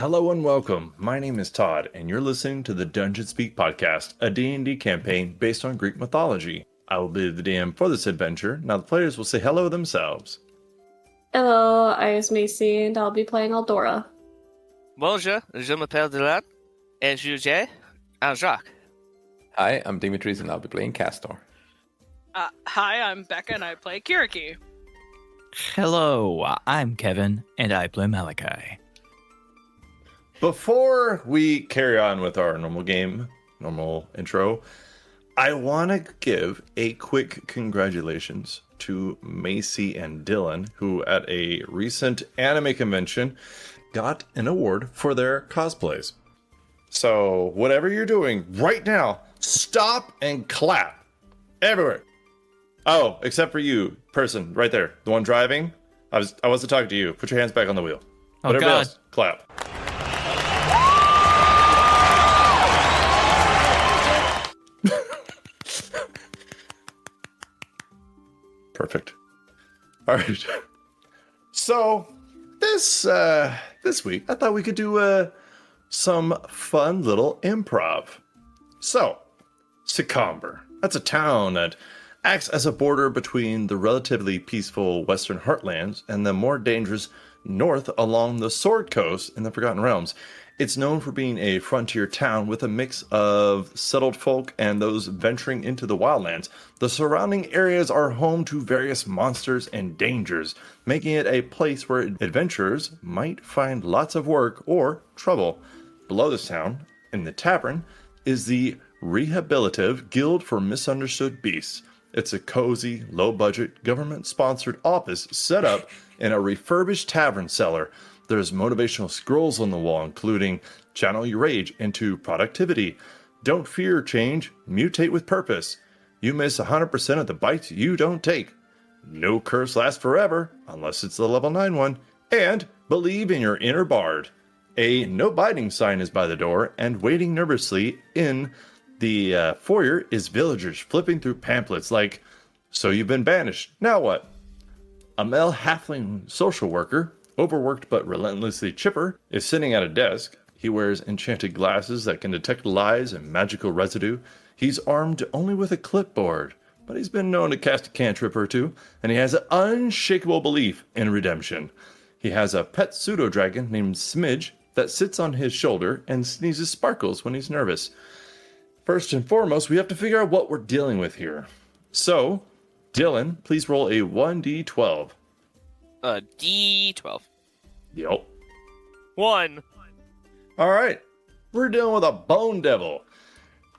Hello and welcome. My name is Todd, and you're listening to the Dungeon Speak podcast, a D&D campaign based on Greek mythology. I will be the DM for this adventure. Now the players will say hello themselves. Hello, I am Macy, and I'll be playing Aldora. Bonjour, je m'appelle Dylan, et je suis Andrak. Hi, I'm Dimitris, and I'll be playing Kastor. Hi, I'm Becca, and I play Kiriki. Hello, I'm Kevin, and I play Malachi. Before we carry on with our normal intro, I want to give a quick congratulations to Macy and Dylan, who at a recent anime convention got an award for their cosplays. So whatever you're doing right now, stop and clap everywhere. Oh, except for you, person right there, the one driving. I wasn't talking to you. Put your hands back on the wheel. Oh, Whatever God. else, clap. Perfect. All right. So this week, I thought we could do some fun little improv. So, Sycamber. That's a town that acts as a border between the relatively peaceful Western Heartlands and the more dangerous north along the Sword Coast in the Forgotten Realms. It's known for being a frontier town with a mix of settled folk and those venturing into the wildlands. The surrounding areas are home to various monsters and dangers, making it a place where adventurers might find lots of work or trouble. Below this town, in the tavern, is the Rehabilitative Guild for Misunderstood Beasts. It's a cozy, low-budget, government-sponsored office set up in a refurbished tavern cellar. There's motivational scrolls on the wall, including channel your rage into productivity. Don't fear change, mutate with purpose. You miss 100% of the bites you don't take. No curse lasts forever, unless it's the level 9 one. And believe in your inner bard. A no biting sign is by the door, and waiting nervously in the foyer is villagers flipping through pamphlets like, "So you've been banished, now what?" A male halfling social worker, overworked but relentlessly chipper, is sitting at a desk. He wears enchanted glasses that can detect lies and magical residue. He's armed only with a clipboard, but he's been known to cast a cantrip or two, and he has an unshakable belief in redemption. He has a pet pseudo-dragon named Smidge that sits on his shoulder and sneezes sparkles when he's nervous. First and foremost, we have to figure out what we're dealing with here. So, Dylan, please roll a 1d12. D12. Yep. 1. All right. We're dealing with a bone devil.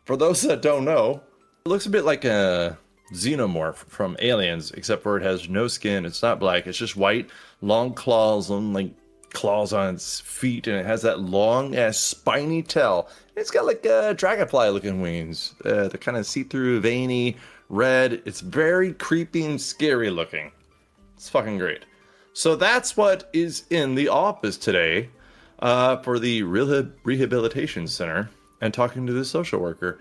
For those that don't know, it looks a bit like a xenomorph from Aliens, except for it has no skin. It's not black. It's just white, long claws on its feet, and it has that long ass spiny tail. It's got like dragonfly looking wings. They're kind of see-through, veiny, red. It's very creepy and scary looking. It's fucking great. So that's what is in the office today for the Rehabilitation Center and talking to the social worker.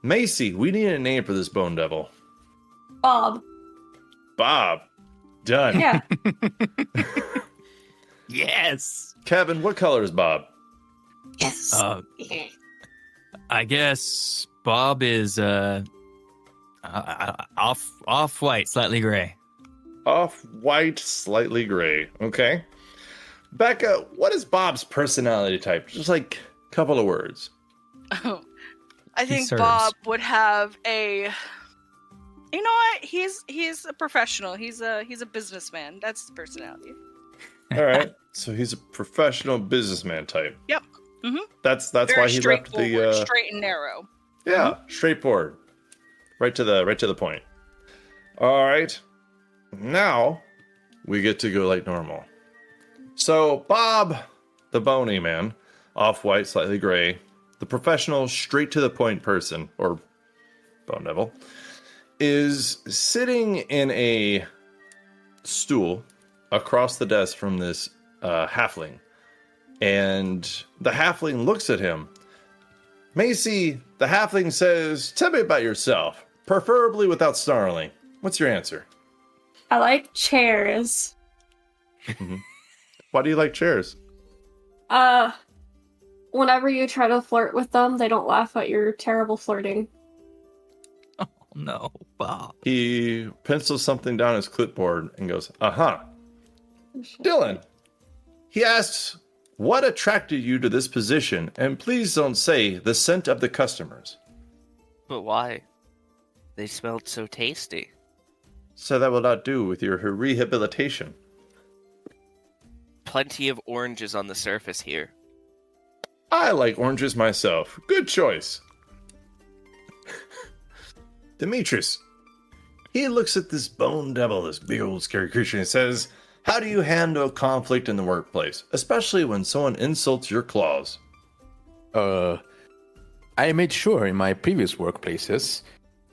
Macy, we need a name for this bone devil. Bob. Bob. Done. Yeah. Yes! Kevin, what color is Bob? Yes. I guess Bob is off-white, slightly gray. Off-white, slightly gray. Okay. Becca, what is Bob's personality type? Just like a couple of words. Oh, I think serves. Bob would have a. You know what? He's a professional. He's a businessman. That's his personality. All right. So he's a professional businessman type. Yep. Mm-hmm. That's Very why he left straightforward, the straight and narrow. yeah, straightforward. Right to the point. All right. Now we get to go like normal. So Bob, the bony man, off-white, slightly gray, the professional, straight to the point person, or bone devil, is sitting in a stool across the desk from this halfling. And the halfling looks at him. Macy, the halfling says, "Tell me about yourself, preferably without snarling." What's your answer? I like chairs. Why do you like chairs? whenever you try to flirt with them, they don't laugh at your terrible flirting. Oh no, Bob. He pencils something down his clipboard and goes, Dylan, he asks, what attracted you to this position? And please don't say the scent of the customers. But why? They smelled so tasty. So that will not do with your rehabilitation. Plenty of oranges on the surface here. I like oranges myself. Good choice. Demetrius. He looks at this bone devil, this big old scary creature, and says, how do you handle conflict in the workplace, especially when someone insults your claws? I made sure in my previous workplaces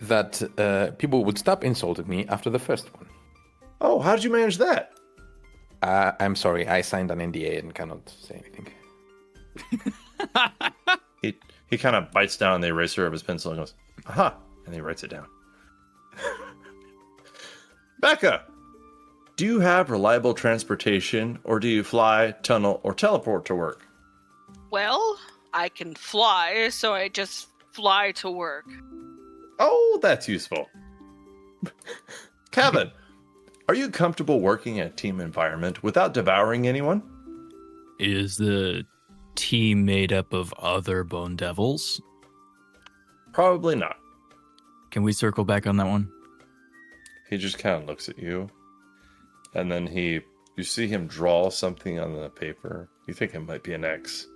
that people would stop insulting me after the first one. Oh, how did you manage that? I'm sorry, I signed an NDA and cannot say anything. He kind of bites down on the eraser of his pencil and goes, aha, and he writes it down. Becca, do you have reliable transportation, or do you fly, tunnel, or teleport to work? Well, I can fly, so I just fly to work. Oh, that's useful. Kevin, are you comfortable working in a team environment without devouring anyone? Is the team made up of other bone devils? Probably not. Can we circle back on that one? He just kind of looks at you, and then you see him draw something on the paper. You think it might be an X.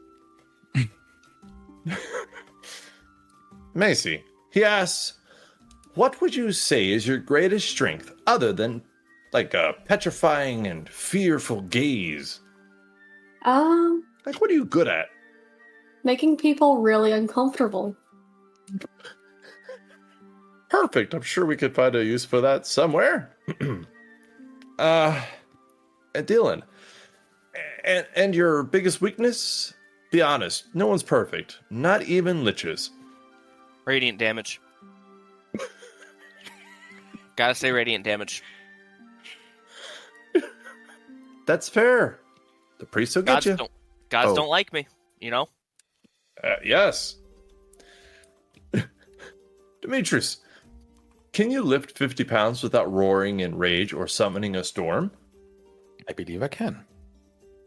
Macy, he asks, what would you say is your greatest strength other than like a petrifying and fearful gaze? Like, what are you good at? Making people really uncomfortable. Perfect. I'm sure we could find a use for that somewhere. Dylan, and your biggest weakness? Be honest, no one's perfect. Not even liches. Radiant damage. Gotta say radiant damage. That's fair. The priest will get you. Gods Oh. don't like me, you know? Yes. Demetrius, can you lift 50 pounds without roaring in rage or summoning a storm? I believe I can.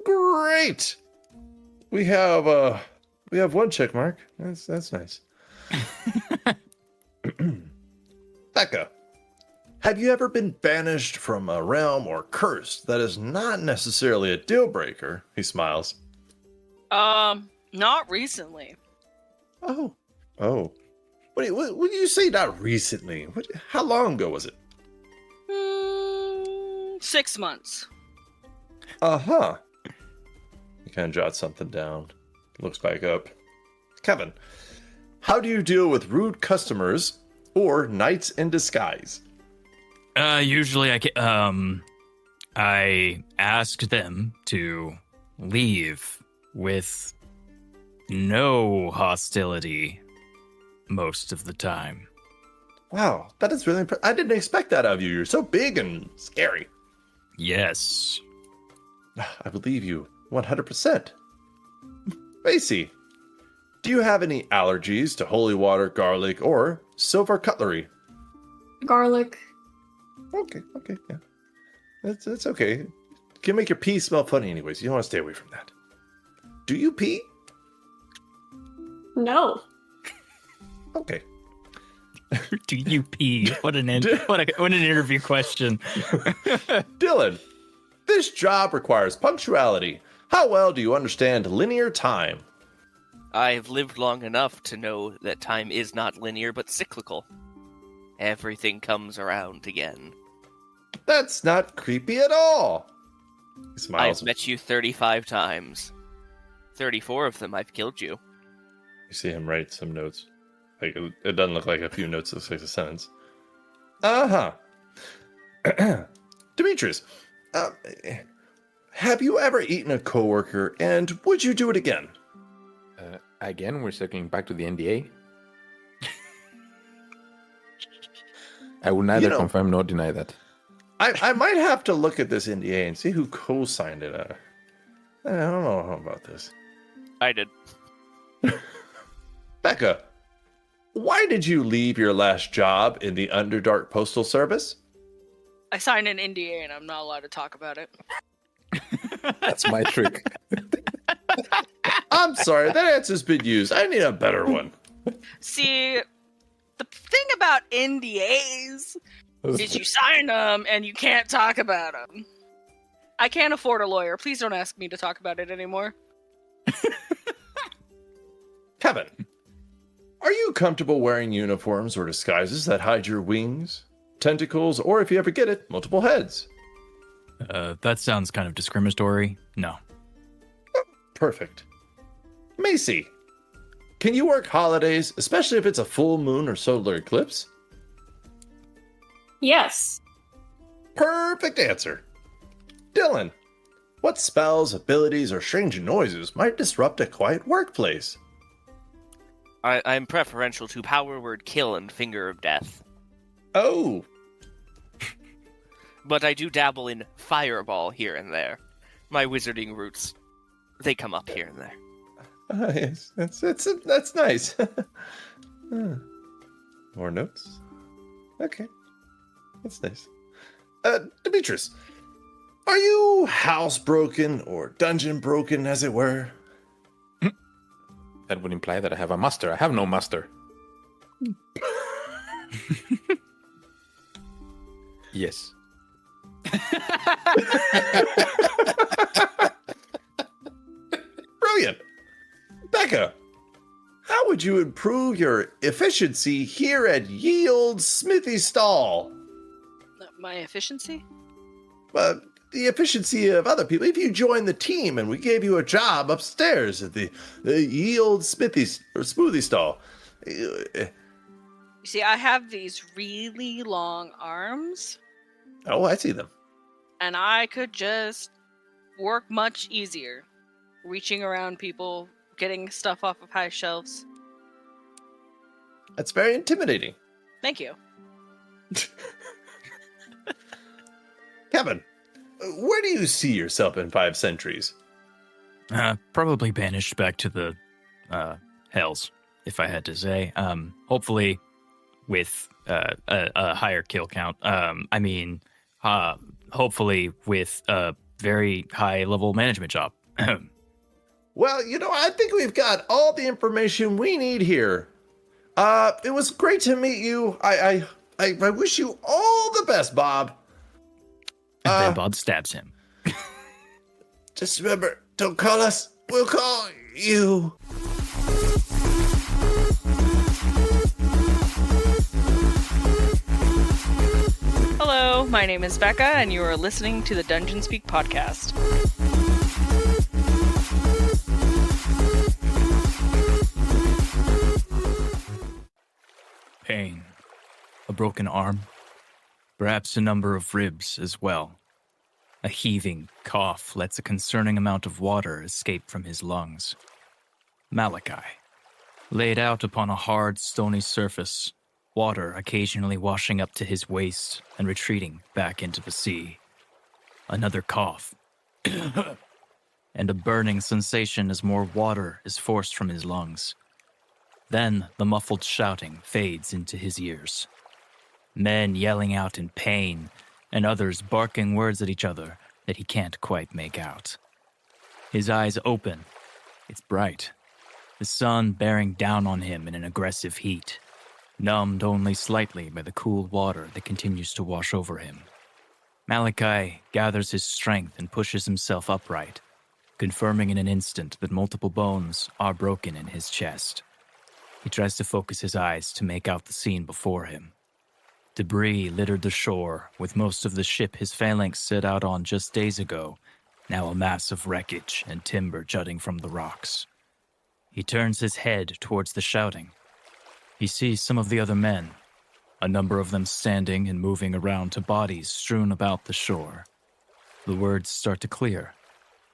Great. We have one check mark. That's nice. Becca, have you ever been banished from a realm or cursed that is not necessarily a deal breaker? He smiles. Not recently. Oh. What do you say not recently? How long ago was it? 6 months. Uh-huh. He kind of jots something down. Looks back up. Kevin, how do you deal with rude customers or knights in disguise? Usually I ask them to leave with no hostility most of the time. Wow, that is really I didn't expect that of you. You're so big and scary. Yes. I believe you 100%. Macy, do you have any allergies to holy water, garlic, or silver cutlery? Garlic. Okay, yeah. That's okay. You can make your pee smell funny anyways. You don't want to stay away from that. Do you pee? No. Okay. Do you pee? What an interview question. Dylan, this job requires punctuality. How well do you understand linear time? I have lived long enough to know that time is not linear but cyclical. Everything comes around again. That's not creepy at all. He smiles. I've met you 35 times. 34 of them I've killed you. You see him write some notes. Like it doesn't look like a few notes, it looks like a sentence. Uh-huh. Demetrius, have you ever eaten a coworker, and would you do it again? Again, we're circling back to the NDA. I will neither confirm nor deny that. I might have to look at this NDA and see who co-signed it. I don't know about this. I did. Becca, why did you leave your last job in the Underdark Postal Service? I signed an NDA and I'm not allowed to talk about it. That's my trick. I'm sorry, that answer's been used. I need a better one. See, the thing about NDAs is you sign them and you can't talk about them. I can't afford a lawyer. Please don't ask me to talk about it anymore. Kevin, are you comfortable wearing uniforms or disguises that hide your wings, tentacles, or if you ever get it, multiple heads? That sounds kind of discriminatory. No. Perfect. Macy, can you work holidays, especially if it's a full moon or solar eclipse? Yes. Perfect answer. Dylan, what spells, abilities, or strange noises might disrupt a quiet workplace? I'm preferential to Power Word Kill and Finger of Death. Oh, But I do dabble in Fireball here and there. My wizarding roots, they come up here and there. yes, that's nice. More notes? Okay, that's nice. Demetrius, are you housebroken or dungeon broken, as it were? That would imply that I have a master. I have no master. Yes. Brilliant. Becca, how would you improve your efficiency here at Ye Olde Smithy Stall? My efficiency? The efficiency of other people. If you joined the team and we gave you a job upstairs at the Ye Olde Smoothie Stall. You see, I have these really long arms, Oh, I see them. and I could just work much easier. Reaching around people, getting stuff off of high shelves. That's very intimidating. Thank you. Kevin, where do you see yourself in 5 centuries? Probably banished back to the hells, if I had to say. Hopefully with a higher kill count. Hopefully with a very high level management job. Well, I think we've got all the information we need here. It was great to meet you. I wish you all the best, Bob. And then Bob stabs him. Just remember, don't call us. We'll call you. Hello, my name is Becca, and you are listening to the Dungeon Speak podcast. Pain. A broken arm. Perhaps a number of ribs as well. A heaving cough lets a concerning amount of water escape from his lungs. Malachi. Laid out upon a hard, stony surface, water occasionally washing up to his waist and retreating back into the sea. Another cough. And a burning sensation as more water is forced from his lungs. Then the muffled shouting fades into his ears. Men yelling out in pain, and others barking words at each other that he can't quite make out. His eyes open. It's bright. The sun bearing down on him in an aggressive heat, numbed only slightly by the cool water that continues to wash over him. Malachi gathers his strength and pushes himself upright, confirming in an instant that multiple bones are broken in his chest. He tries to focus his eyes to make out the scene before him. Debris littered the shore, with most of the ship his phalanx set out on just days ago, now a mass of wreckage and timber jutting from the rocks. He turns his head towards the shouting. He sees some of the other men, a number of them standing and moving around to bodies strewn about the shore. The words start to clear,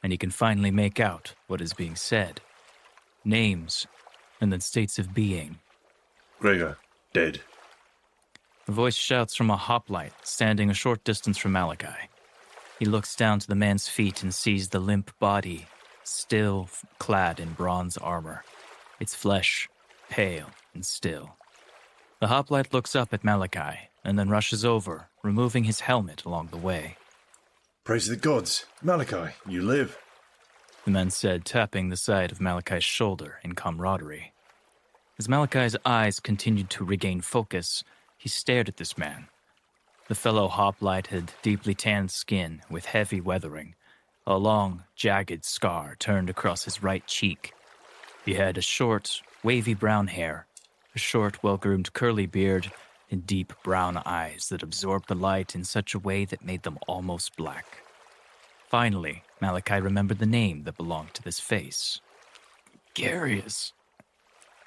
and he can finally make out what is being said. Names, and then states of being. Gregor, dead. The voice shouts from a hoplite standing a short distance from Malachi. He looks down to the man's feet and sees the limp body, still clad in bronze armor, its flesh pale and still. The hoplite looks up at Malachi and then rushes over, removing his helmet along the way. Praise the gods. Malachi, you live. The man said, tapping the side of Malachi's shoulder in camaraderie. As Malachi's eyes continued to regain focus, he stared at this man. The fellow hoplite had deeply tanned skin with heavy weathering. A long, jagged scar turned across his right cheek. He had a short, wavy brown hair, a short, well-groomed curly beard, and deep brown eyes that absorbed the light in such a way that made them almost black. Finally, Malachi remembered the name that belonged to this face. Garius.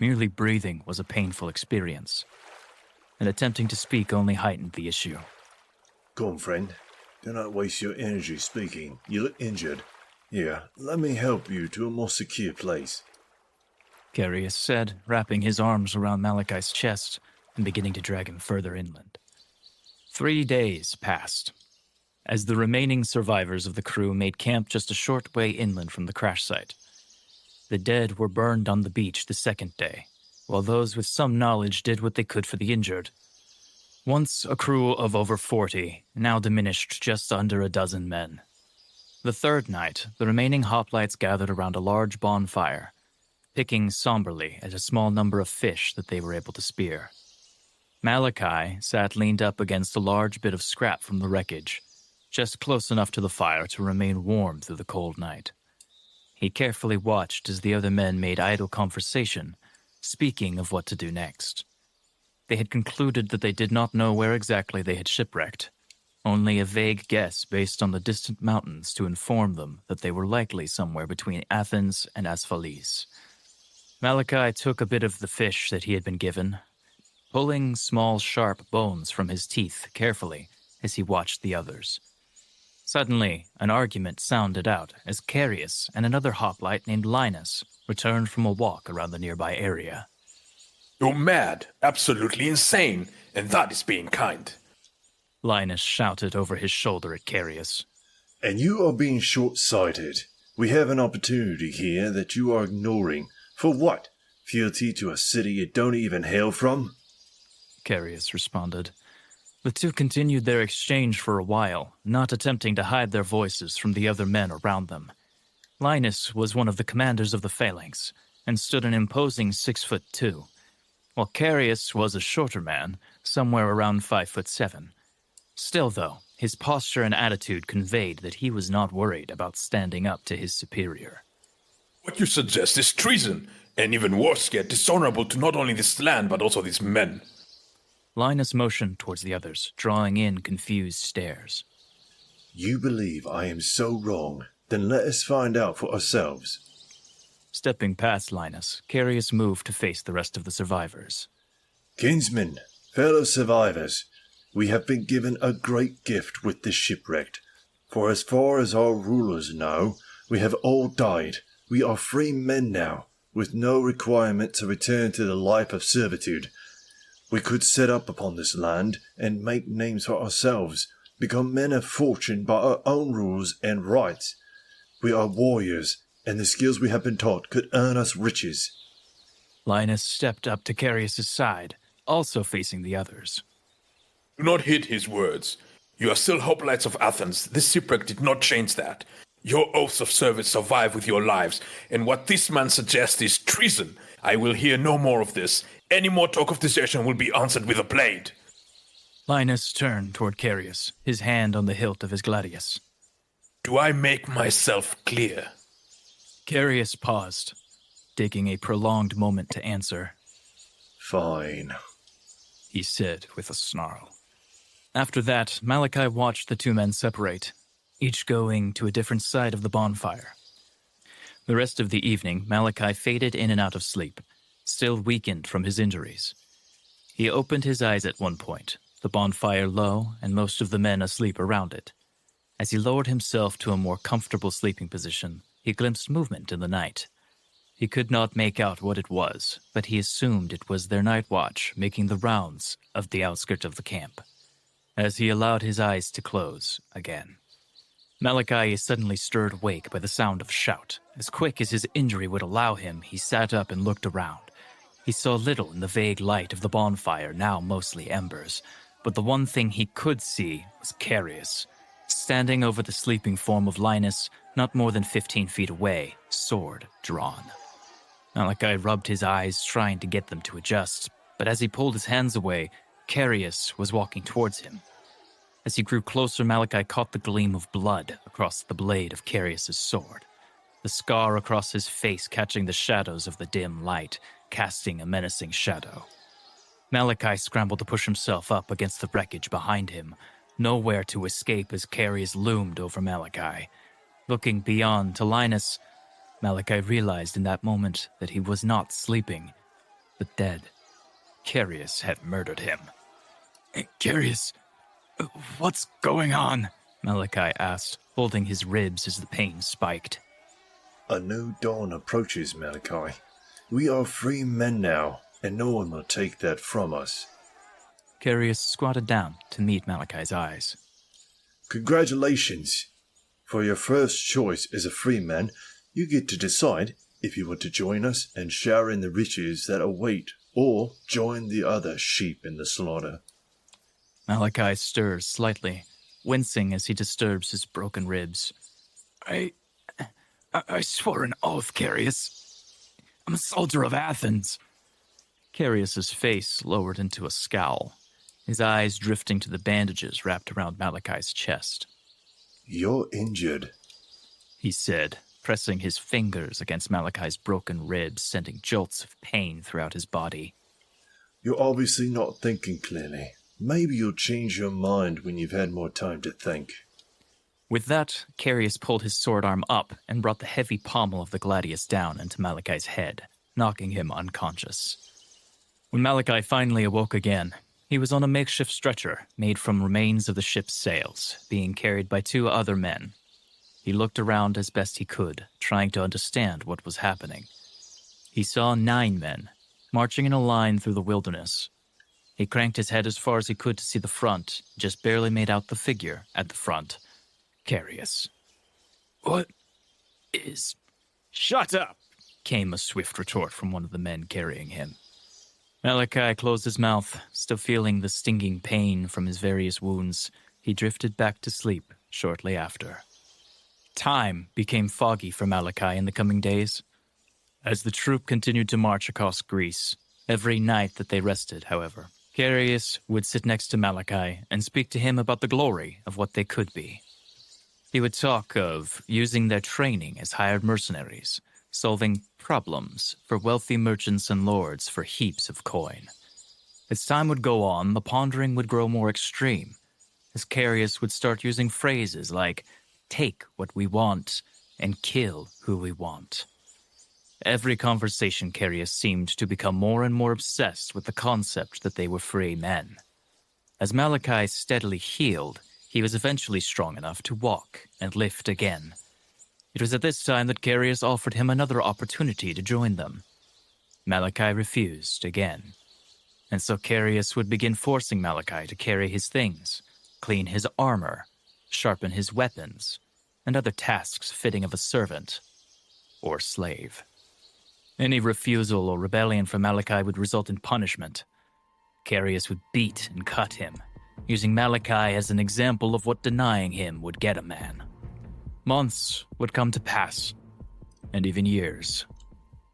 Merely breathing was a painful experience, and attempting to speak only heightened the issue. Go on, friend. Do not waste your energy speaking. You look injured. Here, let me help you to a more secure place. Garius said, wrapping his arms around Malachi's chest and beginning to drag him further inland. 3 days passed. As the remaining survivors of the crew made camp just a short way inland from the crash site. The dead were burned on the beach the second day, while those with some knowledge did what they could for the injured. Once a crew of over 40, now diminished just under a dozen men. The third night, the remaining hoplites gathered around a large bonfire, picking somberly at a small number of fish that they were able to spear. Malachi sat leaned up against a large bit of scrap from the wreckage, just close enough to the fire to remain warm through the cold night. He carefully watched as the other men made idle conversation, speaking of what to do next. They had concluded that they did not know where exactly they had shipwrecked, only a vague guess based on the distant mountains to inform them that they were likely somewhere between Athens and Asphaltis. Malachi took a bit of the fish that he had been given, pulling small sharp bones from his teeth carefully as he watched the others. Suddenly, an argument sounded out as Carius and another hoplite named Linus returned from a walk around the nearby area. You're mad, absolutely insane, and that is being kind. Linus shouted over his shoulder at Carius. And you are being short-sighted. We have an opportunity here that you are ignoring. For what? Fealty to a city you don't even hail from? Carius responded. The two continued their exchange for a while, not attempting to hide their voices from the other men around them. Linus was one of the commanders of the phalanx, and stood an imposing 6'2", while Carius was a shorter man, somewhere around 5'7". Still, though, his posture and attitude conveyed that he was not worried about standing up to his superior. What you suggest is treason, and even worse yet, dishonorable to not only this land, but also these men. Linus motioned towards the others, drawing in confused stares. You believe I am so wrong, then let us find out for ourselves. Stepping past Linus, Carius moved to face the rest of the survivors. Kinsmen, fellow survivors, we have been given a great gift with this shipwreck. For as far as our rulers know, we have all died. We are free men now, with no requirement to return to the life of servitude. We could set up upon this land and make names for ourselves, become men of fortune by our own rules and rights. We are warriors, and the skills we have been taught could earn us riches. Linus stepped up to Carius' side, also facing the others. Do not heed his words. You are still hoplites of Athens. This shipwreck did not change that. Your oaths of service survive with your lives, and what this man suggests is treason. I will hear no more of this. Any more talk of desertion will be answered with a blade. Linus turned toward Carius, his hand on the hilt of his gladius. Do I make myself clear? Carius paused, taking a prolonged moment to answer. Fine, He said with a snarl. After that, Malachi watched the two men separate, each going to a different side of the bonfire. The rest of the evening, Malachi faded in and out of sleep, still weakened from his injuries. He opened his eyes at one point, the bonfire low and most of the men asleep around it. As he lowered himself to a more comfortable sleeping position, he glimpsed movement in the night. He could not make out what it was, but he assumed it was their night watch making the rounds of the outskirts of the camp. As he allowed his eyes to close again, Malachi is suddenly stirred awake by the sound of a shout. As quick as his injury would allow him, he sat up and looked around. He saw little in the vague light of the bonfire, now mostly embers, but the one thing he could see was Carius, standing over the sleeping form of Linus, not more than 15 feet away, sword drawn. Malachi rubbed his eyes, trying to get them to adjust, but as he pulled his hands away, Carius was walking towards him. As he grew closer, Malachi caught the gleam of blood across the blade of Carius's sword, the scar across his face catching the shadows of the dim light, casting a menacing shadow. Malachi scrambled to push himself up against the wreckage behind him, nowhere to escape as Carius loomed over Malachi. Looking beyond to Linus, Malachi realized in that moment that he was not sleeping, but dead. Carius had murdered him. Carius, what's going on? Malachi asked, holding his ribs as the pain spiked. A new dawn approaches, Malachi. We are free men now, and no one will take that from us. Carius squatted down to meet Malachi's eyes. Congratulations! For your first choice as a free man, you get to decide if you want to join us and share in the riches that await, or join the other sheep in the slaughter. Malachi stirs slightly, wincing as he disturbs his broken ribs. I swore an oath, Carius. I'm a soldier of Athens. Carius's face lowered into a scowl, his eyes drifting to the bandages wrapped around Malachi's chest. You're injured, he said, pressing his fingers against Malachi's broken ribs, sending jolts of pain throughout his body. You're obviously not thinking clearly. Maybe you'll change your mind when you've had more time to think. With that, Carius pulled his sword arm up and brought the heavy pommel of the gladius down into Malachi's head, knocking him unconscious. When Malachi finally awoke again, he was on a makeshift stretcher made from remains of the ship's sails, being carried by 2 other men. He looked around as best he could, trying to understand what was happening. He saw 9 men, marching in a line through the wilderness. He cranked his head as far as he could to see the front, just barely made out the figure at the front. Carius. What is... Shut up! Came a swift retort from one of the men carrying him. Malachi closed his mouth, still feeling the stinging pain from his various wounds. He drifted back to sleep shortly after. Time became foggy for Malachi in the coming days. As the troop continued to march across Greece, every night that they rested, however, Carius would sit next to Malachi and speak to him about the glory of what they could be. He would talk of using their training as hired mercenaries, solving problems for wealthy merchants and lords for heaps of coin. As time would go on, the pondering would grow more extreme, as Carius would start using phrases like, take what we want and kill who we want. Every conversation, Carius seemed to become more and more obsessed with the concept that they were free men. As Malachi steadily healed, he was eventually strong enough to walk and lift again. It was at this time that Carius offered him another opportunity to join them. Malachi refused again. And so Carius would begin forcing Malachi to carry his things, clean his armor, sharpen his weapons, and other tasks fitting of a servant or slave. Any refusal or rebellion from Malachi would result in punishment. Carius would beat and cut him, using Malachi as an example of what denying him would get a man. Months would come to pass, and even years.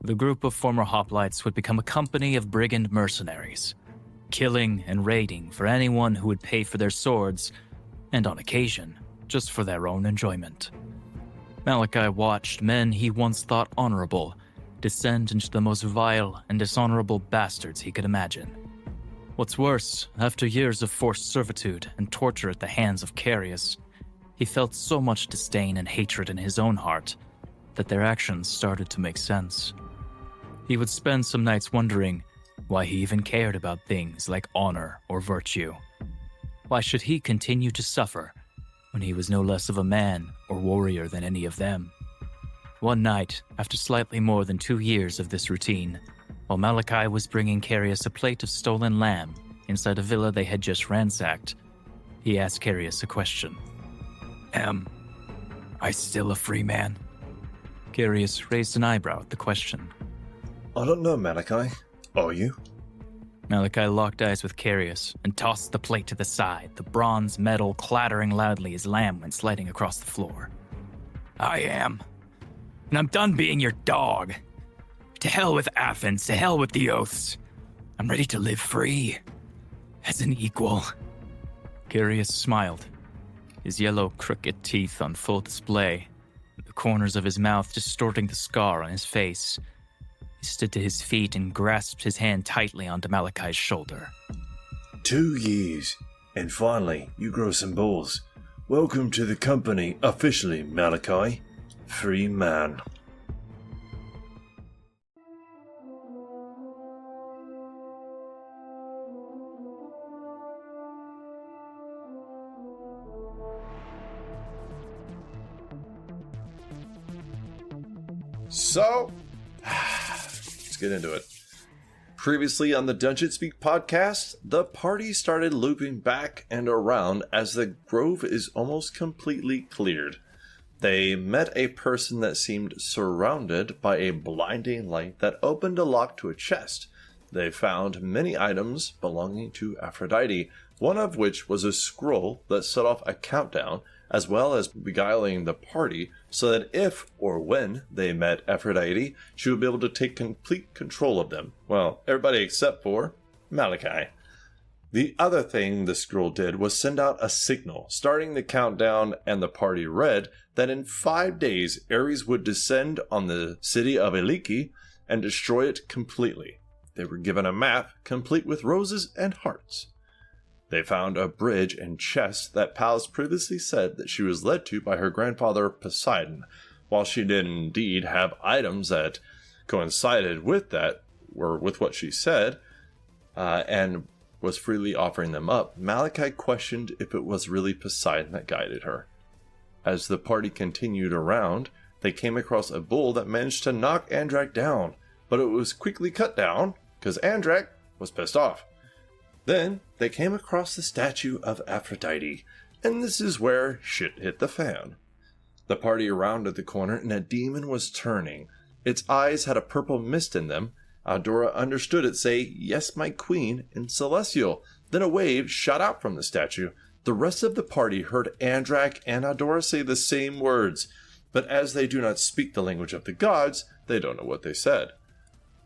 The group of former hoplites would become a company of brigand mercenaries, killing and raiding for anyone who would pay for their swords, and on occasion, just for their own enjoyment. Malachi watched men he once thought honorable descend into the most vile and dishonorable bastards he could imagine. What's worse, after years of forced servitude and torture at the hands of Carius, he felt so much disdain and hatred in his own heart that their actions started to make sense. He would spend some nights wondering why he even cared about things like honor or virtue. Why should he continue to suffer when he was no less of a man or warrior than any of them? One night, after slightly more than 2 years of this routine, while Malachi was bringing Carius a plate of stolen lamb inside a villa they had just ransacked, he asked Carius a question. I still a free man? Curious raised an eyebrow at the question. I don't know, Malachi. Are you? Malachi locked eyes with Carius and tossed the plate to the side, the bronze metal clattering loudly as Lamb went sliding across the floor. I am. And I'm done being your dog. To hell with Athens, to hell with the oaths. I'm ready to live free. As an equal. Carius smiled, his yellow crooked teeth on full display, the corners of his mouth distorting the scar on his face. He stood to his feet and grasped his hand tightly onto Malachi's shoulder. 2 years, and finally you grow some balls. Welcome to the company, officially, Malachi. Free man. So, let's get into it. Previously on the Dungeon Speak podcast, the party started looping back and around as the grove is almost completely cleared. They met a person that seemed surrounded by a blinding light that opened a lock to a chest. They found many items belonging to Aphrodite, one of which was a scroll that set off a countdown, as well as beguiling the party so that if or when they met Aphrodite, she would be able to take complete control of them. Well, everybody except for Malachi. The other thing the scroll did was send out a signal, starting the countdown, and the party read that in 5 days Ares would descend on the city of Eliki and destroy it completely. They were given a map complete with roses and hearts. They found a bridge and chest that Pallas previously said that she was led to by her grandfather Poseidon. While she did indeed have items that coincided with that, or with what she said, and was freely offering them up, Malachi questioned if it was really Poseidon that guided her. As the party continued around, they came across a bull that managed to knock Andrak down, but it was quickly cut down because Andrak was pissed off. Then they came across the statue of Aphrodite, and this is where shit hit the fan. The party rounded the corner and a demon was turning. Its eyes had a purple mist in them. Aldora understood it say, "Yes, my queen," in Celestial. Then a wave shot out from the statue. The rest of the party heard Andrak and Aldora say the same words, but as they do not speak the language of the gods, they don't know what they said.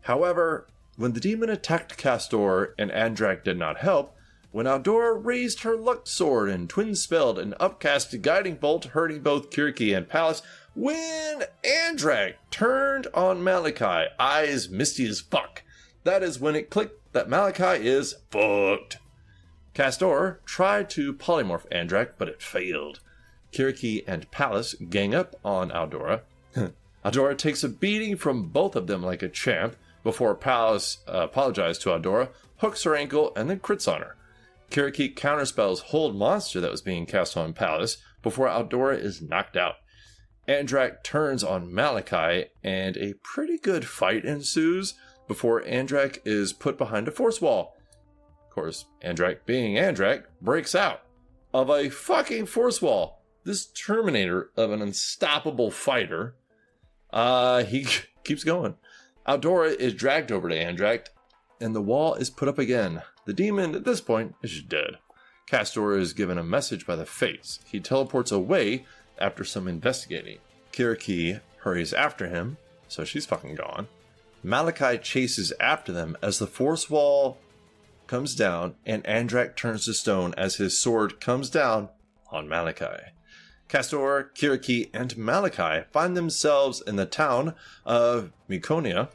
However, when the demon attacked Kastor and Andrak did not help, when Aldora raised her luck sword and twin-spelled an upcast guiding bolt hurting both Kiriki and Pallas, when Andrak turned on Malachi, eyes misty as fuck, that is when it clicked that Malachi is fucked. Kastor tried to polymorph Andrak, but it failed. Kiriki and Pallas gang up on Aldora. Aldora takes a beating from both of them like a champ, before Pallas apologized to Aldora, hooks her ankle, and then crits on her. Kiriki counterspells Hold Monster that was being cast on Pallas before Aldora is knocked out. Andrak turns on Malachi, and a pretty good fight ensues before Andrak is put behind a force wall. Of course, Andrak, being Andrak, breaks out of a fucking force wall. This Terminator of an unstoppable fighter, he keeps going. Aldora is dragged over to Andrak, and the wall is put up again. The demon, at this point, is dead. Kastor is given a message by the Fates. He teleports away after some investigating. Kiriki hurries after him, so she's fucking gone. Malachi chases after them as the force wall comes down, and Andrak turns to stone as his sword comes down on Malachi. Kastor, Kiriki, and Malachi find themselves in the town of Mykonia.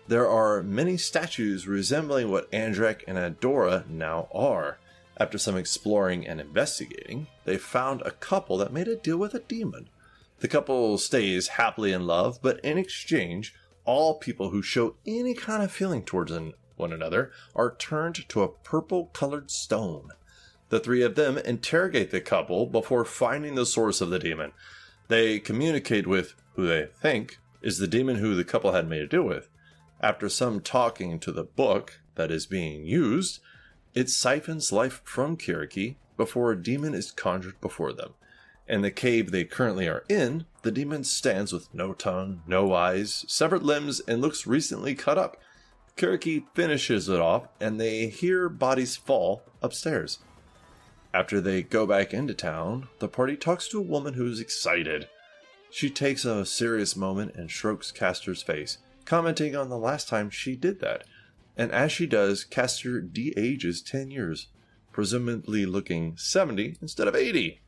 There are many statues resembling what Andrak and Aldora now are. After some exploring and investigating, they found a couple that made a deal with a demon. The couple stays happily in love, but in exchange, all people who show any kind of feeling towards one another are turned to a purple-colored stone. The three of them interrogate the couple before finding the source of the demon. They communicate with who they think is the demon who the couple had made a deal with. After some talking to the book that is being used, it siphons life from Kiriki before a demon is conjured before them. In the cave they currently are in, the demon stands with no tongue, no eyes, severed limbs, and looks recently cut up. Kiriki finishes it off, and they hear bodies fall upstairs. After they go back into town, the party talks to a woman who's excited. She takes a serious moment and strokes Kastor's face, commenting on the last time she did that. And as she does, Kastor de-ages 10 years, presumably looking 70 instead of 80.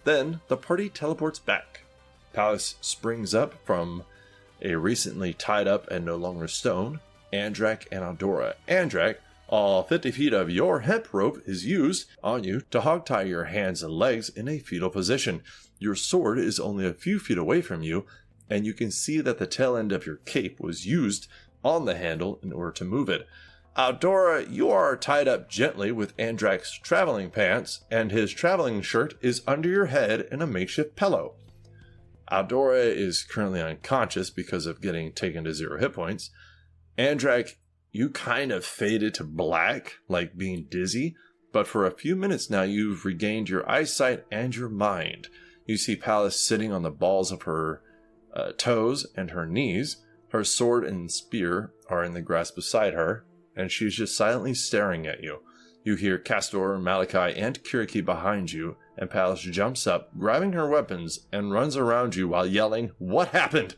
Then the party teleports back. Pallas springs up from a recently tied up and no longer stone. Andrak and Aldora. Andrak, all 50 feet of your hemp rope is used on you to hogtie your hands and legs in a fetal position. Your sword is only a few feet away from you, and you can see that the tail end of your cape was used on the handle in order to move it. Aldora, you are tied up gently with Andrak's traveling pants, and his traveling shirt is under your head in a makeshift pillow. Aldora is currently unconscious because of getting taken to 0 hit points. Andrak, you kind of faded to black, like being dizzy, but for a few minutes now you've regained your eyesight and your mind. You see Pallas sitting on the balls of her toes and her knees. Her sword and spear are in the grass beside her, and she's just silently staring at you. You hear Kastor, Malachi, and Kiriki behind you, and Pallas jumps up, grabbing her weapons, and runs around you while yelling, "What happened?"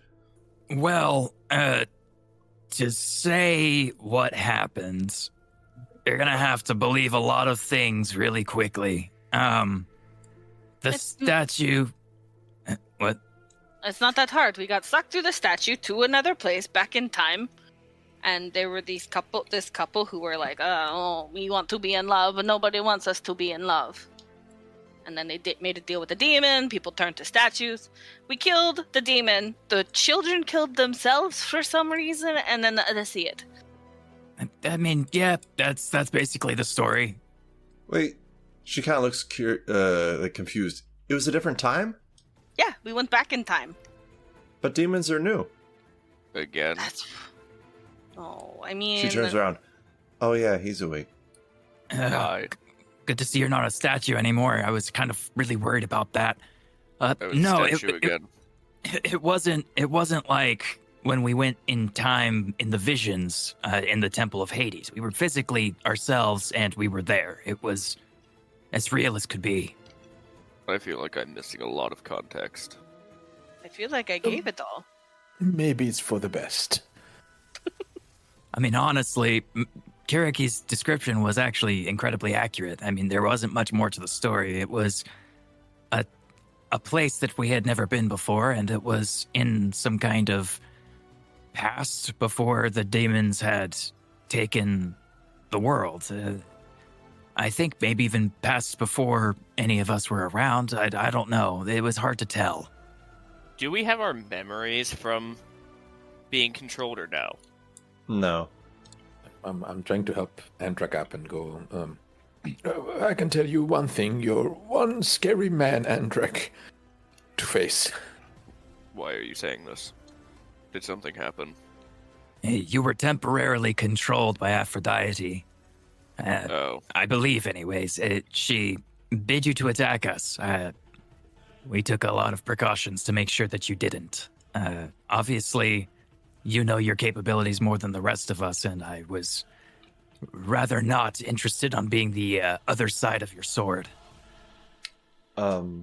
Well, to say what happened, you're gonna have to believe a lot of things really quickly. The statue... What? It's not that hard. We got sucked through the statue to another place back in time. And there were this couple who were like, oh, we want to be in love, but nobody wants us to be in love. And then they made a deal with the demon. People turned to statues. We killed the demon. The children killed themselves for some reason, and then that's it. I mean, yeah, that's basically the story. Wait, she kind of looks like confused. It was a different time? Yeah, we went back in time. But demons are new. Again. That's... Oh, I mean... She turns around. Oh yeah, he's awake. Good to see you're not a statue anymore. I was kind of really worried about that. No, it wasn't like when we went in time in the visions in the Temple of Hades. We were physically ourselves, and we were there. It was as real as could be. I feel like I'm missing a lot of context. I feel like I gave it all. Maybe it's for the best. I mean, honestly, Kiriki's description was actually incredibly accurate. I mean, there wasn't much more to the story. It was a place that we had never been before, and it was in some kind of past before the demons had taken the world. I think maybe even past before any of us were around. I don't know. It was hard to tell. Do we have our memories from being controlled or no? No. I'm trying to help Andrak up and go, I can tell you one thing. You're one scary man, Andrak, to face. Why are you saying this? Did something happen? You were temporarily controlled by Aphrodite. I believe, anyways. She bid you to attack us. We took a lot of precautions to make sure that you didn't. Obviously, you know your capabilities more than the rest of us, and I was rather not interested on being the other side of your sword. Aldora,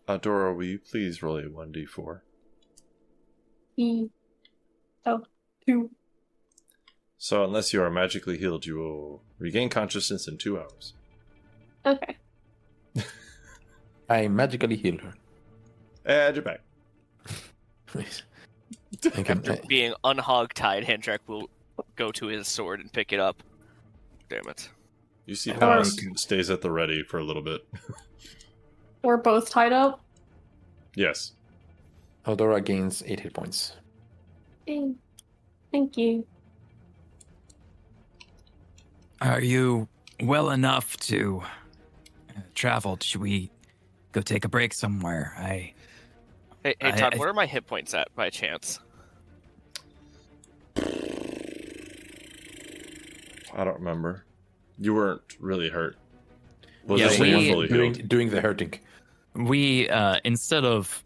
will you please roll a 1d4? Oh, 2. So unless you are magically healed, you will regain consciousness in 2 hours. Okay. I magically heal her. And you're back. After being unhog-tied, Andrak will go to his sword and pick it up. Damn it. You see Pallas stays at the ready for a little bit. We're both tied up? Yes. Aldora gains 8 hit points. Thank you. Are you well enough to travel? Should we go take a break somewhere? Hey Todd, what are my hit points at, by chance? I don't remember. You weren't really hurt. Was Yeah, just we- fully healed? Doing the hurting. We instead of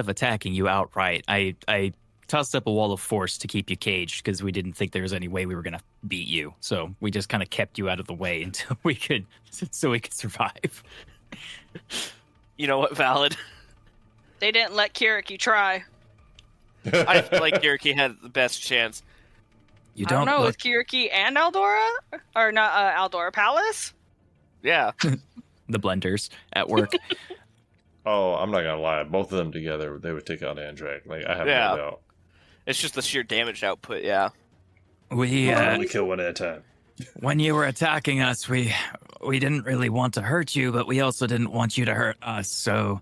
attacking you outright, I tossed up a wall of force to keep you caged because we didn't think there was any way we were gonna beat you. So we just kind of kept you out of the way until we could survive. You know what, valid? They didn't let Kiriki try. I feel like Kiriki had the best chance. You I don't know, look- with Kiriki and Aldora? Or not Aldora Palace? Yeah. the blenders at work. Oh, I'm not gonna lie. Both of them together, they would take out Andrak. Like, I have Yeah. no doubt. It's just the sheer damage output, yeah. We Only kill one at a time. when you were attacking us, we didn't really want to hurt you, but we also didn't want you to hurt us. So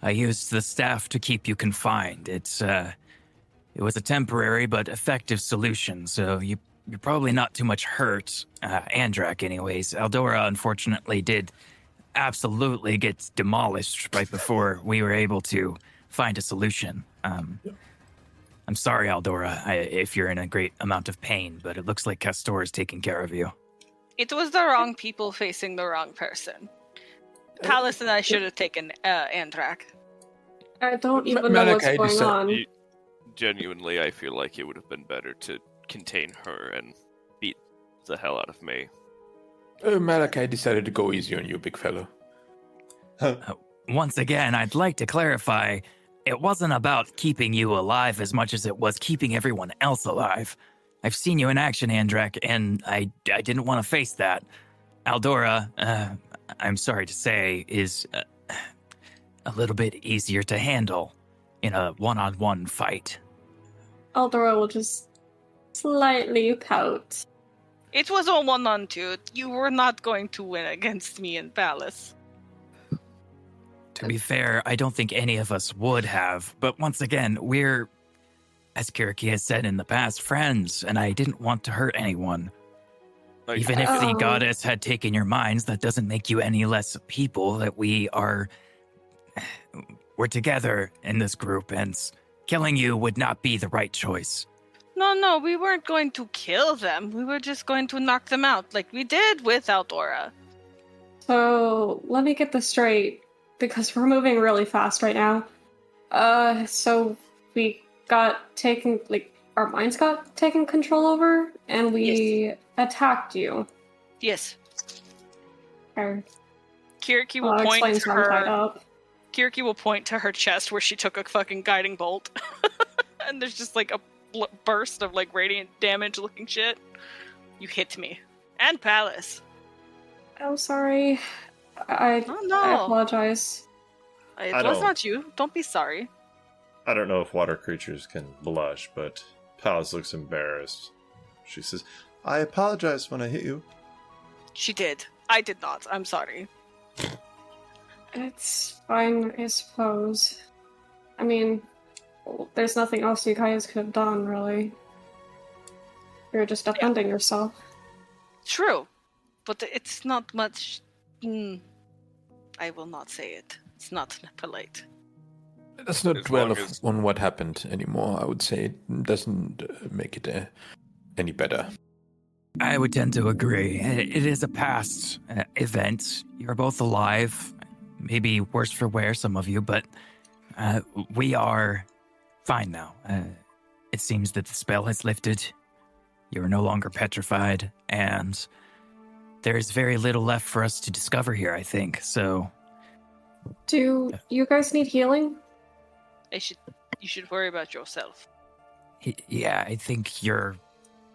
I used the staff to keep you confined. It was a temporary but effective solution. So you're probably not too much hurt, Andrak, anyways. Aldora, unfortunately, did absolutely get demolished right before we were able to find a solution. I'm sorry, Aldora, if you're in a great amount of pain, but it looks like Kastor is taking care of you. It was the wrong people facing the wrong person. Palace and I should have taken Andrak. I don't even know what's Malachi going decided- on. Genuinely, I feel like it would have been better to contain her and beat the hell out of me. Malachi decided to go easy on you, big fellow. Once again, I'd like to clarify, it wasn't about keeping you alive as much as it was keeping everyone else alive. I've seen you in action, Andrak, and I didn't want to face that. Aldora, I'm sorry to say, is a little bit easier to handle in a one-on-one fight. Aldora will just slightly pout. It was a 1-on-2. You were not going to win against me in Palace. To be fair, I don't think any of us would have, but once again, we're, as Kiriki has said in the past, friends, and I didn't want to hurt anyone. Like, Even if the Oh. goddess had taken your minds, that doesn't make you any less people, that we're together in this group, and killing you would not be the right choice. No, we weren't going to kill them. We were just going to knock them out, like we did with Aldora. So let me get this straight, because we're moving really fast right now. So we got taken, like, our minds got taken control over, and we attacked you. Yes. Or, Kiriki will well, that point explains to why I'm tied her. up. Kiriki will point to her chest where she took a fucking guiding bolt, and there's just like a burst of like radiant damage looking shit. You hit me and Palace. I'm sorry. I Oh no, I apologize. it I was don't- not you. Don't be sorry. I don't know if water creatures can blush, but Palace looks embarrassed. She says, I apologize when I hit you. She did. I did not. I'm sorry. It's fine, I suppose. I mean, there's nothing else you guys could have done, really. You're just defending yourself. True, but it's not much. I will not say it. It's not polite. Let's not As dwell long as- on what happened anymore. I would say it doesn't make it any better. I would tend to agree. It is a past event. You're both alive. Maybe worse for wear, some of you, but we are fine now. It seems that the spell has lifted. You are no longer petrified, and there's very little left for us to discover here, I think. So, Do you guys need healing? You should worry about yourself. yeah, I think you're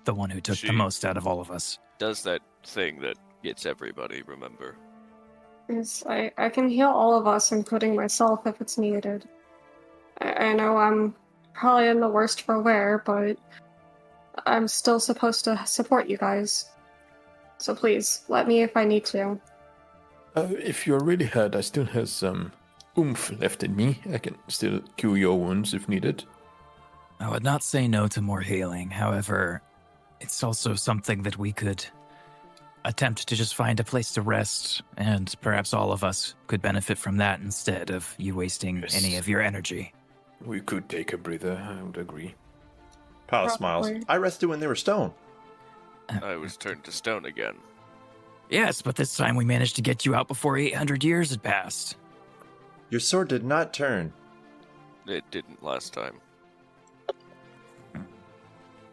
the one who took the She- most out of all of us. Does that thing that gets everybody, remember? Yes, I can heal all of us, including myself, if it's needed. I know I'm probably in the worst for wear, but I'm still supposed to support you guys. So please, let me if I need to. If you're really hurt, I still have some oomph left in me. I can still cure your wounds if needed. I would not say no to more healing. However, it's also something that we could attempt to just find a place to rest, and perhaps all of us could benefit from that instead of you wasting Yes. any of your energy. We could take a breather, I would agree. Palace smiles. Probably. I rested when they were stone. I was turned to stone again. Yes, but this time we managed to get you out before 800 years had passed. Your sword did not turn. It didn't last time.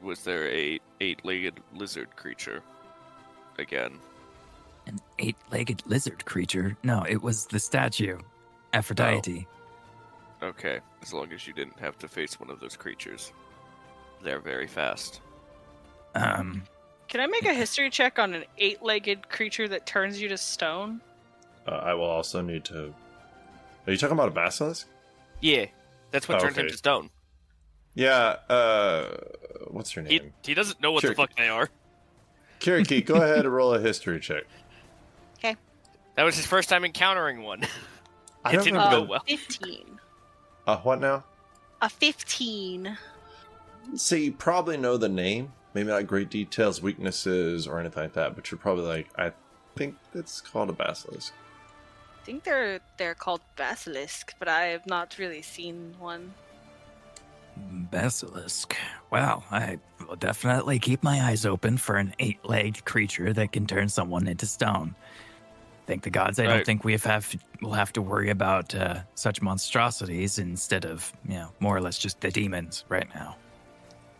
Was there a 8-legged lizard creature? Again. An 8-legged lizard creature? No, it was the statue. Aphrodite. Okay, as long as you didn't have to face one of those creatures. They're very fast. Can I make a history check on an 8-legged creature that turns you to stone? I will also need to... Are you talking about a basilisk? Yeah, that's what turned him okay. to stone. Yeah, what's her name? He doesn't know what the fuck they are. Kiriki, go ahead and roll a history check. That was his first time encountering one. I It don't didn't remember go well. 15. What now? A 15. So you probably know the name. Maybe not great details, weaknesses, or anything like that, but you're probably like, I think it's called a basilisk. I think they're called basilisk, but I have not really seen one. Basilisk. Well, I will definitely keep my eyes open for an 8-legged creature that can turn someone into stone. Thank the gods, I don't Right. think we'll have to worry about such monstrosities instead of, more or less just the demons right now.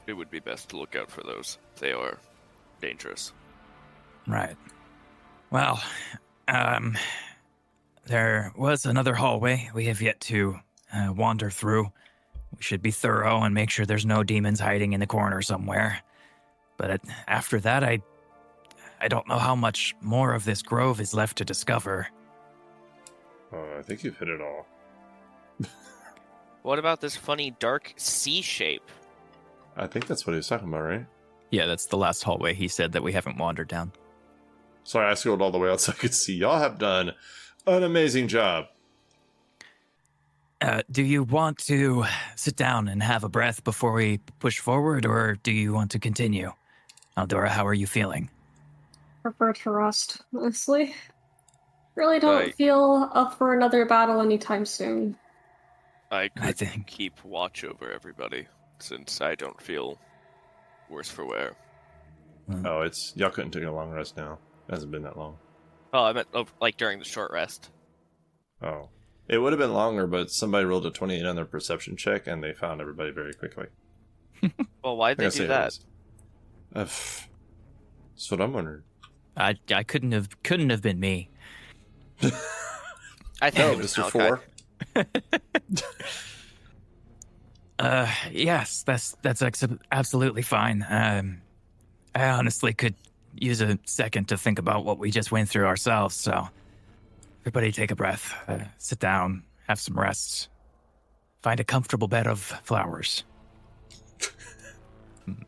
It would be best to look out for those. They are dangerous. Right. Well, there was another hallway we have yet to wander through. We should be thorough and make sure there's no demons hiding in the corner somewhere. But after that, I don't know how much more of this grove is left to discover. I think you've hit it all. What about this funny dark C shape? I think that's what he was talking about, right? Yeah, that's the last hallway he said that we haven't wandered down. Sorry, I scrolled all the way out so I could see. Y'all have done an amazing job. Do you want to sit down and have a breath before we push forward, or do you want to continue? Aldora, how are you feeling? Prefer to rest, honestly. Really don't Right. feel up for another battle anytime soon. I I could think- keep watch over everybody, since I don't feel worse for wear. Oh, y'all couldn't take a long rest now. It hasn't been that long. Oh, I meant like during the short rest. Oh. It would have been longer, but somebody rolled a 28 on their perception check, and they found everybody very quickly. Well, why'd they Like I do say, that? that's what I'm wondering. I couldn't have been me. I think No, it was Mr. Malachi. 4. Yes, that's absolutely fine. I honestly could use a second to think about what we just went through ourselves, so everybody take a breath, sit down, have some rest, find a comfortable bed of flowers.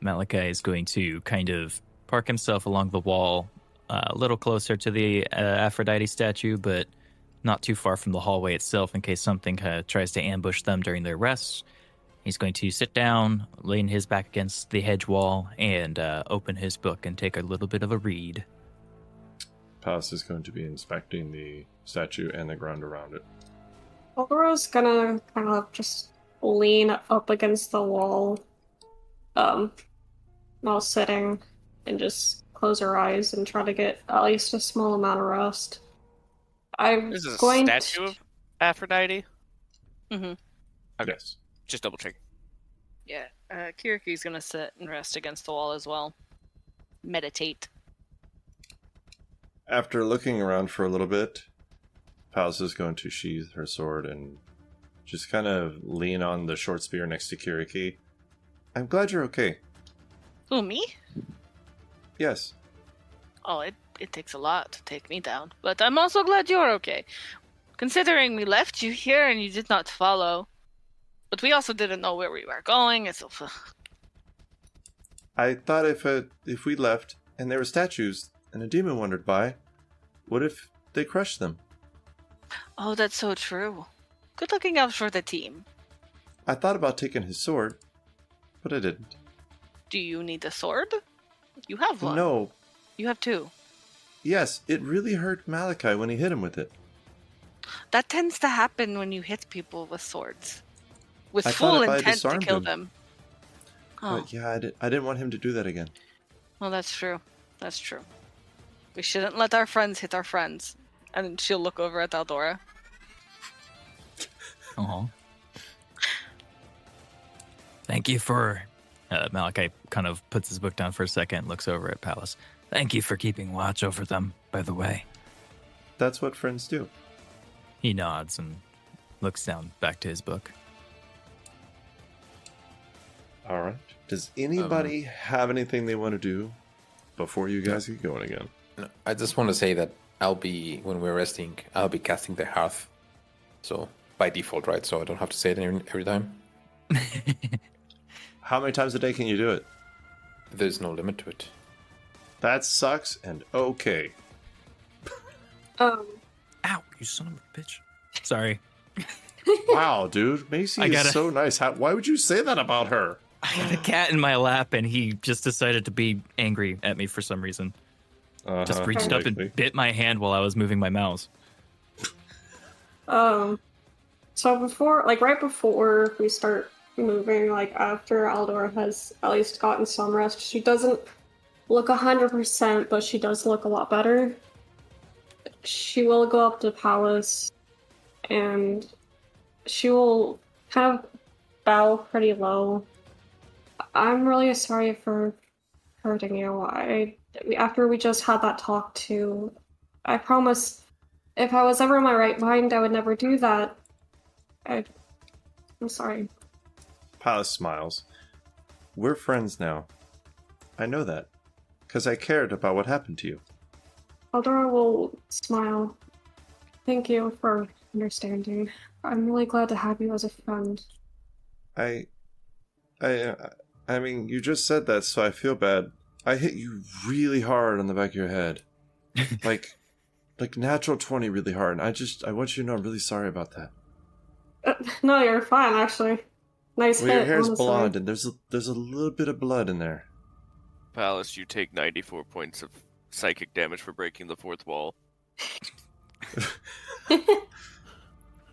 Malachi is going to kind of park himself along the wall, a little closer to the Aphrodite statue, but not too far from the hallway itself in case something tries to ambush them during their rest. He's going to sit down, lean his back against the hedge wall, and open his book and take a little bit of a read. Palace is going to be inspecting the statue and the ground around it. Aldora's gonna kind of just lean up against the wall, while sitting, and just close her eyes and try to get at least a small amount of rest. I'm This is a going statue of Aphrodite? Mm-hmm. Okay. Yes. Just double checking. Yeah. Kiriki's gonna sit and rest against the wall as well. Meditate. After looking around for a little bit, Palace is going to sheath her sword and just kind of lean on the short spear next to Kiriki. I'm glad you're okay. Who, me? Yes. Oh, it takes a lot to take me down. But I'm also glad you're okay. Considering we left you here and you did not follow. But we also didn't know where we were going, and so... I thought if we left and there were statues and a demon wandered by, what if they crushed them? Oh, that's so true. Good looking out for the team. I thought about taking his sword, but I didn't. Do you need a sword? You have one. No. You have two. Yes, it really hurt Malachi when he hit him with it. That tends to happen when you hit people with swords. With I thought full if I intent to disarmed kill him. them. Oh, But yeah, I didn't want him to do that again. well, that's true. That's true. We shouldn't let our friends hit our friends. And she'll look over at Aldora. Oh. Thank you for... Malachi kind of puts his book down for a second, looks over at Palace. Thank you for keeping watch over them, by the way. That's what friends do. He nods and looks down back to his book. All right. Does anybody have anything they want to do before you guys get going again? No, I just want to say that when we're resting, I'll be casting the Hearth. So, by default, right? So I don't have to say it every time. How many times a day can you do it? There's no limit to it. That sucks and okay. Ow, you son of a bitch. Sorry. Wow, dude. Macy is so nice. Why would you say that about her? I got a cat in my lap, and he just decided to be angry at me for some reason. Just reached up and bit my hand while I was moving my mouse. So right before we start moving, like after Aldora has at least gotten some rest, she doesn't look 100%, but she does look a lot better. She will go up to Palace, and she will kind of bow pretty low. I'm really sorry for hurting you. After we just had that talk too, I promise if I was ever in my right mind, I would never do that. I'm sorry. Palace smiles. We're friends now. I know that. Because I cared about what happened to you. Aldora will smile. Thank you for understanding. I'm really glad to have you as a friend. I mean, you just said that, so I feel bad. I hit you really hard on the back of your head. like natural 20 really hard. And I want you to know I'm really sorry about that. No, you're fine, actually. Nice well, hit, your hair's honestly. blonde, and there's a little bit of blood in there. Palace, you take 94 points of psychic damage for breaking the fourth wall.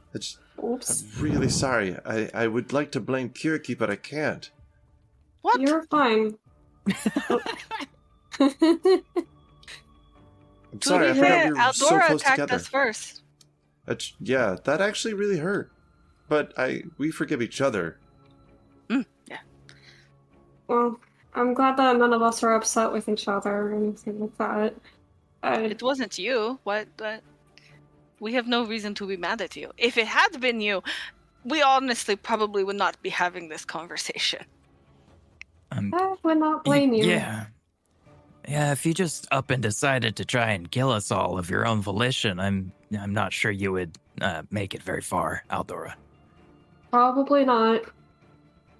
Oops. I'm really sorry. I would like to blame Kiriki, but I can't. What? You're fine. I'm sorry, I forgot we were so Aldora close attacked together. us first. Yeah, that actually really hurt. But we forgive each other. Yeah. Well, I'm glad that none of us are upset with each other or anything like that. It wasn't you. What? We have no reason to be mad at you. If it had been you, we honestly probably would not be having this conversation. I would not blame you. Yeah. Yeah, if you just up and decided to try and kill us all of your own volition, I'm not sure you would make it very far, Aldora. Probably not.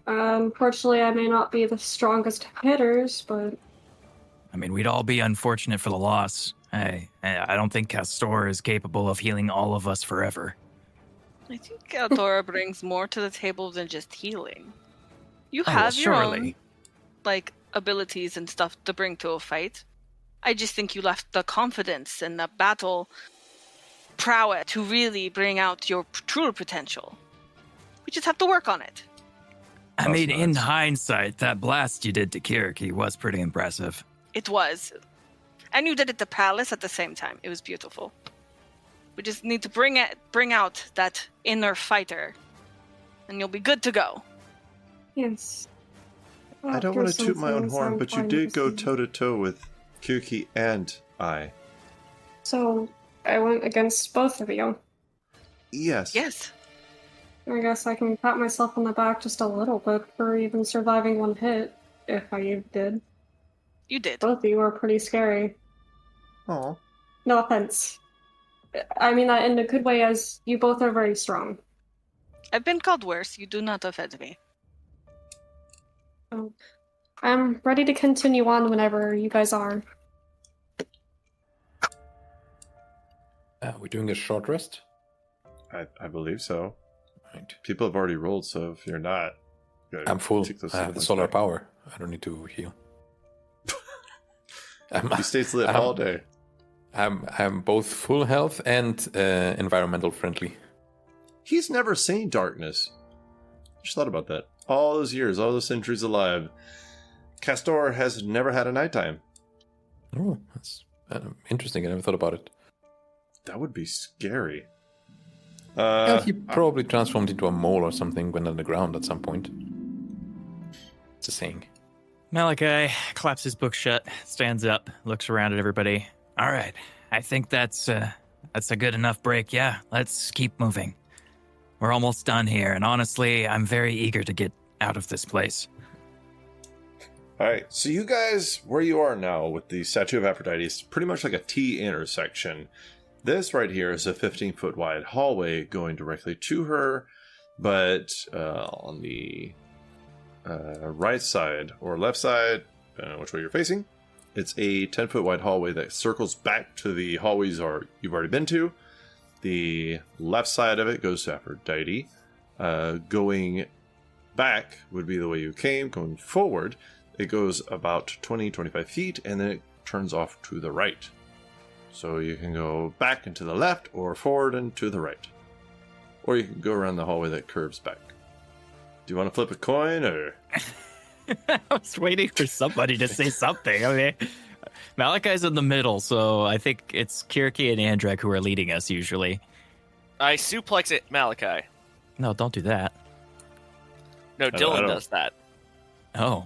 Unfortunately, I may not be the strongest of hitters, but... I mean, we'd all be unfortunate for the loss. I don't think Kastor is capable of healing all of us forever. I think Aldora brings more to the table than just healing. You have your own, abilities and stuff to bring to a fight. I just think you left the confidence and the battle prowess to really bring out your true potential. We just have to work on it. I mean, in hindsight, that blast you did to Kiriki was pretty impressive. It was. And you did it to Palace at the same time. It was beautiful. We just need to bring out that inner fighter, and you'll be good to go. Yes. I don't want to toot my own horn, but you did go toe-to-toe with Kiriki and I. So, I went against both of you. Yes. Yes. I guess I can pat myself on the back just a little bit for even surviving one hit, if I did. You did. Both of you are pretty scary. Oh. No offense. I mean that in a good way, as you both are very strong. I've been called worse. You do not offend me. So, I'm ready to continue on whenever you guys are. We're doing a short rest? I believe so. Right. People have already rolled, so if you're not... I'm full. take those I have the points solar back. power. I don't need to heal. He stays lit all day. I'm both full health and environmental friendly. He's never seen darkness. Just thought about that. All those years, all those centuries alive. Kastor has never had a nighttime. Oh, that's interesting. I never thought about it. That would be scary. He probably transformed into a mole or something when underground at some point. It's a saying. Malachi claps his book shut, stands up, looks around at everybody. All right, I think that's a good enough break. Yeah, let's keep moving. We're almost done here, and honestly, I'm very eager to get out of this place. All right, so you guys, where you are now with the Statue of Aphrodite is pretty much like a T intersection. This right here is a 15-foot wide hallway going directly to her, but on the right side or left side, which way you're facing, it's a 10-foot wide hallway that circles back to the hallways you've already been to. The left side of it goes to Aphrodite. Going back would be the way you came. Going forward, it goes about 20-25 feet, and then it turns off to the right. So you can go back and to the left, or forward and to the right. Or you can go around the hallway that curves back. Do you want to flip a coin, or...? I was waiting for somebody to say something. I mean, Malachi's in the middle, so I think it's Kirky and Andrak who are leading us usually. I suplex it, Malachi. No, don't do that. No, Dylan does that. Oh,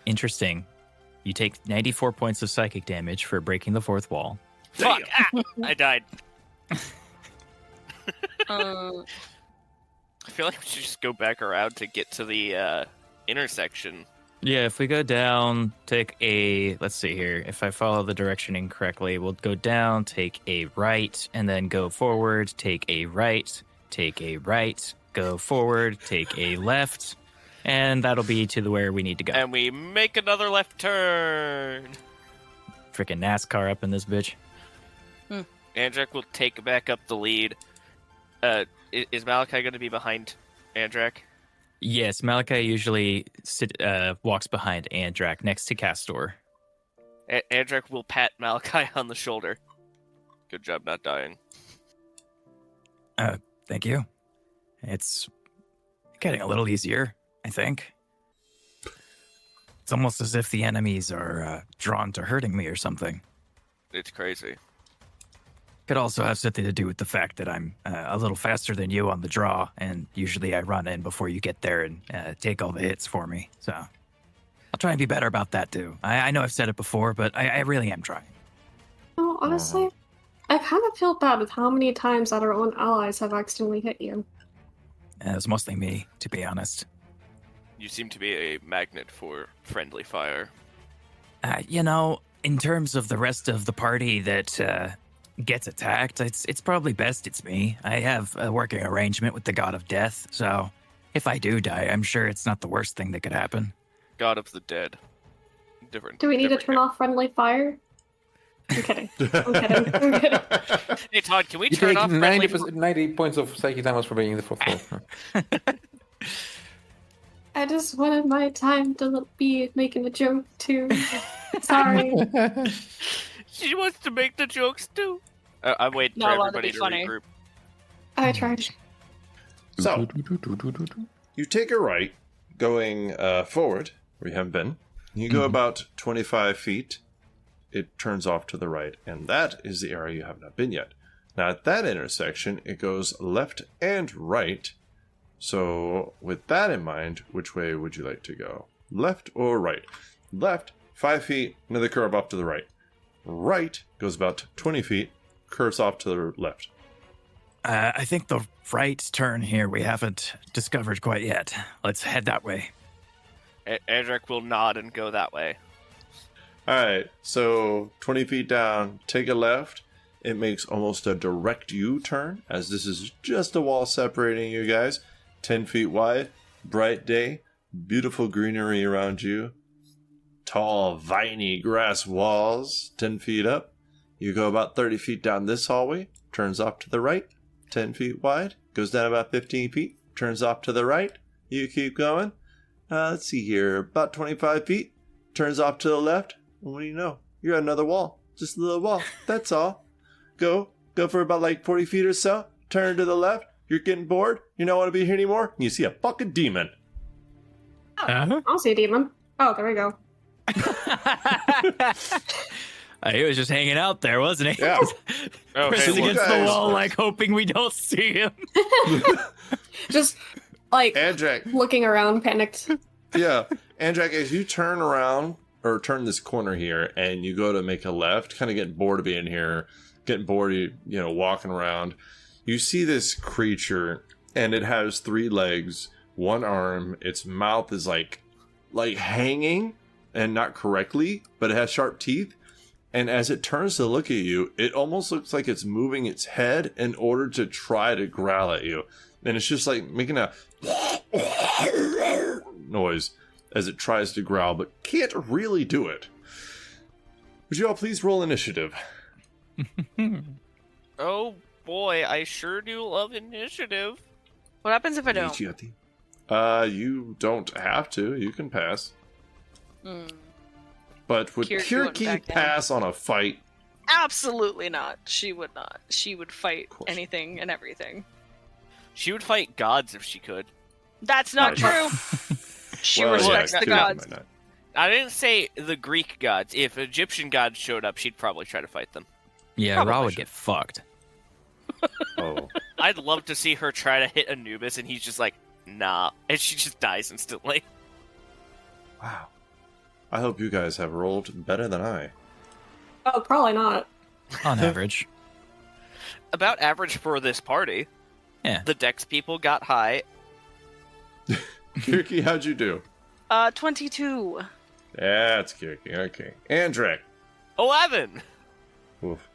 interesting. You take 94 points of psychic damage for breaking the fourth wall. Fuck! I died. Uh, I feel like we should just go back around to get to the intersection. Yeah, if we go down, take a... Let's see here. If I follow the directioning correctly, we'll go down, take a right, and then go forward, take a right, go forward, take a left, and that'll be to where we need to go. And we make another left turn. Freaking NASCAR up in this bitch. Andrak will take back up the lead. Is Malachi going to be behind Andrak? Yes, Malachi usually walks behind Andrak next to Kastor. Andrak will pat Malachi on the shoulder. Good job not dying. Thank you. It's getting a little easier, I think. It's almost as if the enemies are drawn to hurting me or something. It's crazy. Could also have something to do with the fact that I'm a little faster than you on the draw, and usually I run in before you get there and take all the hits for me. So I'll try and be better about that too. I know I've said it before, but I really am trying. No, honestly, I kind of feel bad with how many times that our own allies have accidentally hit you. It was mostly me, to be honest. You seem to be a magnet for friendly fire. In terms of the rest of the party that gets attacked, it's probably best it's me. I have a working arrangement with the god of death, so if I do die, I'm sure it's not the worst thing that could happen. God of the dead. Different. Do we need to turn off friendly fire? I'm kidding. I'm kidding. Hey Todd, can we You turn take off friendly 90 points of psychic damage for breaking the fourth wall. I just wanted my time to be making a joke too. Sorry. She wants to make the jokes too. I'm waiting No, for I wanted to everybody be to funny. regroup. I tried. So, you take a right, going forward, where you haven't been. You go about 25 feet. It turns off to the right, and that is the area you have not been yet. Now, at that intersection, it goes left and right. So, with that in mind, which way would you like to go? Left or right? Left, 5 feet, another curve off to the right. Right goes about 20 feet, curves off to the left. I think the right turn here we haven't discovered quite yet. Let's head that way. Andrak will nod and go that way. Alright, so 20 feet down, take a left. It makes almost a direct U-turn, as this is just a wall separating you guys. 10 feet wide, bright day, beautiful greenery around you. Tall, viney grass walls, 10 feet up. You go about 30 feet down this hallway, turns off to the right, 10 feet wide, goes down about 15 feet, turns off to the right. You keep going. Let's see here, about 25 feet, turns off to the left. What do you know? You're at another wall. Just a little wall. That's all. Go for about like 40 feet or so, turn to the left. You're getting bored. You don't want to be here anymore. And you see a fucking demon. Uh-huh. I'll see a demon. Oh, there we go. He was just hanging out there, wasn't he? Yeah. Oh, Pressing hey, look, against the guys. wall, like hoping we don't see him. Just like Andrak, looking around, panicked. yeah. Andrak, as you turn around or turn this corner here and you go to make a left, kind of getting bored of being here, getting bored of, walking around, you see this creature and it has 3 legs, 1 arm, its mouth is like hanging and not correctly, but it has sharp teeth. And as it turns to look at you, it almost looks like it's moving its head in order to try to growl at you. And it's just like making a noise as it tries to growl, but can't really do it. Would you all please roll initiative? Oh boy, I sure do love initiative. What happens if I don't? You don't have to. You can pass. Hmm. But would Kiriki went Kiriki back down. pass on a fight? Absolutely not. She would not. She would fight course. anything and everything. She would fight gods if she could. That's not Right. true. She Well, respects yeah, the Kiriki gods. might not. I didn't say the Greek gods. If Egyptian gods showed up, she'd probably try to fight them. Yeah, Probably Ra would should. get fucked. Oh. I'd love to see her try to hit Anubis, and he's just like, nah. And she just dies instantly. Wow. I hope you guys have rolled better than I. Oh, probably not. On average. About average for this party. Yeah. The Dex people got high. Kiriki, how'd you do? 22. That's Kiriki. Okay. Andrak. 11! Oof.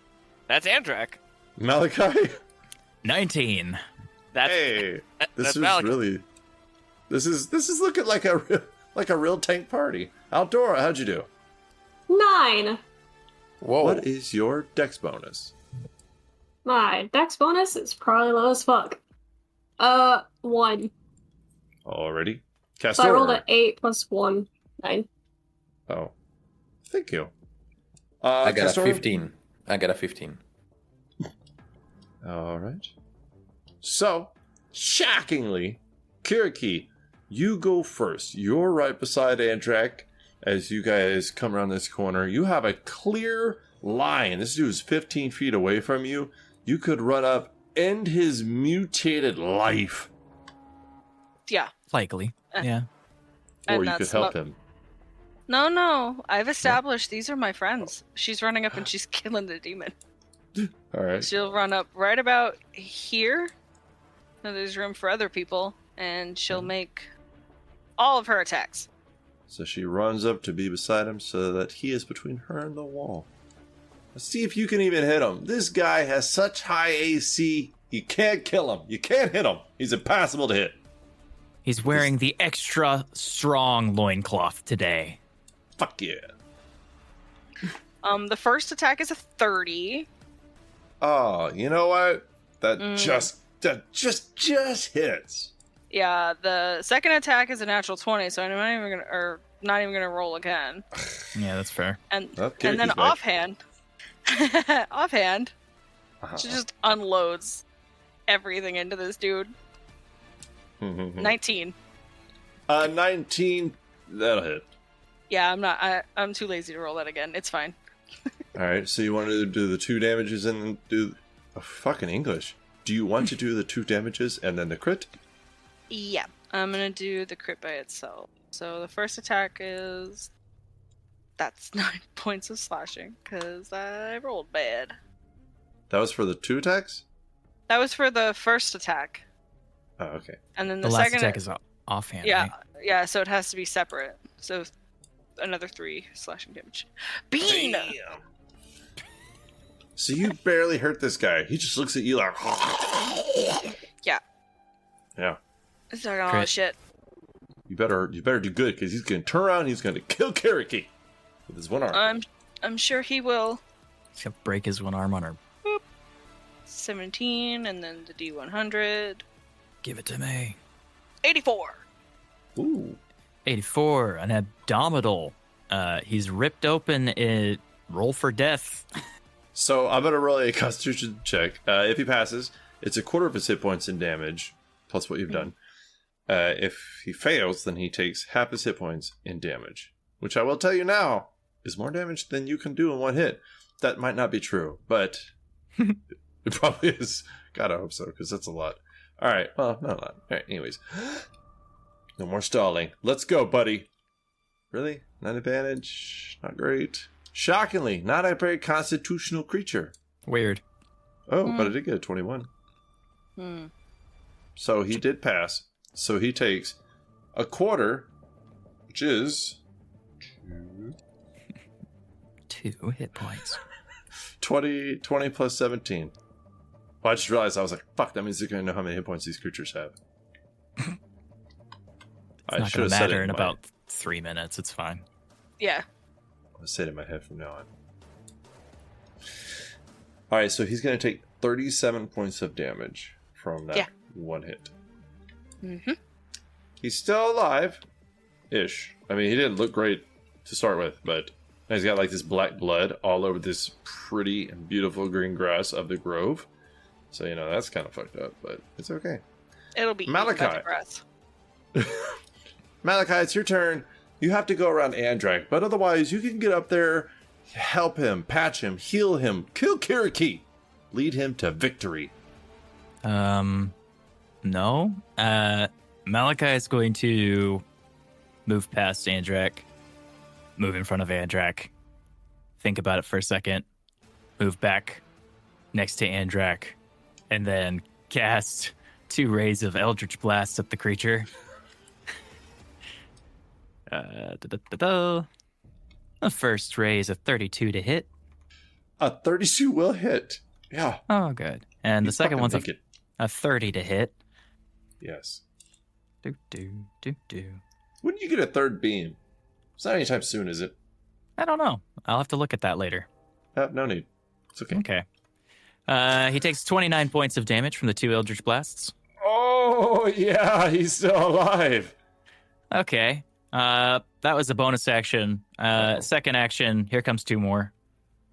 That's Andrak. Malachi. 19. That's Hey. This that's is Malachi. really. This is looking like a real tank party. Aldora, how'd you do? 9. Whoa. What is your dex bonus? My dex bonus is probably low as fuck. 1. Already. Kastor. So I rolled an 8 plus 1. 9. Oh. Thank you. I got Kastor? a 15. I got a 15. All right. So, shockingly, Kiriki, you go first. You're right beside Andrak. As you guys come around this corner, you have a clear line. This dude is 15 feet away from you. You could run up, end his mutated life, Yeah. Likely. Yeah. or And you could that's help not- him. No. I've established these are my friends. She's running up and she's killing the demon. All right. She'll run up right about here. Now there's room for other people, and she'll make all of her attacks. So she runs up to be beside him so that he is between her and the wall. Let's see if you can even hit him. This guy has such high AC, you can't kill him. You can't hit him. He's impossible to hit. He's wearing the extra strong loincloth today. Fuck yeah. The first attack is a 30. Oh, you know what? That Mm. just hits. Yeah, the second attack is a natural 20, so I'm not even gonna roll again. Yeah, that's fair. And Okay, and then he's back. offhand, Uh-huh. she just unloads everything into this dude. 19. 19. That'll hit. Yeah, I'm too lazy to roll that again. It's fine. All right. So you wanted to do the 2 damages and then do fucking English. Do you want to do the 2 damages and then the crit? Yeah, I'm gonna do the crit by itself. So the first attack that's 9 points of slashing because I rolled bad. That was for the 2 attacks. That was for the first attack, Oh, okay. and then The the last second attack is offhand. yeah, right? yeah. So it has to be separate. So another 3 slashing damage. Bean. So you barely hurt this guy. He just looks at you like. Yeah. Yeah. It's talking all Crit. this shit. You better do good because he's gonna turn around. And he's gonna kill Kiriki with his 1 arm. I'm sure he will. He's gonna break his 1 arm on her. 17, and then the D100. Give it to me. 84. Ooh. 84, an abdominal. He's ripped open. Roll for death. So I'm gonna roll a Constitution check. If he passes, it's a quarter of his hit points in damage plus what you've done. If he fails, then he takes half his hit points in damage. Which I will tell you now is more damage than you can do in one hit. That might not be true, but it probably is. God, I hope so, because that's a lot. All right, well, not a lot. All right, anyways. No more stalling. Let's go, buddy. Really? 9 advantage? Not great. Shockingly, not a very constitutional creature. Weird. Oh, but I did get a 21. So he did pass. So he takes a quarter, which is 2 hit points. 20 plus 17. Well, I just realized, I was like, fuck, that means they're going to know how many hit points these creatures have. It's not going to matter in about 3 minutes. It's fine. Yeah. I'll say it in my head from now on. Alright, so he's going to take 37 points of damage from that one hit. Mm-hmm. He's still alive-ish. I mean, he didn't look great to start with, but he's got like this black blood all over this pretty and beautiful green grass of the grove. So, you know, that's kind of fucked up, but it's okay. It'll be Malachi. eaten by the grass. Malachi, it's your turn. You have to go around Andrak, but otherwise you can get up there, help him, patch him, heal him, kill Kiriki, lead him to victory. No. Malachi is going to move past Andrak, move in front of Andrak, think about it for a second, move back next to Andrak, and then cast 2 rays of Eldritch Blast at the creature. The first ray is a 32 to hit. A 32 will hit. Yeah. Oh, good. And the second one's a 30 to hit. Yes. Do. When do you get a third beam? It's not anytime soon, is it? I don't know. I'll have to look at that later. No need. It's okay. Okay. He takes 29 points of damage from the 2 Eldritch Blasts. Oh, yeah, he's still alive. Okay. That was a bonus action. Second action, here comes 2 more.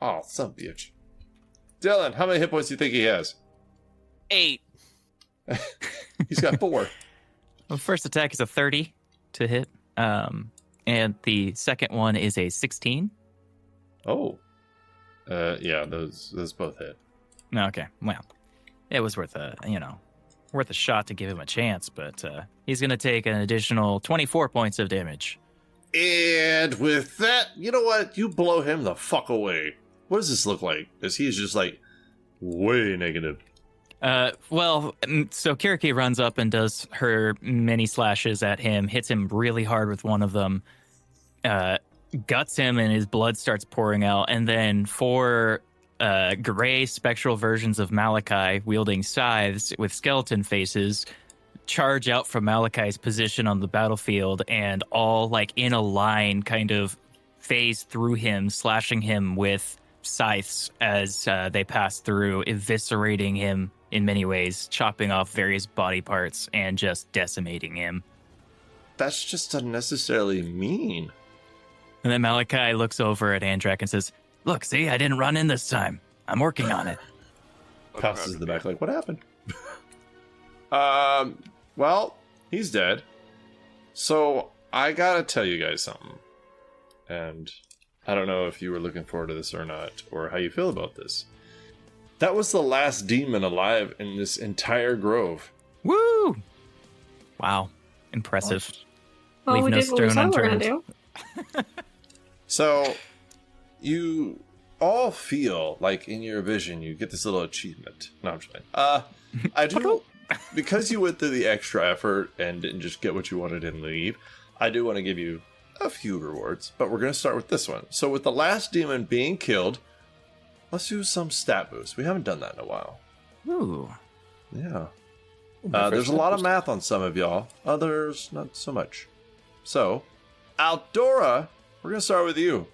Oh, son of a bitch. Dylan, how many hit points do you think he has? 8. He's got 4. Well, first attack is a 30 to hit. And the second one is a 16. Oh. Yeah, those both hit. Okay, well, it was worth a shot to give him a chance, but he's going to take an additional 24 points of damage. And with that, you know what? You blow him the fuck away. What does this look like? Because he's just like way negative. So Kiriki runs up and does her many slashes at him, hits him really hard with one of them, guts him, and his blood starts pouring out. And then 4 gray spectral versions of Malachi wielding scythes with skeleton faces charge out from Malachi's position on the battlefield and all like in a line kind of phase through him, slashing him with scythes as they pass through, eviscerating him in many ways, chopping off various body parts and just decimating him. That's just unnecessarily mean. And then Malachi looks over at Andrak and says, "Look, see, I didn't run in this time. I'm working on it." Passes in the back like, what happened? Well, he's dead. So I gotta tell you guys something. And I don't know if you were looking forward to this or not, or how you feel about this. That was the last demon alive in this entire grove. Woo! Wow. Impressive. Well, Leave we no did what we stone said we were unturned. gonna do. So you all feel like in your vision you get this little achievement. No, I'm just kidding. I do, because you went through the extra effort and didn't just get what you wanted and leave, I do want to give you a few rewards, but we're going to start with this one. So with the last demon being killed, let's do some stat boost. We haven't done that in a while. Ooh. Yeah. There's a lot of math on some of y'all. Others, not so much. So, Aldora, we're going to start with you.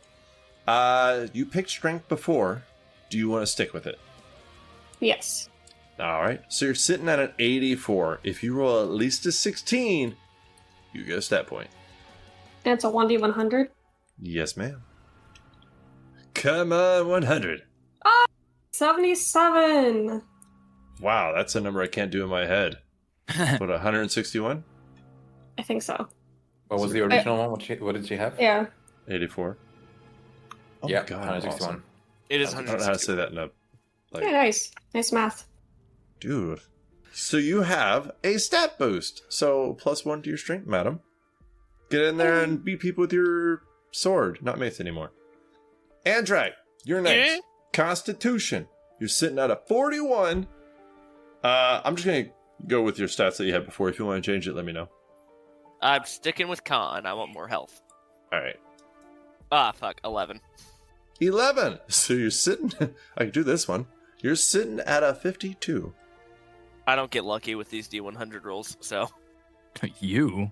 You picked strength before. Do you want to stick with it? Yes. All right. So you're sitting at an 84. If you roll at least a 16, you get a stat point. And it's a 1d100. Yes, ma'am. Come on, 100. 77. Wow, that's a number I can't do in my head. What, 161? I think so. What was the original one? What did she have? Yeah. 84. Oh yeah, my god, 161. awesome. It is I don't know how to say that in a Yeah, nice. Nice math. dude. So you have a stat boost. So +1 to your strength, madam. Get in there and beat people with your sword, not mace anymore. Andrak, you're next. Yeah? Constitution. You're sitting at a 41. I'm just gonna go with your stats that you had before. If you want to change it, let me know. I'm sticking with con. I want more health. All right. Ah, fuck. 11. 11. So you're sitting. I can do this one. You're sitting at a 52. I don't get lucky with these D100 rolls, so. You?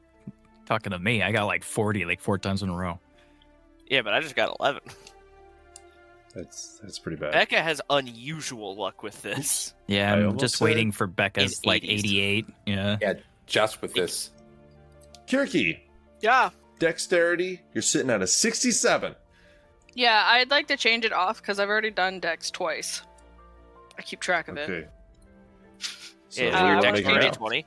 Talking to me, I got like 40, like 4 times in a row. Yeah, but I just got 11. That's pretty bad. Becca has unusual luck with this. Yeah, I I'm almost just said waiting for Becca's in like 80s. 88. Yeah. Yeah, just with this. Kirky, Yeah. dexterity. You're sitting at a 67. Yeah, I'd like to change it off because I've already done Dex twice. I keep track of it. Okay. So Yeah, what do your you want to dex make it rate now? 20.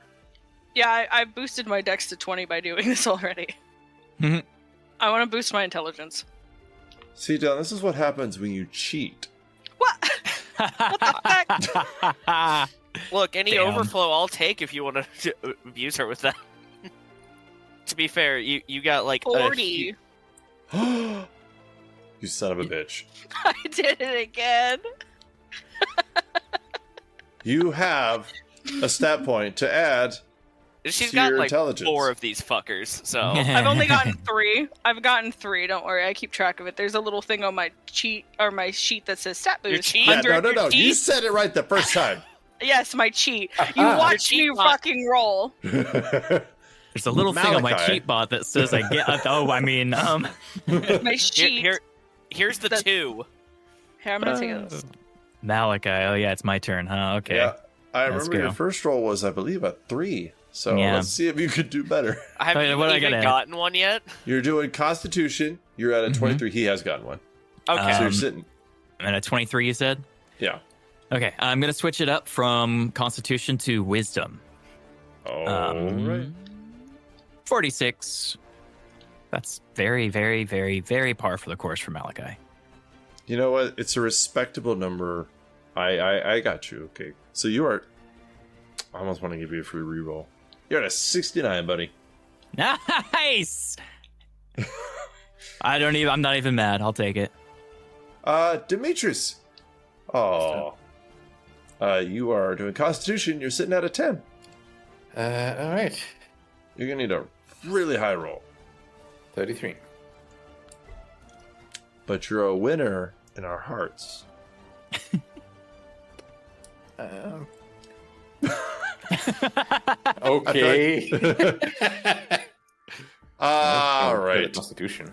Yeah, I boosted my Dex to 20 by doing this already. Mhm. I want to boost my intelligence. See, Dylan, this is what happens when you cheat. What? the Look, any Damn. overflow I'll take if you want to abuse her with that. To be fair, you got like a 40. You son of a bitch. I did it again. You have a stat point to add. She's to got your like intelligence. 4 of these fuckers, so. I've only gotten 3. I've gotten 3. Don't worry, I keep track of it. There's a little thing on my cheat or my sheet that says stat Your boost. cheat? Yeah, no. 100 You cheat. said it right the first time. Yes, my cheat. You Aha. watched Your me cheat bot. fucking roll. There's a little thing on my Malachi. cheat bot that says I get. Oh, I mean, My sheet. Here's the That- 2. Here, I'm gonna take this. Malachi. Oh yeah, it's my turn, huh? Okay. Yeah. I Let's remember your go. first roll was, I believe, a 3. So Yeah. let's see if you could do better. Have Wait, you what I even gotta- gotten one yet? You're doing Constitution. You're at a 23. He has gotten one. Okay. So you're Um, sitting. And a 23, you said? Yeah. Okay, I'm gonna switch it up from Constitution to Wisdom. All right. 46. That's very, very, very, very par for the course for Malachi. You know what? It's a respectable number. I got you. Okay. So you are. I almost want to give you a free reroll. You're at a 69, buddy. Nice. I'm not even mad. I'll take it. Demetrius. Oh. You are doing Constitution. You're sitting at a 10. All right. You're gonna need a really high roll, 33. but you're a winner in our hearts. Okay. All Oh, good right. Constitution.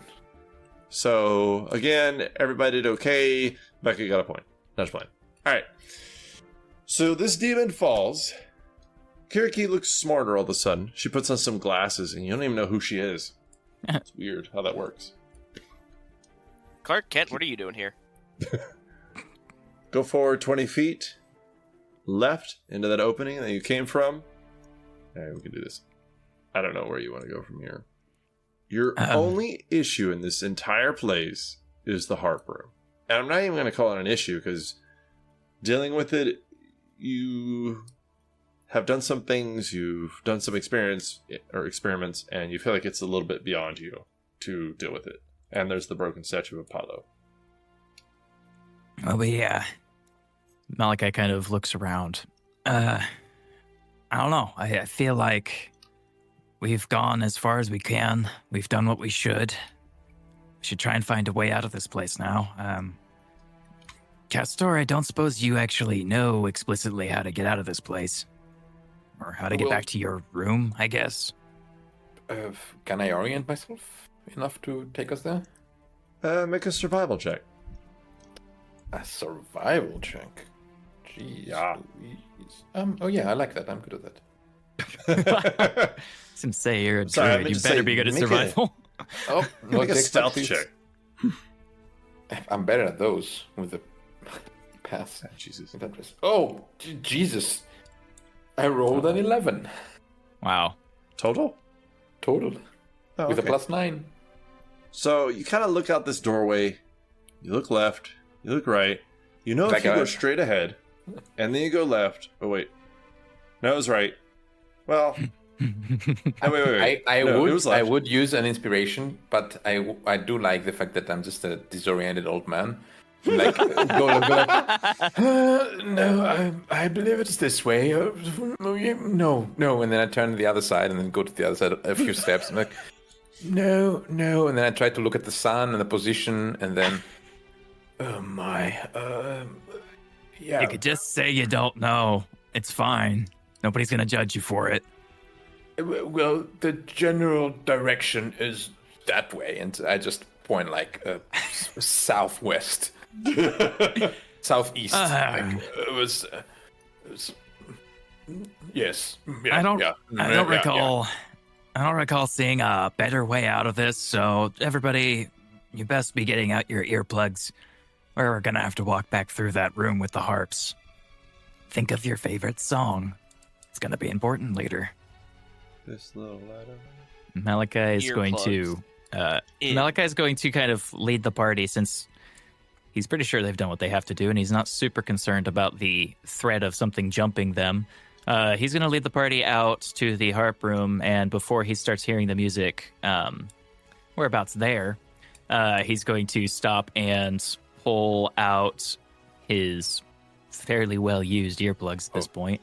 So again, everybody did okay. Becca got a point. That's fine. All right. So this demon falls. Kiriki looks smarter all of a sudden. She puts on some glasses, and you don't even know who she is. It's weird how that works. Clark Kent, what are you doing here? Go forward 20 feet, left into that opening that you came from. All right, we can do this. I don't know where you want to go from here. Your only issue in this entire place is the harp room. And I'm not even going to call it an issue because dealing with it, you have done some things, you've done some experience or experiments, and you feel like it's a little bit beyond you to deal with it. And there's the broken statue of Apollo. Oh, but yeah. Malachi kind of looks around. I don't know. I feel like we've gone as far as we can. We've done what we should. We should try and find a way out of this place now. Kastor, I don't suppose you actually know explicitly how to get out of this place. Or how to get Well- back to your room, I guess. Can I orient myself enough to take us there? Make a survival check. A survival check. Jeez. Yeah. Louise. Oh yeah, I like that. I'm good at that. Some say you're a Sorry, I druid. meant You to better say be good at make a- survival. Oh, no, Make a take stealth that, please. check. I'm better at those with the pass. Ah, Jesus. With that risk. Oh, Jesus! I rolled an 11 Wow. Total? total Oh, with okay. a +9. So you kind of look out this doorway. You look left. You look right. You know if you go straight ahead, and then you go left. Oh wait, no, it was right. Well, no, wait. I would use an inspiration, but I do like the fact that I'm just a disoriented old man. Like, go like, no, I believe it's this way. No, and then I turn to the other side and then go to the other side a few steps. I'm like, no, and then I try to look at the sun and the position, and then, oh my, yeah. You could just say you don't know. It's fine. Nobody's gonna judge you for it. Well, the general direction is that way, and I just point like southwest. Southeast. It was yes. Yeah, I don't recall. Yeah. I don't recall seeing a better way out of this. So everybody, you best be getting out your earplugs. We're gonna have to walk back through that room with the harps. Think of your favorite song. It's gonna be important later. This little light of... Malachi is going to kind of lead the party since he's pretty sure they've done what they have to do, and he's not super concerned about the threat of something jumping them. He's going to lead the party out to the harp room, and before he starts hearing the music, whereabouts there, he's going to stop and pull out his fairly well-used earplugs at this point.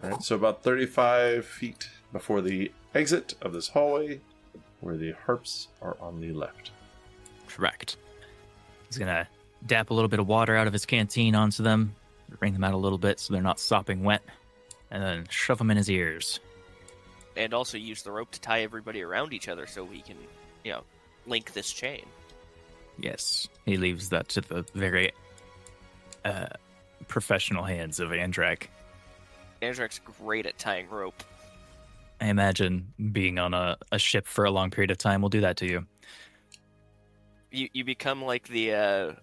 All right, so about 35 feet before the exit of this hallway, where the harps are on the left. Correct. He's going to dap a little bit of water out of his canteen onto them, wring them out a little bit so they're not sopping wet, and then shove them in his ears. And also use the rope to tie everybody around each other so we can, link this chain. Yes, he leaves that to the very professional hands of Andrak. Andrak's great at tying rope. I imagine being on a ship for a long period of time will do that to you. You become like the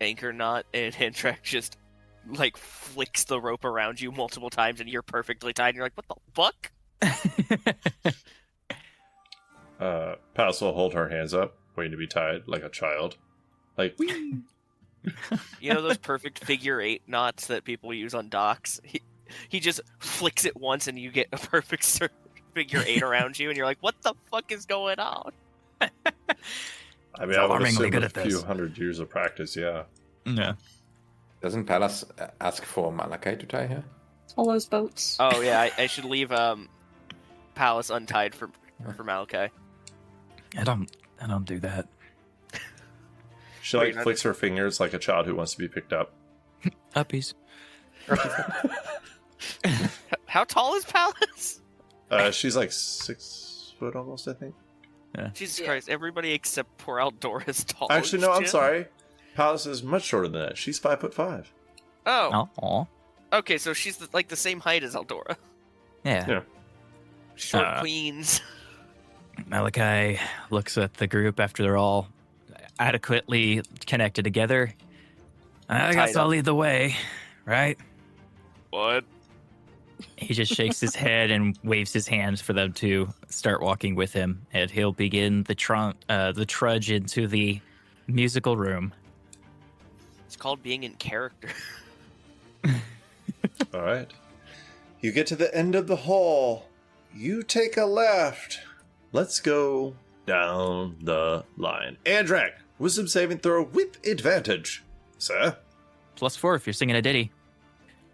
anchor knot, and Andrak just flicks the rope around you multiple times, and you're perfectly tied. And you're like, what the fuck? Pass will hold her hands up, waiting to be tied like a child. Like, whee! You know those perfect figure 8 knots that people use on docks? He just flicks it once, and you get a perfect figure 8 around you, and you're like, what the fuck is going on? I mean, I would assume a few hundred years of practice, yeah. Yeah. Doesn't Pallas ask for Malachi to tie her? All those boats. Oh yeah, I should leave Pallas untied for Malachi. I don't do that. She flicks her fingers like a child who wants to be picked up. Uppies. How tall is Pallas? She's like 6 foot almost, I think. Yeah. Jesus Christ, everybody except poor Aldora is tall. Actually, no, I'm sorry. Pallas is much shorter than that. She's 5'5". Oh. Oh. Okay, so she's the same height as Aldora. Yeah. Short queens. Malachi looks at the group after they're all adequately connected together. I guess I'll lead the way, right? What? He just shakes his head and waves his hands for them to start walking with him, and he'll begin the trudge into the musical room. It's called being in character. All right. You get to the end of the hall. You take a left. Let's go down the line. Andrak, wisdom saving throw with advantage, sir. +4 if you're singing a ditty.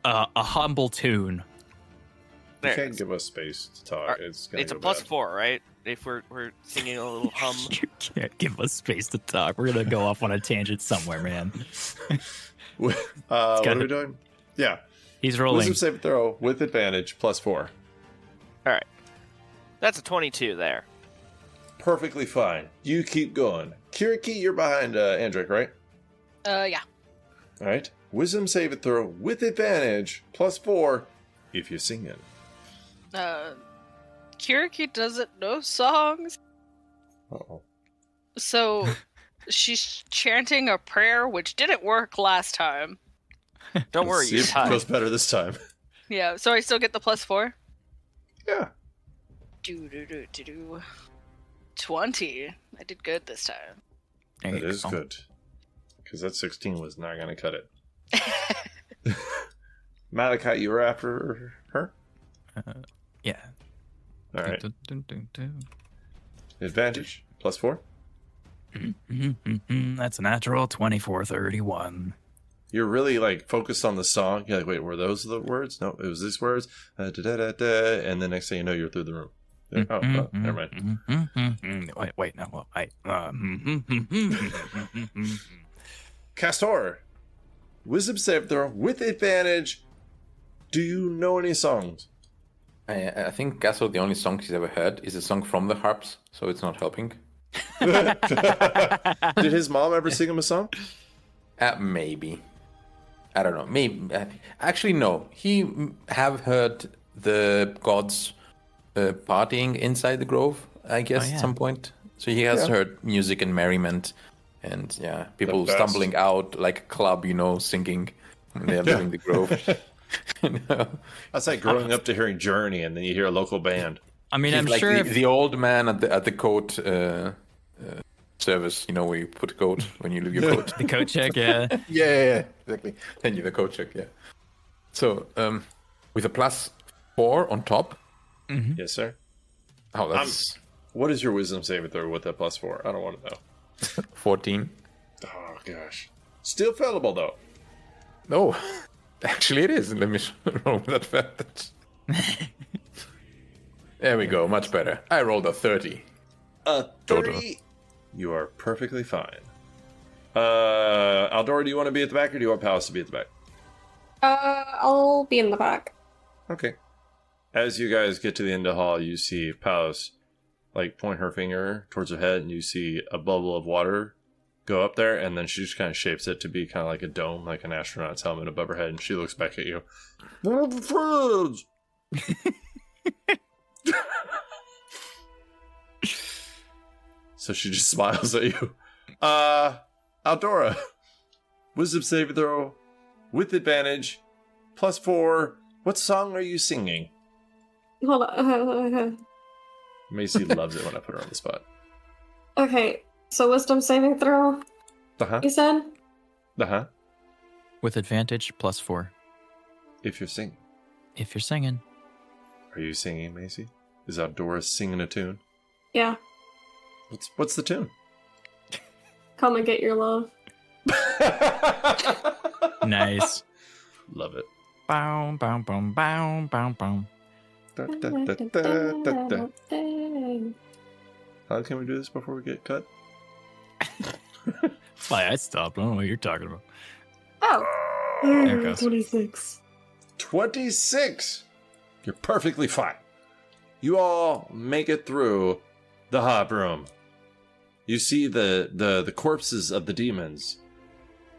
A humble tune. You can't give us space to talk. It's a +4, right? If we're singing a little hum. You can't give us space to talk. We're gonna go off on a tangent somewhere, man. What are we doing? Yeah. He's rolling. Wisdom saving throw with advantage +4. Alright. That's a 22 there. Perfectly fine. You keep going. Kiriki, you're behind Andrak, right? Yeah. All right. Wisdom saving throw with advantage +4 if you're singing. Kiriki doesn't know songs. Uh-oh. So she's chanting a prayer, which didn't work last time. Don't worry, See you're if it tied. goes better this time. Yeah, so I still get the +4? Yeah. 20. I did good this time. There That you is go. good. because that 16 was not going to cut it. Malachi, you were after her? Yeah. All right. Dun, dun, dun, dun, Advantage, +4. dun. That's a natural 24-31. You're really like focused on the song. You're like, wait, were those the words? No, it was these words. Da-da-da-da. And the next thing you know, you're through the room. Oh, never mind. Wait, no, wait. Kastor, wisdom save throw with advantage. Do you know any songs? I think Kastor, the only song he's ever heard is a song from the harps, so it's not helping. Did his mom ever sing him a song? Maybe. I don't know. Maybe. Actually, no. He have heard the gods partying inside the grove, I guess, at some point. So he has heard music and merriment and, people stumbling out like a club, singing when they're leaving the grove. That's like growing up to hearing Journey and then you hear a local band. I mean, He's I'm like sure the old man at the coat service, where you put coat when you leave your coat. the coat check, yeah. Yeah, exactly. Thank you, the coat check, yeah. So, with a +4 on top. Mm-hmm. Yes, sir. Oh, that's What is your wisdom saving throw with that +4? I don't want to know. 14. Oh, gosh. Still failable, though. No, actually it is. Let me roll that advantage. There we go, much better. I rolled a 30. A 30. You are perfectly fine. Aldora, do you want to be at the back or do you want Palace to be at the back? I'll be in the back. Okay. As you guys get to the end of the hall, you see Palace point her finger towards her head and you see a bubble of water go up there and then she just kind of shapes it to be kind of like a dome, like an astronaut's helmet above her head, and she looks back at you. One of the friends! So she just smiles at you. Aldora, wisdom saving throw with advantage, +4. What song are you singing? Hold on. Macy loves it when I put her on the spot. Okay, so wisdom saving throw, Uh-huh. you said? Uh-huh. With advantage, +4. If you're singing. If you're singing. Are you singing, Macy? Is Aldora singing a tune? Yeah. What's the tune? Come and get your love. Nice. Love it. Bow, bow, bow, bow, bow, bow. Da, da, da, da, da, da. How can we do this before we get cut? That's why I stopped. I don't know what you're talking about. Oh. There it goes. 26. 26! You're perfectly fine. You all make it through the hot room. You see the corpses of the demons.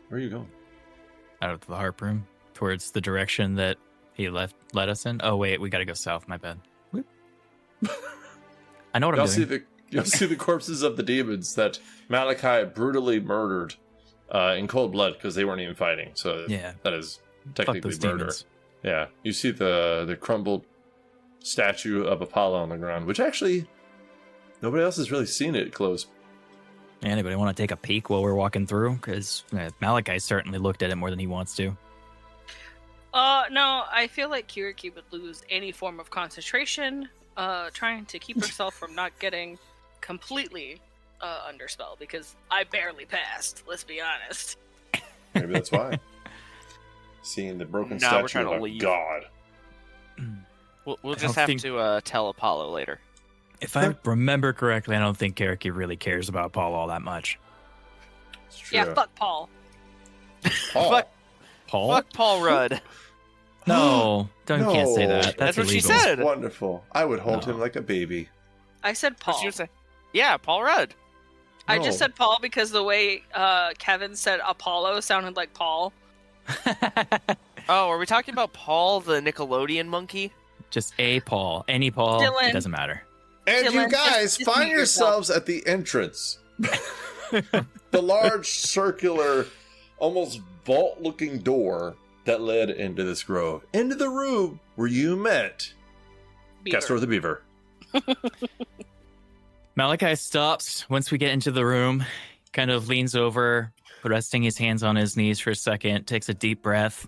Where are you going? Out of the harp room, towards the direction that he led us in. Oh wait, we gotta go south. My bad. Whoop. I know what I'm doing. You'll see the corpses of the demons that Malachi brutally murdered in cold blood because they weren't even fighting. So Yeah. that is Fuck technically those murder. demons. Yeah, you see the crumbled statue of Apollo on the ground, which actually nobody else has really seen it close. Anybody want to take a peek while we're walking through? Because Malachi certainly looked at it more than he wants to. No, I feel like Kiriki would lose any form of concentration, trying to keep herself from not getting completely under spell, because I barely passed, let's be honest. Maybe that's why. Seeing the broken No, we're statue trying to of a leave. god. We'll I just don't have think- to tell Apollo later. If I remember correctly, I don't think Kiriki really cares about Paul all that much. It's true. Yeah, fuck Paul. Paul. Fuck. Paul? Fuck Paul Rudd. No, can't say No. that. That's what she illegal. said. Wonderful. I would hold No. him like a baby. I said Paul. What'd you say? Yeah, Paul Rudd. I No. just said Paul because the way Kevin said Apollo sounded like Paul. Oh, are we talking about Paul, the Nickelodeon monkey? Just a Paul. Any Paul. Dylan. It doesn't matter. And you Dylan, guys just find mute yourself. yourselves at the entrance. The large, circular, almost vault-looking door that led into this grove. Into the room where you met Beaver. Kastor the Beaver. Malachi stops once we get into the room, kind of leans over, resting his hands on his knees for a second, takes a deep breath,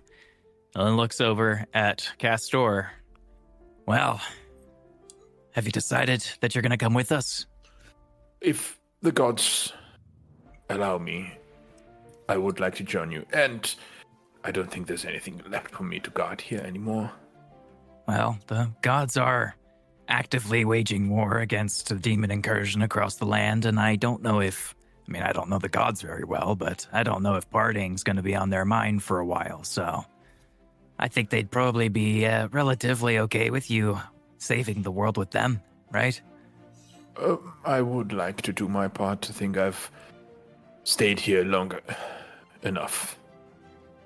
and then looks over at Kastor. Well, have you decided that you're going to come with us? If the gods allow me, I would like to join you. And I don't think there's anything left for me to guard here anymore. Well, the gods are actively waging war against a demon incursion across the land, and I don't know if... I don't know the gods very well, but I don't know if partying's going to be on their mind for a while, so... I think they'd probably be relatively okay with you saving the world with them, right? I would like to do my part. I think I've stayed here longer enough.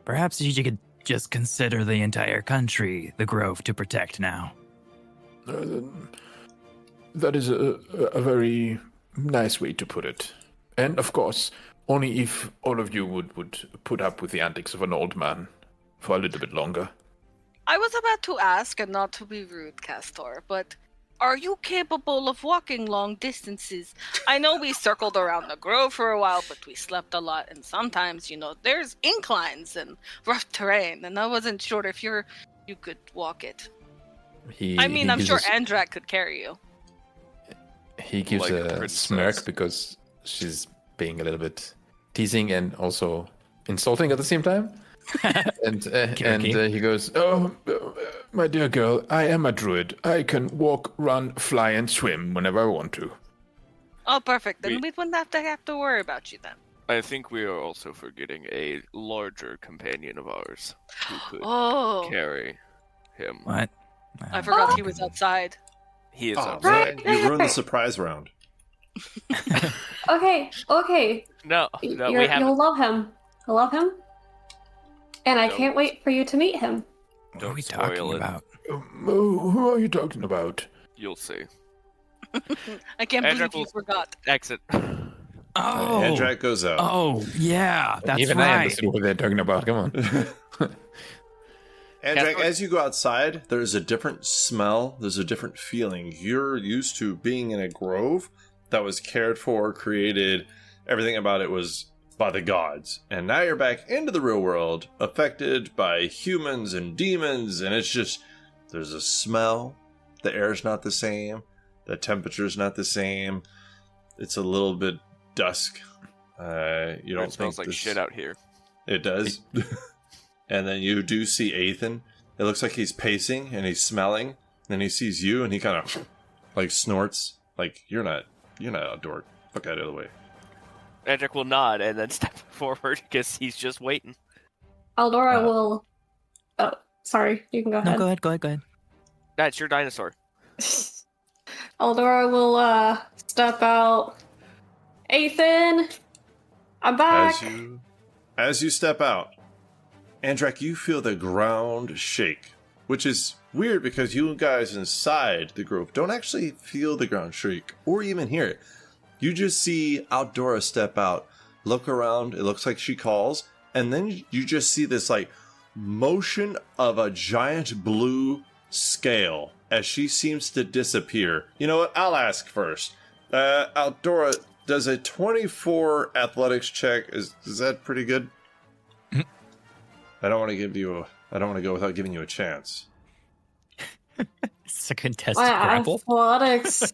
Perhaps you could just consider the entire country the grove to protect now. That is a very nice way to put it. And of course, only if all of you would put up with the antics of an old man for a little bit longer. I was about to ask, and not to be rude, Kastor, but are you capable of walking long distances? I know we circled around the grove for a while, but we slept a lot, and sometimes, there's inclines and rough terrain, and I wasn't sure if you could walk it. I'm sure Andrak could carry you. He gives Like a a princess. smirk because she's being a little bit teasing and also insulting at the same time. and he goes, My dear girl, I am a druid. I can walk, run, fly, and swim whenever I want to. Oh, perfect. Then we wouldn't have to worry about you then. I think we are also forgetting a larger companion of ours who could Oh, carry him. What? I forgot he was outside. He is Oh, outside. man, you ruined the surprise round. Okay. No, we haven't. You'll love him. I love him. And I No. can't wait for you to meet him. What are Don't we spoil talking it. about? Who are you talking about? You'll see. I can't Andrak believe you will- forgot. Exit. Oh, Andrak goes out. oh, yeah, that's even I right. understood what they're talking about. Come on. Andrak, Kastor- as you go outside, there's a different smell. There's a different feeling. You're used to being in a grove that was cared for, created. Everything about it was by the gods. And now you're back into the real world, affected by humans and demons. And it's just, there's a smell. The air's not the same. The temperature's not the same. It's a little bit dusk. You don't It smells think like this... shit out here. It does. And then you do see Ethan. It looks like he's pacing and he's smelling. And then he sees you and he kind of like snorts. Like, you're not a dork. Fuck out of the way. Andrak will nod and then step forward because he's just waiting. Aldora will. Oh, sorry. You can go ahead. No, go ahead. That's your dinosaur. Aldora will step out. Ethan, I'm back. As you step out, Andrak, you feel the ground shake, which is weird because you guys inside the group don't actually feel the ground shake or even hear it. You just see Aldora step out, look around, it looks like she calls, and then you just see this like motion of a giant blue scale as she seems to disappear. You know what? I'll ask first. Aldora, does a 24 athletics check, is that pretty good? I don't want to go without giving you a chance. It's a contested My grapple. athletics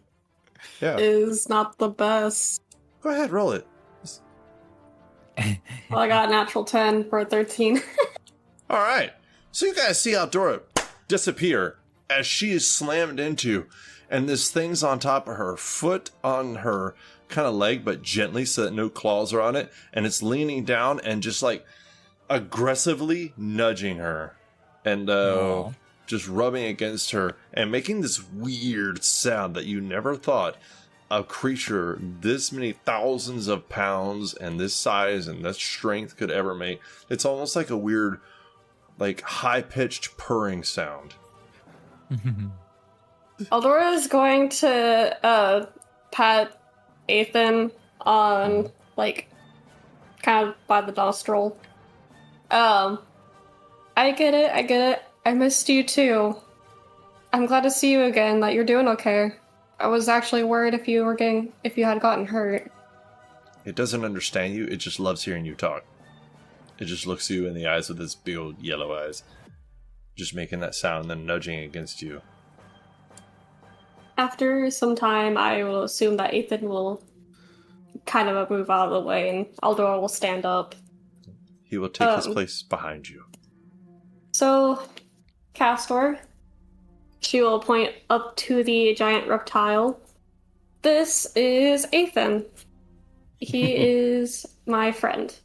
Yeah. is not the best. Go ahead, roll it. Well, I got a natural 10 for a 13. All right. So you guys see Aldora disappear as she is slammed into, and this thing's on top of her foot, on her kind of leg, but gently so that no claws are on it, and it's leaning down and just like aggressively nudging her and Aw. just rubbing against her and making this weird sound that you never thought a creature this many thousands of pounds and this size and this strength could ever make. It's almost like a weird, like high-pitched purring sound. Aldora is going to pat Ethan on, like, kind of by the nostril. I get it. I missed you too. I'm glad to see you again, that you're doing okay. I was actually worried if you had gotten hurt. It doesn't understand you. It just loves hearing you talk. It just looks you in the eyes with its big old yellow eyes. Just making that sound, then nudging against you. After some time, I will assume that Ethan will kind of move out of the way, and Aldora will stand up. He will take his place behind you. So, Kastor, she will point up to the giant reptile. This is Ethan. He is my friend.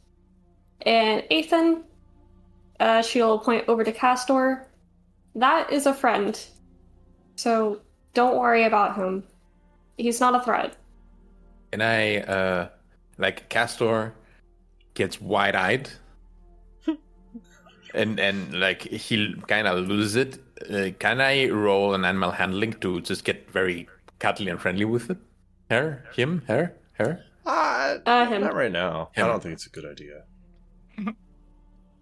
And Ethan, she'll point over to Kastor. That is a friend. So, don't worry about him. He's not a threat. And I, Kastor gets wide-eyed. and like, he'll kind of lose it. Can I roll an animal handling to just get very cuddly and friendly with it? Her? Him? Her? Him. Not right now. Him. I don't think it's a good idea.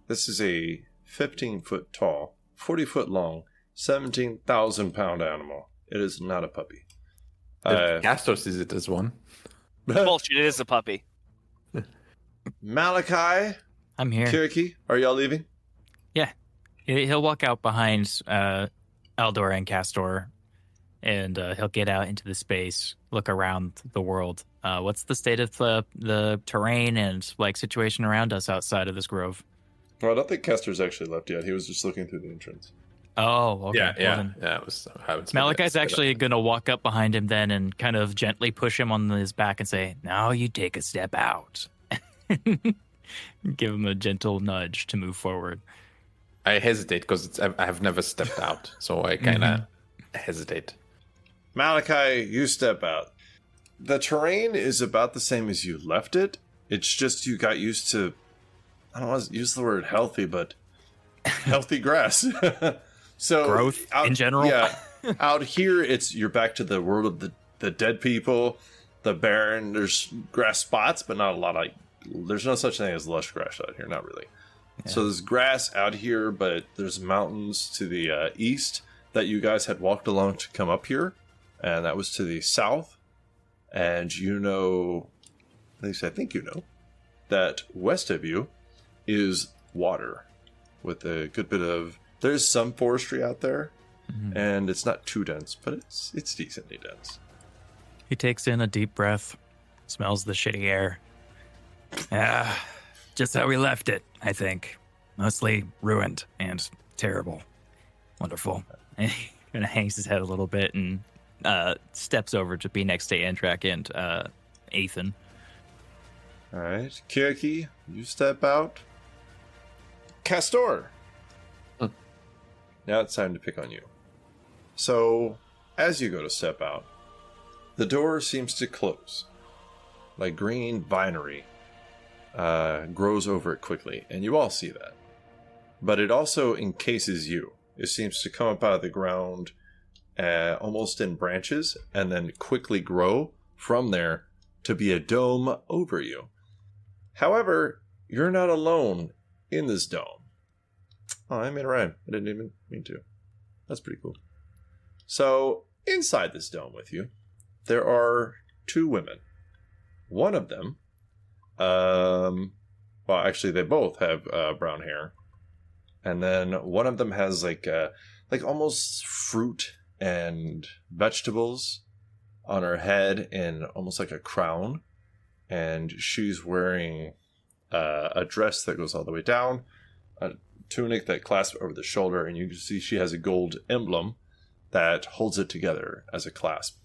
This is a 15-foot tall, 40-foot long, 17,000-pound animal. It is not a puppy. Kastor sees it as one. Bullshit, it is a puppy. Malachi, I'm here. Kiriki, are y'all leaving? Yeah. He'll walk out behind Aldora and Kastor, and he'll get out into the space, look around the world. What's the state of the terrain and like situation around us outside of this grove? Well, I don't think Castor's actually left yet. He was just looking through the entrance. Oh, okay. Yeah. Well, It was. I haven't Malachi's actually going to walk up behind him then and kind of gently push him on his back and say, "Now you take a step out." Give him a gentle nudge to move forward. I hesitate because I have never stepped out, so I kind of hesitate. Malachi, you step out. The terrain is about the same as you left it. It's just you got used to, I don't want to use the word healthy, but healthy grass. So Growth in general? Yeah. Out here, you're back to the world of the dead people, the barren. There's grass spots, but not a lot of, there's no such thing as lush grass out here, not really. Yeah. So there's grass out here, but there's mountains to the east that you guys had walked along to come up here, and that was to the south. And you know, at least I think you know, that west of you is water with a good bit of, there's some forestry out there, and it's not too dense, but it's decently dense. He takes in a deep breath, smells the shitty air. Yeah, just how we left it, I think. Mostly ruined and terrible. Wonderful. And he kind of hangs his head a little bit and steps over to be next to Andrak and Ethan. All right, Kiriki, you step out. Kastor. Now it's time to pick on you. So, as you go to step out, the door seems to close. Like green vinery grows over it quickly, and you all see that. But it also encases you. It seems to come up out of the ground almost in branches, and then quickly grow from there to be a dome over you. However, you're not alone in this dome. Oh, I made a rhyme. I didn't even mean to. That's pretty cool. So, inside this dome with you, there are two women. One of them, well, actually, they both have brown hair. And then one of them has like almost fruit and vegetables on her head in almost like a crown. And she's wearing a dress that goes all the way down, a tunic that clasps over the shoulder, and you can see she has a gold emblem that holds it together as a clasp.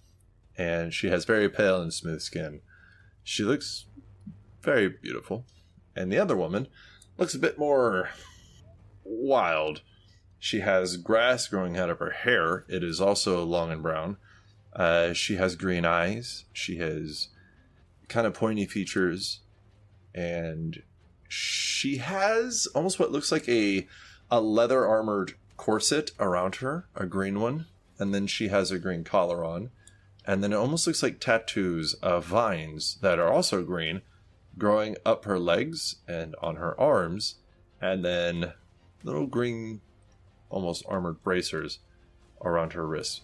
And she has very pale and smooth skin. She looks very beautiful. And the other woman looks a bit more wild. She has grass growing out of her hair. It is also long and brown. She has green eyes. She has kind of pointy features. And she has almost what looks like a leather armored corset around her, a green one. And then she has a green collar on. And then it almost looks like tattoos of vines that are also green growing up her legs and on her arms. And then little green, almost armored bracers around her wrists.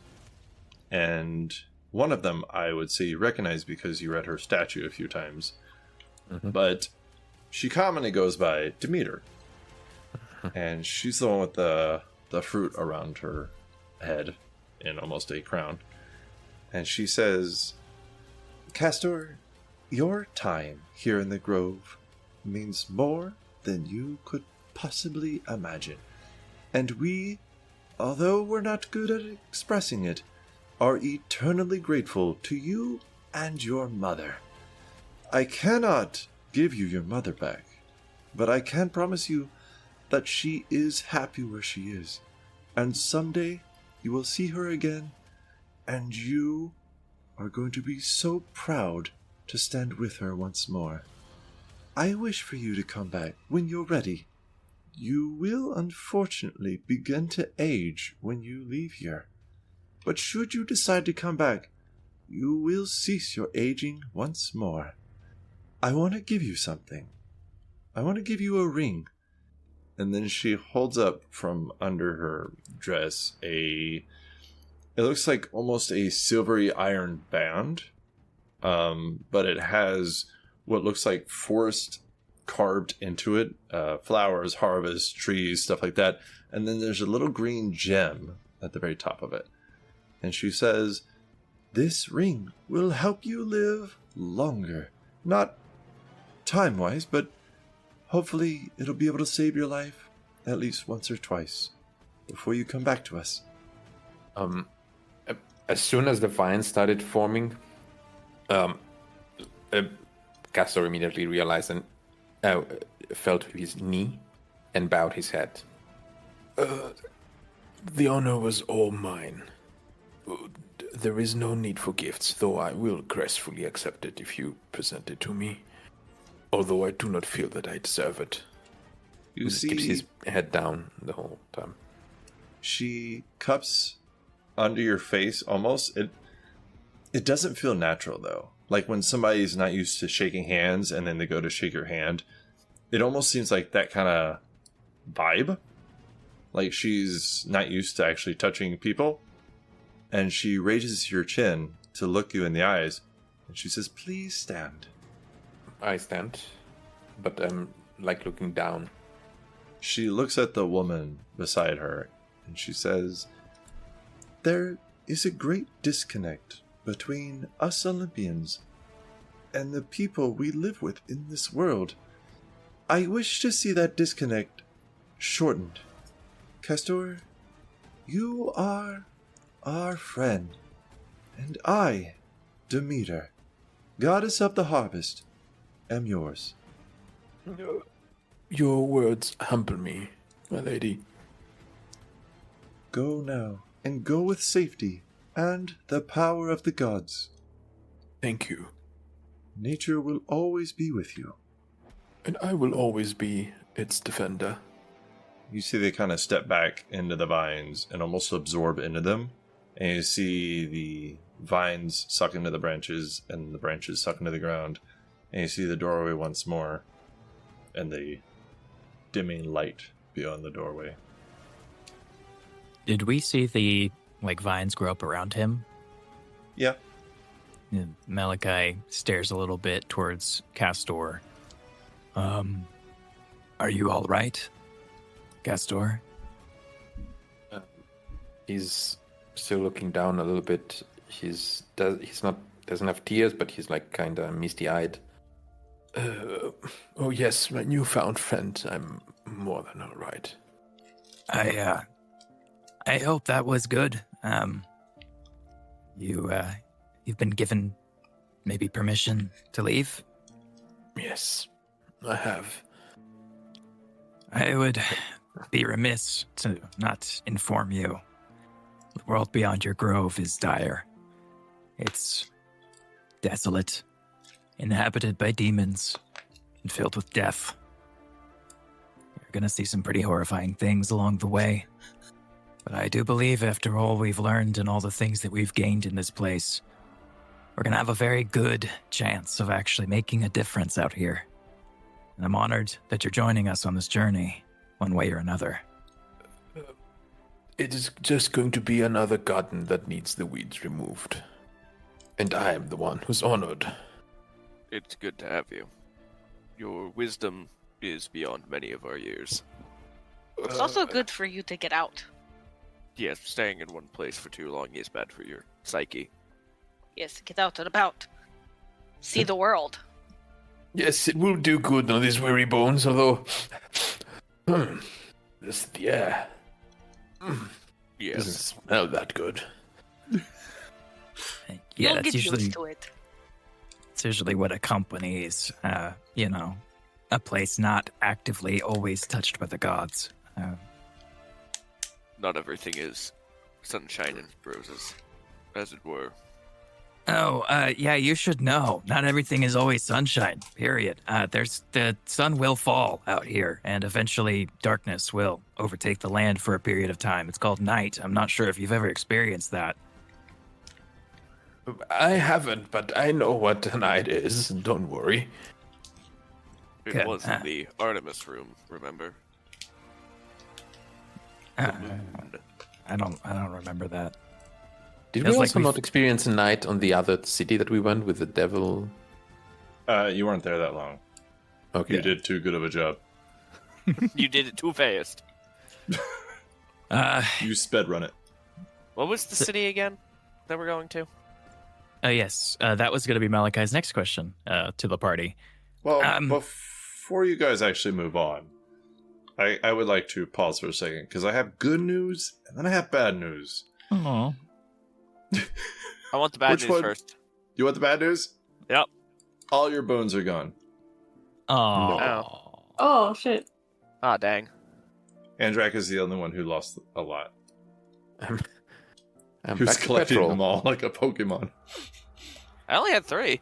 And one of them I would say you recognize because you read her statue a few times. but she commonly goes by Demeter. And she's the one with the fruit around her head in almost a crown. And she says, Kastor, your time here in the grove means more than you could possibly imagine. And we, although we're not good at expressing it, are eternally grateful to you and your mother. I cannot give you your mother back, but I can promise you that she is happy where she is. And someday you will see her again, and you are going to be so proud to stand with her once more. I wish for you to come back when you're ready. You will unfortunately begin to age when you leave here. But should you decide to come back, you will cease your aging once more. I want to give you something. I want to give you a ring. And then she holds up from under her dress it looks like almost a silvery iron band, but it has what looks like forest carved into it, flowers, harvest, trees, stuff like that. And then there's a little green gem at the very top of it. And she says, this ring will help you live longer. Not time-wise, but hopefully it'll be able to save your life at least once or twice before you come back to us. As soon as the vines started forming, Kastor immediately realized and fell to his knee and bowed his head. The honor was all mine. There is no need for gifts, though I will gracefully accept it if you present it to me. Although I do not feel that I deserve it. You He see, keeps his head down the whole time. she cups under your face almost. It doesn't feel natural though. Like when somebody's not used to shaking hands and then they go to shake your hand, it almost seems like that kind of vibe. Like she's not used to actually touching people. And she raises your chin to look you in the eyes. And she says, please stand. I stand, but I'm like looking down. She looks at the woman beside her and she says, there is a great disconnect between us Olympians and the people we live with in this world. I wish to see that disconnect shortened. Kastor, you are our friend, and I, Demeter, goddess of the harvest, am yours. Your words humble me, my lady. Go now, and go with safety and the power of the gods. Thank you. Nature will always be with you. And I will always be its defender. You see they kind of step back into the vines and almost absorb into them. And you see the vines suck into the branches and the branches suck into the ground. And you see the doorway once more and the dimming light beyond the doorway. Did we see the vines grow up around him? Yeah. Malachi stares a little bit towards Kastor. Are you all right, Kastor? He's still looking down a little bit. Doesn't have tears, but he's like kind of misty-eyed. Oh yes, my newfound friend. I'm more than all right. I hope that was good. You've been given maybe permission to leave? Yes, I have. I would be remiss to not inform you. The world beyond your grove is dire. It's desolate, inhabited by demons, and filled with death. You're gonna see some pretty horrifying things along the way. But I do believe after all we've learned and all the things that we've gained in this place, we're gonna have a very good chance of actually making a difference out here. And I'm honored that you're joining us on this journey, one way or another. It is just going to be another garden that needs the weeds removed. And I am the one who's honored. It's good to have you. Your wisdom is beyond many of our years. It's also good for you to get out. Yes, staying in one place for too long is bad for your psyche. Yes, get out and about. See the world. Yes, it will do good on these weary bones, although... the air Yes. doesn't smell that good. Yeah, You'll that's get usually used to it. it's usually what accompanies, a place not actively always touched by the gods. Not everything is sunshine and roses, as it were. Yeah, you should know. Not everything is always sunshine, period. The sun will fall out here, and eventually darkness will overtake the land for a period of time. It's called night. I'm not sure if you've ever experienced that. I haven't, but I know what a night is. Don't worry. It Good. was in the Artemis room, remember? Uh, The moon. I don't remember that. Did Feels we like also we've- not experience a night on the other city that we went with the devil? You weren't there that long. Okay. You did too good of a job. You did it too fast. You sped run it. What was the city again that we're going to? Yes, that was going to be Malachi's next question to the party. Well, Um, before you guys actually move on, I would like to pause for a second because I have good news and then I have bad news. Oh, I want the bad Which news one? first. You want the bad news? Yep. All your bones are gone. oh, Oh shit. Ah, dang. Andrak is the only one who lost a lot. I'm He was back to collecting petrol. them all like a Pokemon. I only had 3.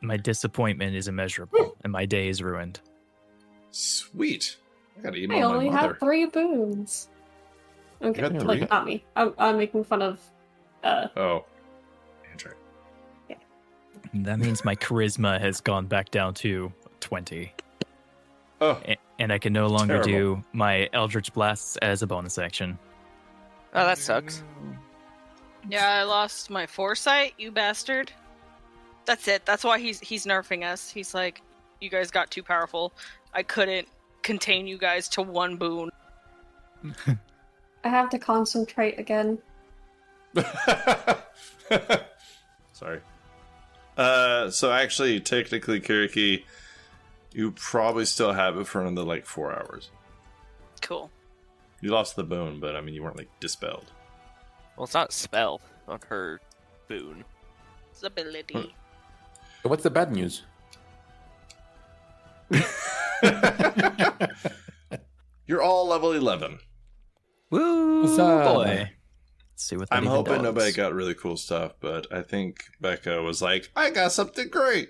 My disappointment is immeasurable, and my day is ruined. Sweet. I gotta I email only my mother. had 3 boons. Okay, You had like 3? not me. I'm making fun of. Oh. Andrak. That means my charisma has gone back down to 20. Oh. And I can no longer Terrible. do my Eldritch Blasts as a bonus action. Oh, that sucks. Yeah, I lost my foresight, you bastard. That's it. That's why he's nerfing us. He's like, you guys got too powerful. I couldn't contain you guys to 1 boon. I have to concentrate again. Sorry. So actually, technically, Kiriki, you probably still have it for another like 4 hours. Cool. You lost the bone, but I mean, you weren't like dispelled. Well, it's not a spell on her boon. It's ability. So what's the bad news? You're all level 11. Woo, Huzzah. boy. Let's see what that I'm even hoping does. nobody got really cool stuff, but I think Becca was like, I got something great.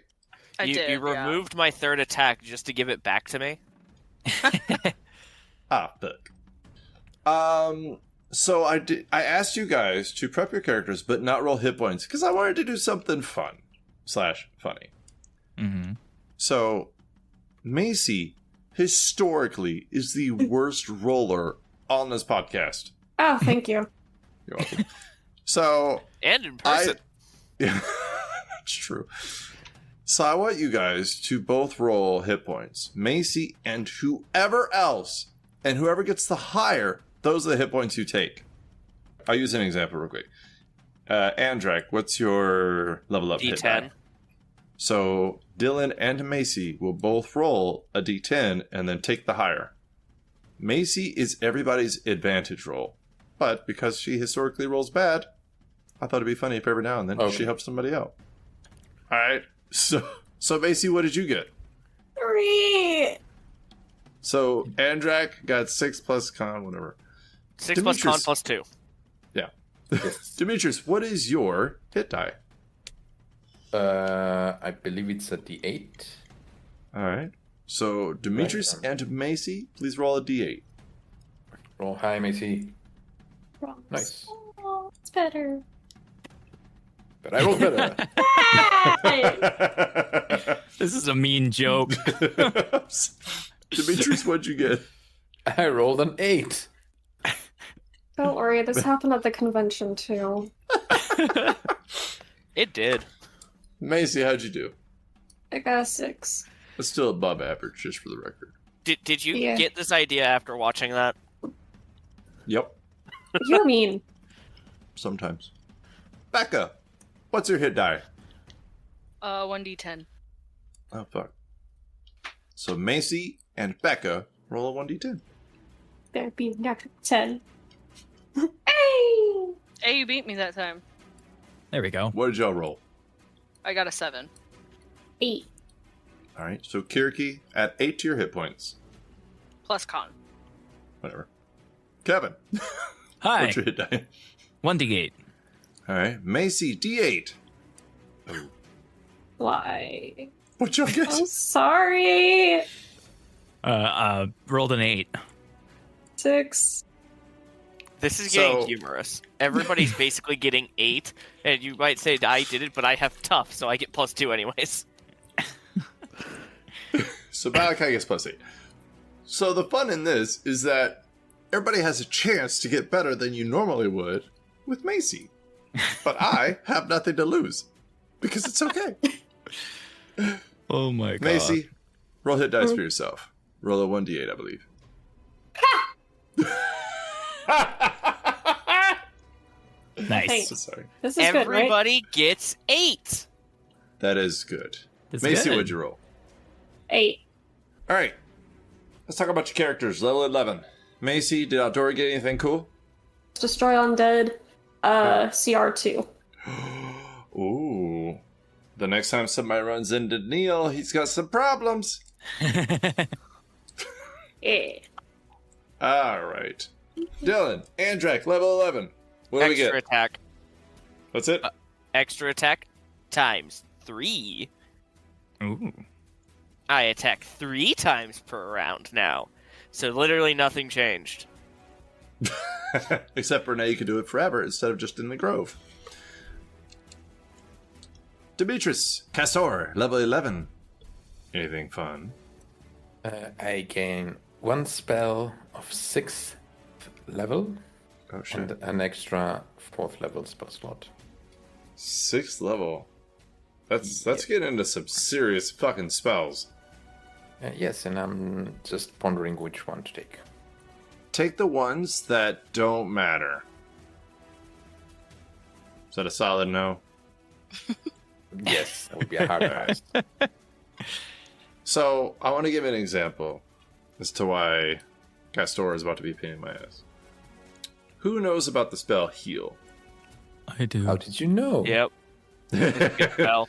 I You did. you yeah. removed my 3rd attack just to give it back to me? Ah, fuck. So I asked you guys to prep your characters, but not roll hit points, because I wanted to do something fun / funny. Mm-hmm. So, Macy, historically, is the worst roller on this podcast. Oh, thank you. You're welcome. So, And in person. yeah, it's true. So I want you guys to both roll hit points. Macy and whoever else. And whoever gets the higher, those are the hit points you take. I'll use an example real quick. Andrak, what's your level up hit die? D10. So Dylan and Macy will both roll a d10 and then take the higher. Macy is everybody's advantage roll. But because she historically rolls bad, I thought it'd be funny if every now and then Okay. she helps somebody out. Alright. So Macy, what did you get? 3. So Andrak got 6 plus con, whatever. 6 plus con Demetrius. plus 2. Demetrius, what is your hit die? I believe it's a D8. Alright. So Demetrius Right. and Macy, please roll a d8. Roll high, Macy. Wrong. Nice. Oh, it's better. But I rolled better. Hey! This is a mean joke. Demetrius, what'd you get? I rolled an 8. Don't worry, this happened at the convention too. It did. Macy, how'd you do? I got a 6. It's still above average, just for the record. Did you Yeah. get this idea after watching that? Yep. You mean? Sometimes. Becca, what's your hit die? 1d10. Oh, fuck. So Macy and Becca roll a 1d10. Better be next 10. Hey! Hey, you beat me that time. There we go. What did y'all roll? I got a 7. 8. All right, so Kiriki, add 8 to your hit points. Plus con. Whatever. Kevin, Hi. what's your hit die? 1d8. All right, Macy, D8. Oh. Why? What y'all get? I'm sorry. Rolled an 8. 6. This is So- getting humorous. Everybody's basically getting 8, and you might say I did it, but I have tough, so I get +2 anyways. So Malachi gets +8. So the fun in this is that everybody has a chance to get better than you normally would with Macy. But I have nothing to lose. Because it's okay. Oh my god. Macy, roll hit dice for yourself. Roll a 1d8, I believe. Nice. Thanks. Sorry. This is good, right? Everybody gets 8. That is good. That's Macy, good. what'd you roll? 8. All right. Let's talk about your characters. Level 11. Macy, did Aldora get anything cool? Destroy Undead. CR2. Ooh. The next time somebody runs into Neil, he's got some problems. Yeah. All right. Dylan, Andrak, level 11. What do we Extra get? attack. That's it? Extra attack times 3. Ooh. I attack 3 times per round now. So literally nothing changed. Except for now you can do it forever instead of just in the grove. Demetrius, Kastor, level 11. Anything fun? I gain 1 spell of 6th level Oh, shit. and an extra 4th level spell slot. 6th level. That's getting into some serious fucking spells. Yes, and I'm just pondering which one to take. Take the ones that don't matter. Is that a solid no? Yes, that would be a hard pass. So, I want to give an example as to why Kastor is about to be a pain in my ass. Who knows about the spell Heal? I do. How did you know? Yep. Good spell.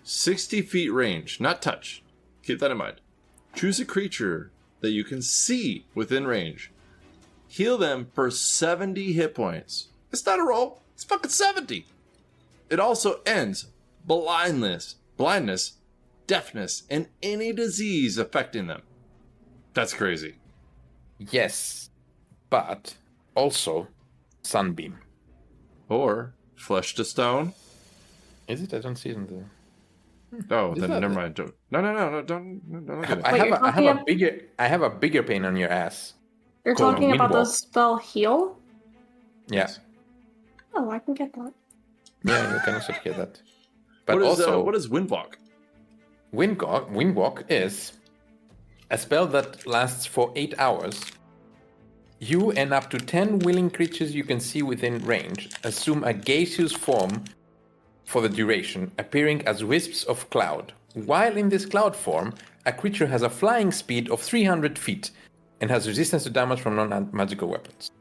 60 feet range, not touch. Keep that in mind. Choose a creature that you can see within range. Heal them for 70 hit points. It's not a roll, it's fucking 70. It also ends blindness, deafness, and any disease affecting them. That's crazy. Yes, but also Sunbeam. Or flesh to stone. Is it? I don't see it in the... Oh, Is then that never it? mind. Don't look at it. Wait, you're talking I have a bigger pain on your ass. You're Called talking about the Windwalk. spell Heal? Yeah, Oh, I can get that. yeah, you can also get that. But What is, also, what is Windwalk? Windwalk is a spell that lasts for 8 hours. You and up to 10 willing creatures you can see within range assume a gaseous form for the duration, appearing as wisps of cloud. While in this cloud form, a creature has a flying speed of 300 feet and has resistance to damage from non-magical weapons.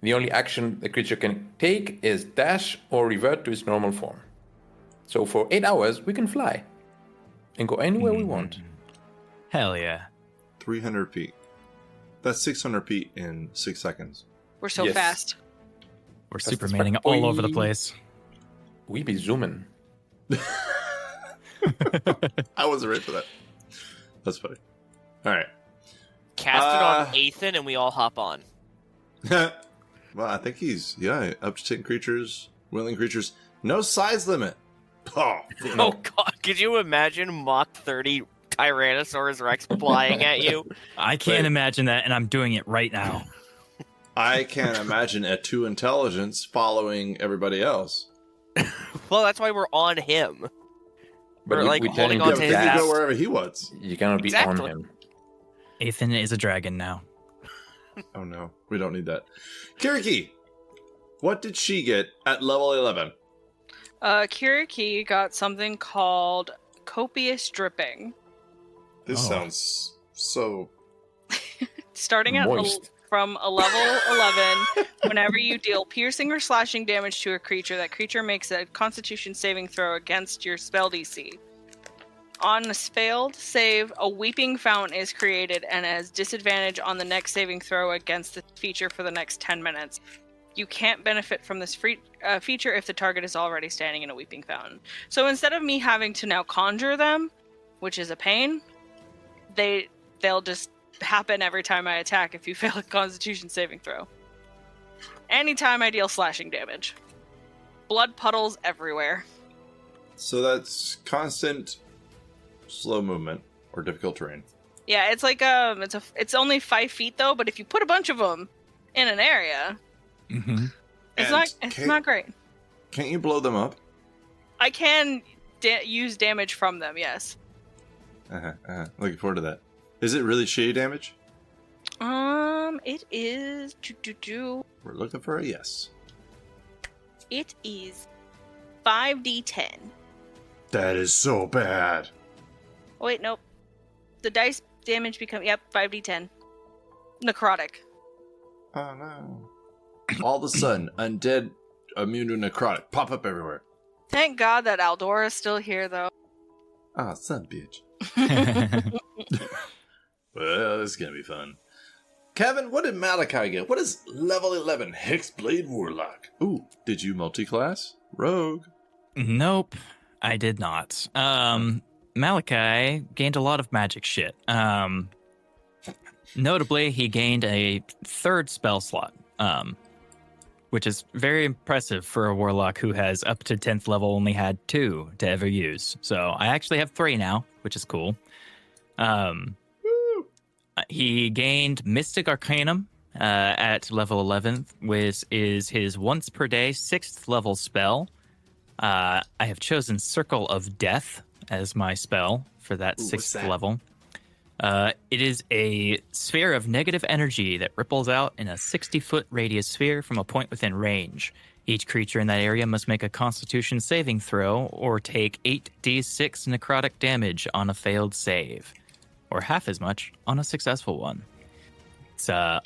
The only action the creature can take is dash or revert to its normal form. So for 8 hours, we can fly and go anywhere we want. Hell yeah. 300 feet. That's 600 feet in 6 seconds. We're so Yes. fast. We're That's the supermaning spark, all over the boy. place. We be zooming. I wasn't ready for that. That's funny. All right. Cast it on Ethan, and we all hop on. Well, I think he's, up to 10 creatures, willing creatures. No size limit. Oh, Oh god, could you imagine Mach 30 Tyrannosaurus Rex flying at you? I can't Wait. imagine that, and I'm doing it right now. I can't imagine a 2 intelligence following everybody else. Well, that's why we're on him. But Or, like, we turn holding him on Yeah, to but his he can ass. go wherever he wants. You cannot be Exactly. on him. Ethan is a dragon now. Oh no, we don't need that. Kiriki, what did she get at level 11? Kiriki got something called copious dripping. This Oh. sounds so... Starting at Moist. from a level 11, whenever you deal piercing or slashing damage to a creature, that creature makes a Constitution saving throw against your spell DC. On a failed save, a weeping fountain is created and has disadvantage on the next saving throw against the feature for the next 10 minutes. You can't benefit from this feature if the target is already standing in a weeping fountain. So instead of me having to now conjure them, which is a pain, they'll just happen every time I attack if you fail a Constitution saving throw. Anytime I deal slashing damage. Blood puddles everywhere. So that's constant slow movement or difficult terrain. Yeah, it's like it's only 5 feet though, but if you put a bunch of them in an area, Mm-hmm. it's not great. Can't you blow them up? I can use damage from them, yes. Looking forward to that. Is it really shitty damage? It is. We're looking for a yes. It is 5d10. That is so bad. Oh, wait, nope. The dice damage become 5d10. Necrotic. Oh no. All of a sudden, undead immune to necrotic pop up everywhere. Thank God that Aldora is still here, though. Ah, son of a bitch. Well, this is gonna be fun. Kevin, what did Malachi get? What is level 11 Hexblade Warlock? Ooh, did you multi-class? Rogue. Nope, I did not. Malachi gained a lot of magic shit. Notably, he gained a 3rd spell slot, which is very impressive for a warlock who has up to 10th level only had 2 to ever use. So I actually have 3 now, which is cool. He gained Mystic Arcanum at level 11, which is his once per day 6th level spell. I have chosen Circle of Death as my spell for that 6th level. It is a sphere of negative energy that ripples out in a 60-foot radius sphere from a point within range. Each creature in that area must make a Constitution saving throw or take 8d6 necrotic damage on a failed save, or half as much on a successful one. It's a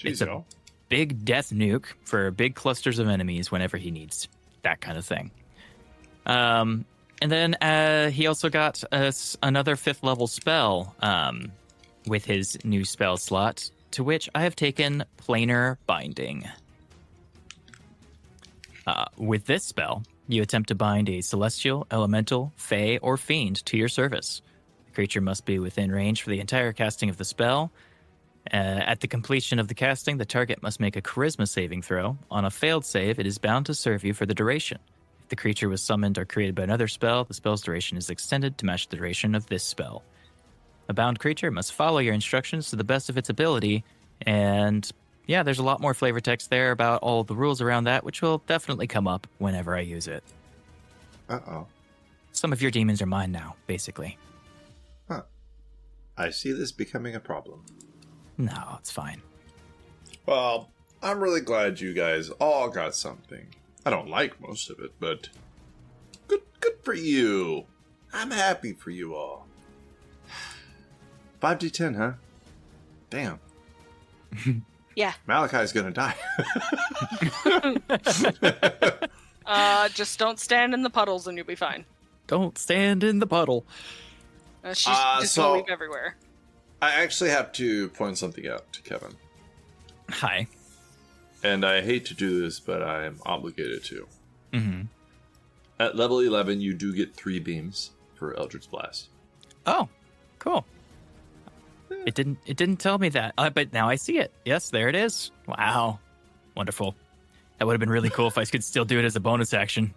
big death nuke for big clusters of enemies whenever he needs that kind of thing. And then he also got another 5th level spell with his new spell slot, to which I have taken Planar Binding. With this spell, you attempt to bind a celestial, elemental, fey, or fiend to your service. The creature must be within range for the entire casting of the spell. At the completion of the casting, the target must make a charisma saving throw. On a failed save, it is bound to serve you for the duration. If the creature was summoned or created by another spell, the spell's duration is extended to match the duration of this spell. A bound creature must follow your instructions to the best of its ability, and yeah, there's a lot more flavor text there about all the rules around that, which will definitely come up whenever I use it. Uh-oh. Some of your demons are mine now, basically. Huh. I see this becoming a problem. No, it's fine. Well, I'm really glad you guys all got something. I don't like most of it, but good for you. I'm happy for you all. 5d10, huh? Damn. Yeah. Malachi's gonna die. Just don't stand in the puddles and you'll be fine. Don't stand in the puddle. She's just gonna leave everywhere. I actually have to point something out to Kevin. Hi. And I hate to do this, but I am obligated to. Mm-hmm. At level 11, you do get 3 beams for Eldritch Blast. Oh, cool. It didn't tell me that, but now I see it. Yes, there it is. Wow, wonderful. That would have been really cool if I could still do it as a bonus action.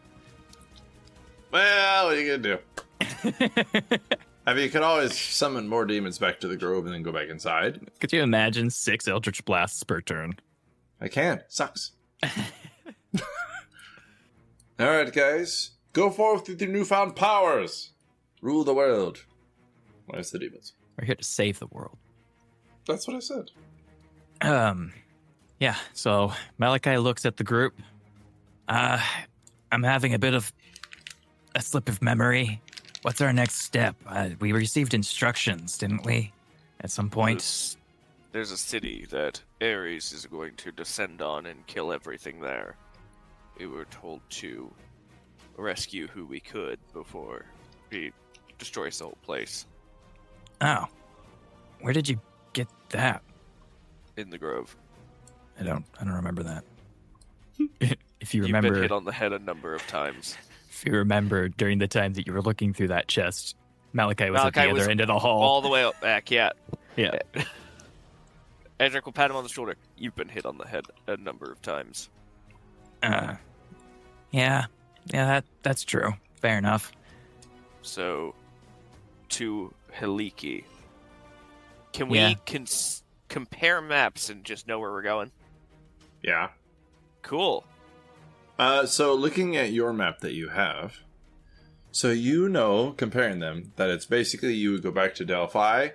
Well, what are you gonna do? I mean, you could always summon more demons back to the grove and then go back inside. Could you imagine 6 Eldritch Blasts per turn? I can. Sucks. Alright, guys. Go forth with your newfound powers. Rule the world. Minus the demons. We're here to save the world. That's what I said. Yeah, so Malachi looks at the group. I'm having a bit of a slip of memory. What's our next step? We received instructions, didn't we? At some point. There's a city that Ares is going to descend on and kill everything there. We were told to rescue who we could before he destroys the whole place. Oh. Where did you get that? In the grove. I don't remember that. If you You've remember, been hit on the head a number of times. if you remember during the time that you were looking through that chest, Malachi was at the Malachi was other end of the hall. All the way up back, yeah. Yeah. Andrak will pat him on the shoulder. You've been hit on the head a number of times. Yeah, that's true. Fair enough. So, to Heliki. Can we Yeah. compare maps and just know where we're going? Yeah. Cool. So looking at your map that you have, so you know, comparing them, that it's basically you would go back to Delphi,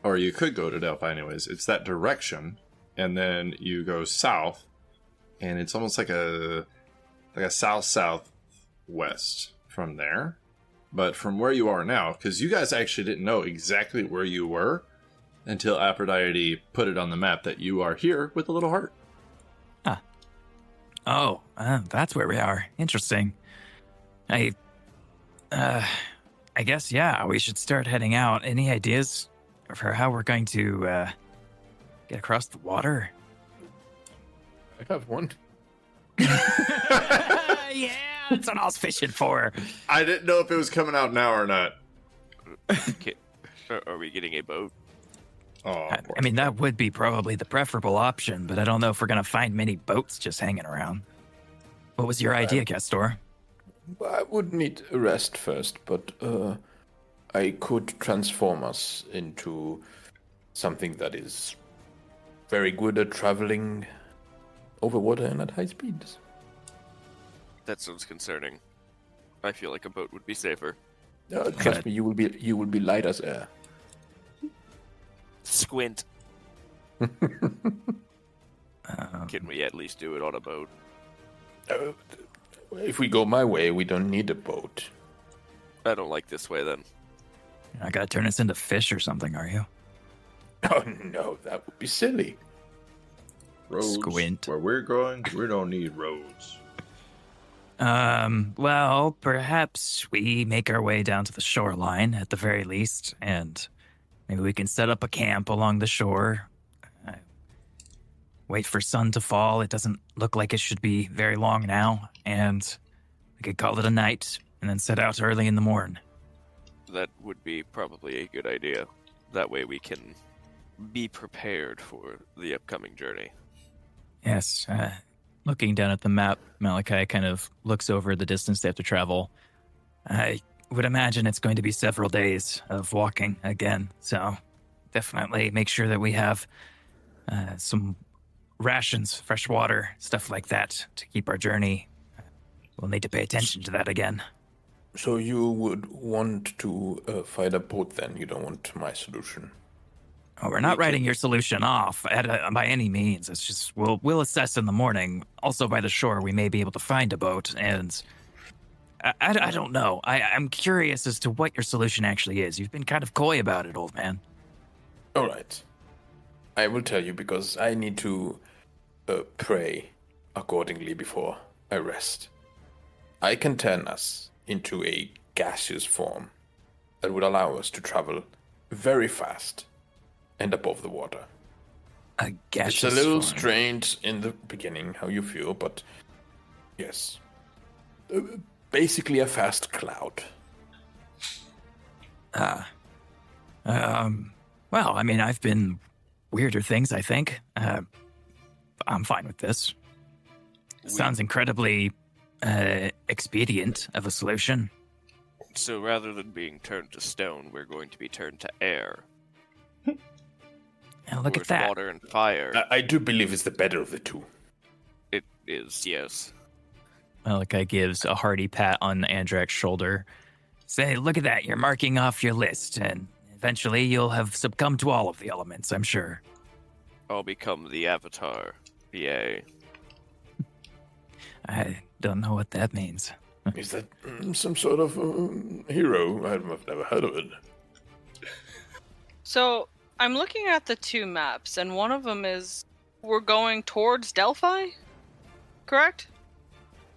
or you could go to Delphi anyways. It's that direction, and then you go south, and it's almost like a south-southwest from there. But from where you are now, because you guys actually didn't know exactly where you were until Aphrodite put it on the map that you are here with a little heart. Oh, that's where we are. Interesting. I guess, yeah, we should start heading out. Any ideas for how we're going to get across the water? I have one. Yeah, that's what I was fishing for. I didn't know if it was coming out now or not. Are we getting a boat? Oh, I mean, that would be probably the preferable option, but I don't know if we're going to find many boats just hanging around. What was your idea, Kastor? I would need a rest first, but I could transform us into something that is very good at traveling over water and at high speeds. That sounds concerning. I feel like a boat would be safer. Trust me, you will be light as air. Squint. Can we at least do it on a boat? If we go my way, we don't need a boat. I don't like this way then. You're not going to turn us into fish or something, are you? Oh no, that would be silly. roads. Squint. Where we're going, we don't need roads. Well, perhaps we make our way down to the shoreline at the very least, and maybe we can set up a camp along the shore. Wait for sun to fall. It doesn't look like it should be very long now, and we could call it a night and then set out early in the morn. That would be probably a good idea. That way we can be prepared for the upcoming journey. Yes, looking down at the map, Malachi kind of looks over the distance they have to travel. I would imagine it's going to be several days of walking again, so definitely make sure that we have some rations, fresh water, stuff like that to keep our journey. We'll need to pay attention to that again. So you would want to find a boat then? You don't want my solution? Oh, we're not writing your solution off by any means. It's just we'll assess in the morning. Also, by the shore, we may be able to find a boat, and I don't know. I'm curious as to what your solution actually is. You've been kind of coy about it, old man. All right. I will tell you because I need to pray accordingly before I rest. I can turn us into a gaseous form that would allow us to travel very fast and above the water. A gaseous It's a little form. strange in the beginning how you feel, but yes. Basically a fast cloud. Well, I mean, I've been weirder things, I think. I'm fine with this. Sounds incredibly expedient of a solution. So rather than being turned to stone, we're going to be turned to air. Now look at Earth, that. Water and fire. I do believe it's the better of the two. It is, yes. Malachi gives a hearty pat on Andrak's shoulder. Say, look at that. You're marking off your list, and eventually you'll have succumbed to all of the elements, I'm sure. I'll become the Avatar. Yay. I don't know what that means. Is that some sort of hero? I've never heard of it. So I'm looking at the two maps, and one of them is we're going towards Delphi, correct?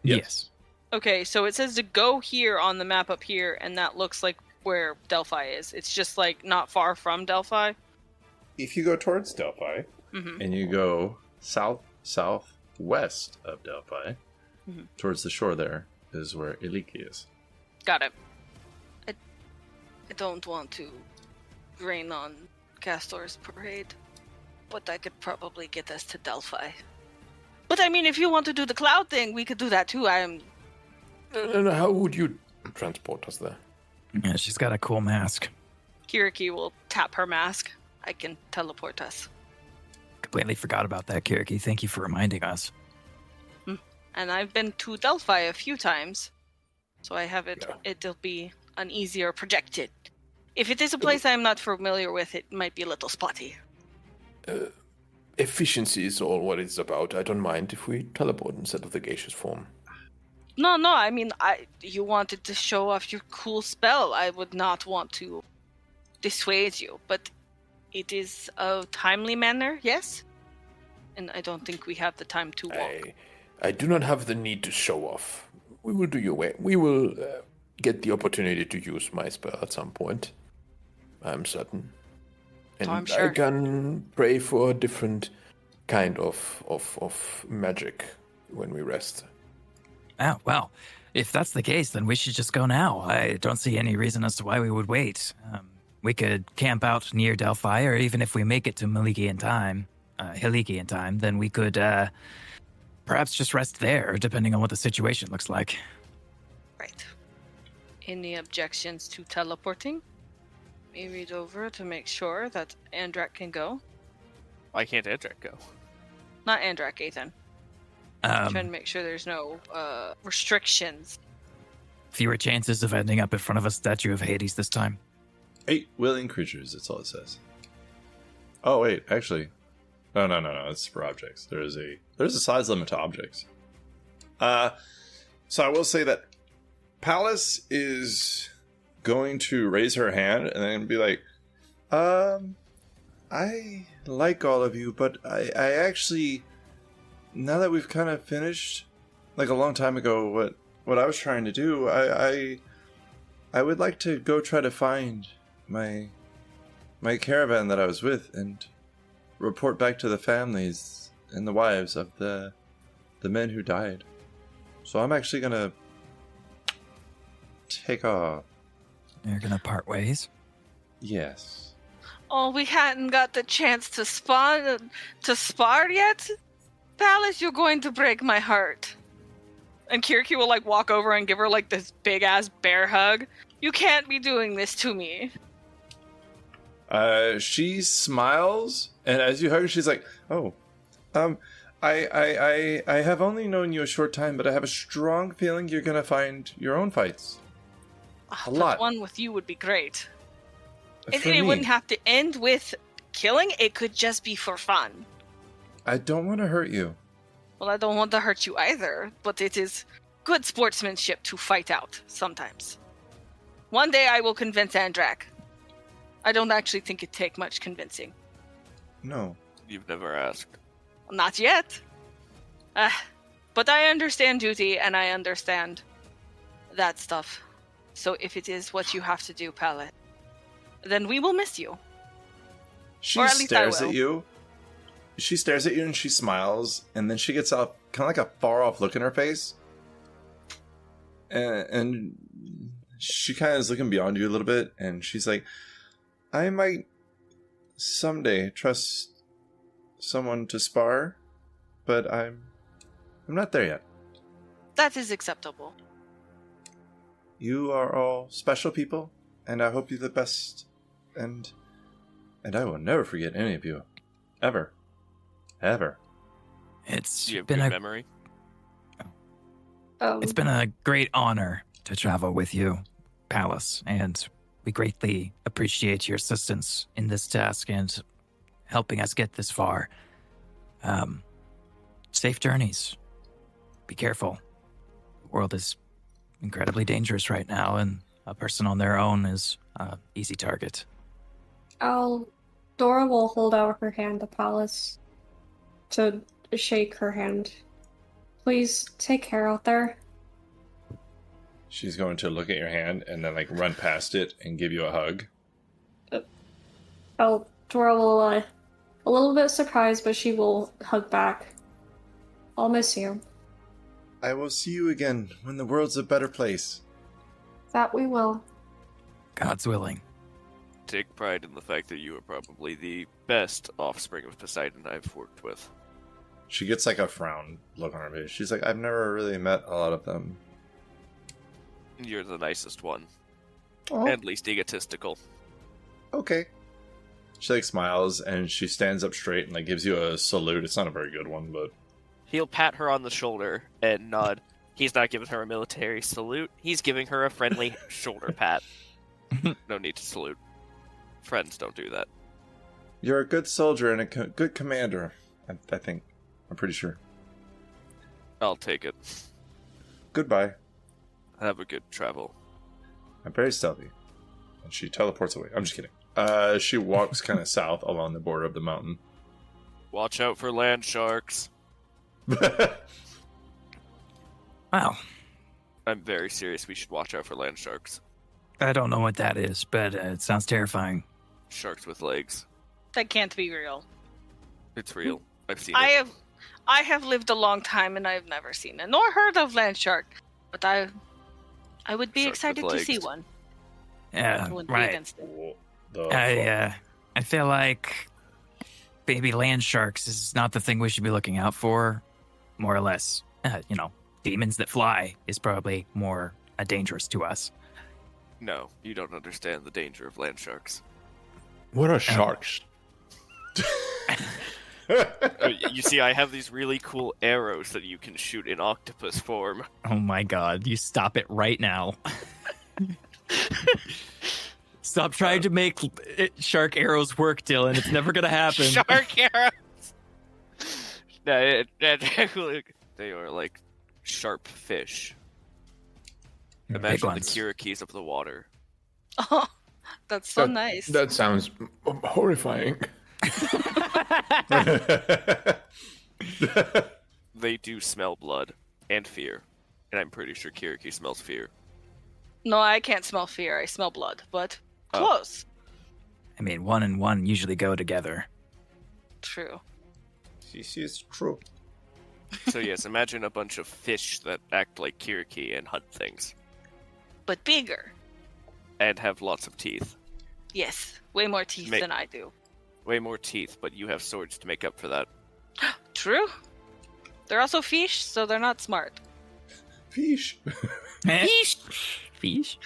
Yes. Okay, so it says to go here on the map up here, and that looks like where Delphi is. It's just like not far from Delphi. If you go towards Delphi Mm-hmm. and you go southwest of Delphi, towards the shore, there is where Iliki is. Got it. I don't want to rain on Kastor's parade, but I could probably get us to Delphi. But I mean, if you want to do the cloud thing, we could do that too. And how would you transport us there? Yeah, she's got a cool mask. Kiriki will tap her mask. I can teleport us. Completely forgot about that, Kiriki. Thank you for reminding us. And I've been to Delphi a few times, so I have it. Yeah. It'll be an easier projected. If it is a place I'm not familiar with, it might be a little spotty. Efficiency is all what it's about. I don't mind if we teleport instead of the gaseous form. No, I mean, you wanted to show off your cool spell. I would not want to dissuade you, but it is a timely manner, yes? And I don't think we have the time to walk. I do not have the need to show off. We will do your way. We will get the opportunity to use my spell at some point. I'm certain. And I'm sure. I can pray for a different kind of magic when we rest. Oh, well, if that's the case, then we should just go now. I don't see any reason as to why we would wait. We could camp out near Delphi, or even if we make it to Hiliki in time, then we could perhaps just rest there, depending on what the situation looks like. Right. Any objections to teleporting? Let me read over to make sure that Andrak can go. Why can't Andrak go? Not Andrak, Ethan. Trying to make sure there's no restrictions. Fewer chances of ending up in front of a statue of Hades this time. 8 willing creatures, that's all it says. Oh, wait, actually. No, it's for objects. There's a size limit to objects. So I will say that Palace is going to raise her hand and then be like, I like all of you, but I actually, now that we've kind of finished, like a long time ago, what I was trying to do, I would like to go try to find my caravan that I was with and report back to the families and the wives of the men who died. So I'm actually gonna take off. You're gonna part ways? Yes. Oh, we hadn't got the chance to spar yet? Palace, you're going to break my heart. And Kiriki will walk over and give her this big ass bear hug. You can't be doing this to me. She smiles, and as you hug her, she's like, "Oh, I have only known you a short time, but I have a strong feeling you're gonna find your own fights. A lot. One with you would be great. For It me. wouldn't have to end with killing. It could just be for fun. I don't want to hurt you. Well, I don't want to hurt you either, but it is good sportsmanship to fight out sometimes. One day I will convince Andrak. I don't actually think it'd take much convincing. No. You've never asked. Not yet. But I understand duty, and I understand that stuff. So if it is what you have to do, Pallet, then we will miss you. She Or at least I stares will. at you. She stares at you and she smiles, and then she gets out kind of like a far off look in her face. And she kind of is looking beyond you a little bit, and she's like, I might someday trust someone to spar, but I'm not there yet. That is acceptable. You are all special people, and I hope you the best. And I will never forget any of you. Ever. Ever. It's Do you have been good a memory? It's been a great honor to travel with you. palace, and we greatly appreciate your assistance in this task and helping us get this far. Safe journeys. Be careful. The world is incredibly dangerous right now, and a person on their own is an easy target. Dora will hold out her hand to Palace to shake her hand. Please take care out there. She's going to look at your hand and then like run past it and give you a hug. Dora will, a little bit surprised, but she will hug back. I'll miss you. I will see you again when the world's a better place. That we will. God's willing. Take pride in the fact that you are probably the best offspring of Poseidon I've worked with. She gets like a frown look on her face. She's like, I've never really met a lot of them. You're the nicest one. Oh, And least egotistical. okay. She like smiles and she stands up straight and like gives you a salute. It's not a very good one, but He'll pat her on the shoulder and nod. He's not giving her a military salute. He's giving her a friendly shoulder pat. No need to salute. Friends don't do that. you're a good soldier and a good commander. I think. I'm pretty sure. I'll take it. Goodbye. Have a good travel. I'm very stealthy. And she teleports away. I'm just kidding. She walks kind of south along the border of the mountain. Watch out for land sharks. Wow. I'm very serious. We should watch out for land sharks. I don't know what that is, but it sounds terrifying. Sharks with legs. That can't be real. It's real. I've seen I it. have lived a long time and I've never seen it, nor heard of land shark. But I would be Shark with excited to see legs. one. Yeah, I wouldn't be right. against it. I feel like baby land sharks is not the thing we should be looking out for. More or less, demons that fly is probably more dangerous to us. No, you don't understand the danger of land sharks. What are sharks? You see, I have these really cool arrows that you can shoot in octopus form. Oh my god, you stop it right now. Stop trying to make shark arrows work, Dylan. It's never gonna happen. Shark arrows! No, they are like sharp fish. Big Imagine the ones. Kirikis of the water. Oh, that's so nice. That sounds horrifying. They do smell blood and fear. And I'm pretty sure Kiriki smells fear. No, I can't smell fear. I smell blood, but Oh. close. I mean, one and one usually go together. True. This is true. So yes, imagine a bunch of fish that act like Kiriki and hunt things. But bigger. And have lots of teeth. Yes. Way more teeth Make- than I do. Way more teeth, but you have swords to make up for that. True. They're also fish, so they're not smart. Fish. Fish. Fish.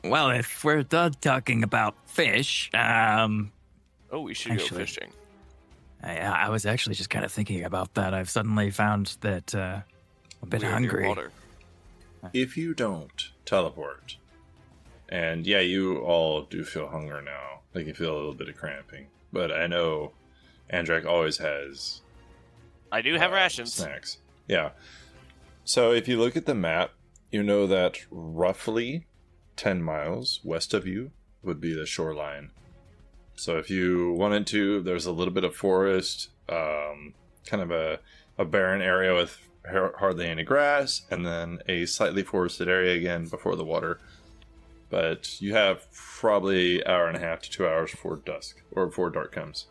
Well, if we're done talking about fish, Oh, we should Actually- go fishing. I was actually just kind of thinking about that. I've suddenly found that a bit We're near hungry. water. If you don't teleport, and yeah, you all do feel hunger now. Like you feel a little bit of cramping. But I know Andrak always has I do have rations. snacks. Yeah. So if you look at the map, you know that roughly 10 miles west of you would be the shoreline. So if you wanted to, there's a little bit of forest, kind of a barren area with hardly any grass, and then a slightly forested area again before the water. But you have probably an hour and a half to 2 hours before dusk, or before dark comes.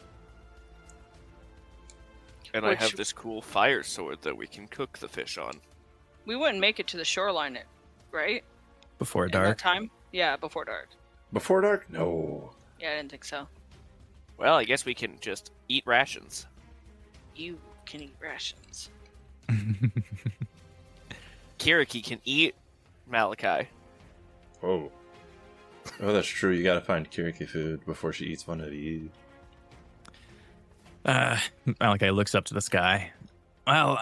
And Which- I have this cool fire sword that we can cook the fish on. We wouldn't make it to the shoreline, right? Before In that dark. time? Yeah, before dark. Before dark? No. Yeah, I didn't think so. Well, I guess we can just eat rations. You can eat rations. Kiriki can eat Malachi. Whoa. Oh, that's true. You gotta find Kiriki food before she eats one of you. Malachi looks up to the sky. Well,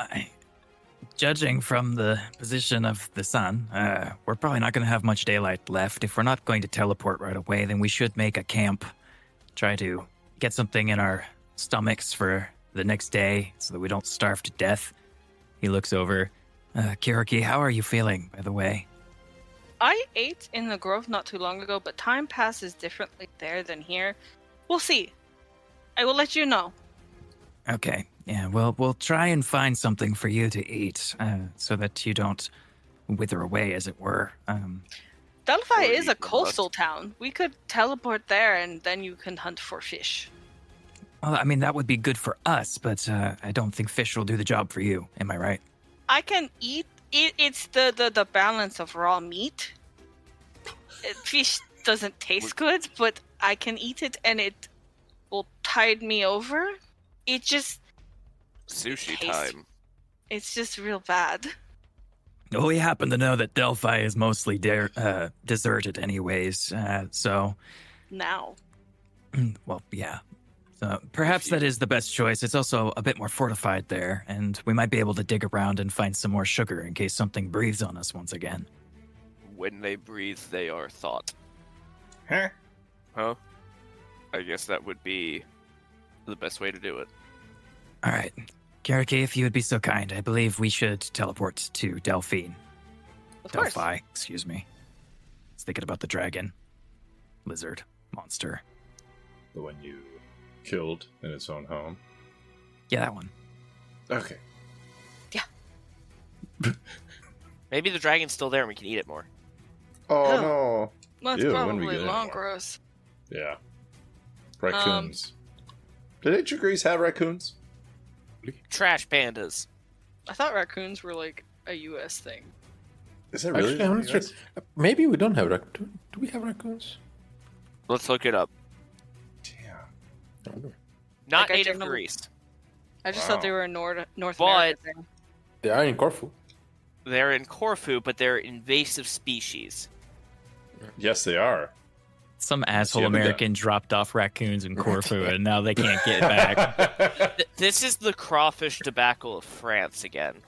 judging from the position of the sun, we're probably not going to have much daylight left. If we're not going to teleport right away, then we should make a camp. Try to get something in our stomachs for the next day so that we don't starve to death. He looks over. Kiriki, how are you feeling, by the way? I ate in the grove not too long ago, but time passes differently there than here. We'll see. I will let you know. Okay, yeah, well, we'll try and find something for you to eat so that you don't wither away, as it were. Delphi Or is a eat one of us. coastal town. We could teleport there and then you can hunt for fish. Well, I mean, that would be good for us, but I don't think fish will do the job for you. Am I right? I can eat it. It's the balance of raw meat. Fish doesn't taste good, but I can eat it and it will tide me over. It just Sushi tastes- time. It's just real bad. Well, we happen to know that Delphi is mostly deserted anyways, so... Now. Well, yeah. So perhaps that is the best choice. It's also a bit more fortified there, and we might be able to dig around and find some more sugar in case something breathes on us once again. When they breathe, they are thought. Huh? Huh? I guess that would be the best way to do it. All right. Kiriki, if you would be so kind, I believe we should teleport to Delphine. Of course. Delphi, excuse me. I was thinking about the dragon. Lizard. Monster. The one you killed in its own home. Yeah, that one. Okay. Maybe the dragon's still there and we can eat it more. Oh Oh. no. That's Ew, when we probably get it long more. gross. Yeah. Raccoons. Did Ancient Greece have raccoons? Trash pandas. I thought raccoons were like a U.S. thing. Is it really? Actually, I'm not sure. Maybe we don't have raccoons. Do we have raccoons? Let's look it up. Damn. Not Like, I native didn't know- Greece. I just Wow. thought they were a North But- American thing. They are in Corfu. They're in Corfu, but they're invasive species. Yes, they are. Some asshole Yeah, we got- American dropped off raccoons in Corfu, and now they can't get back. This is the crawfish debacle of France again.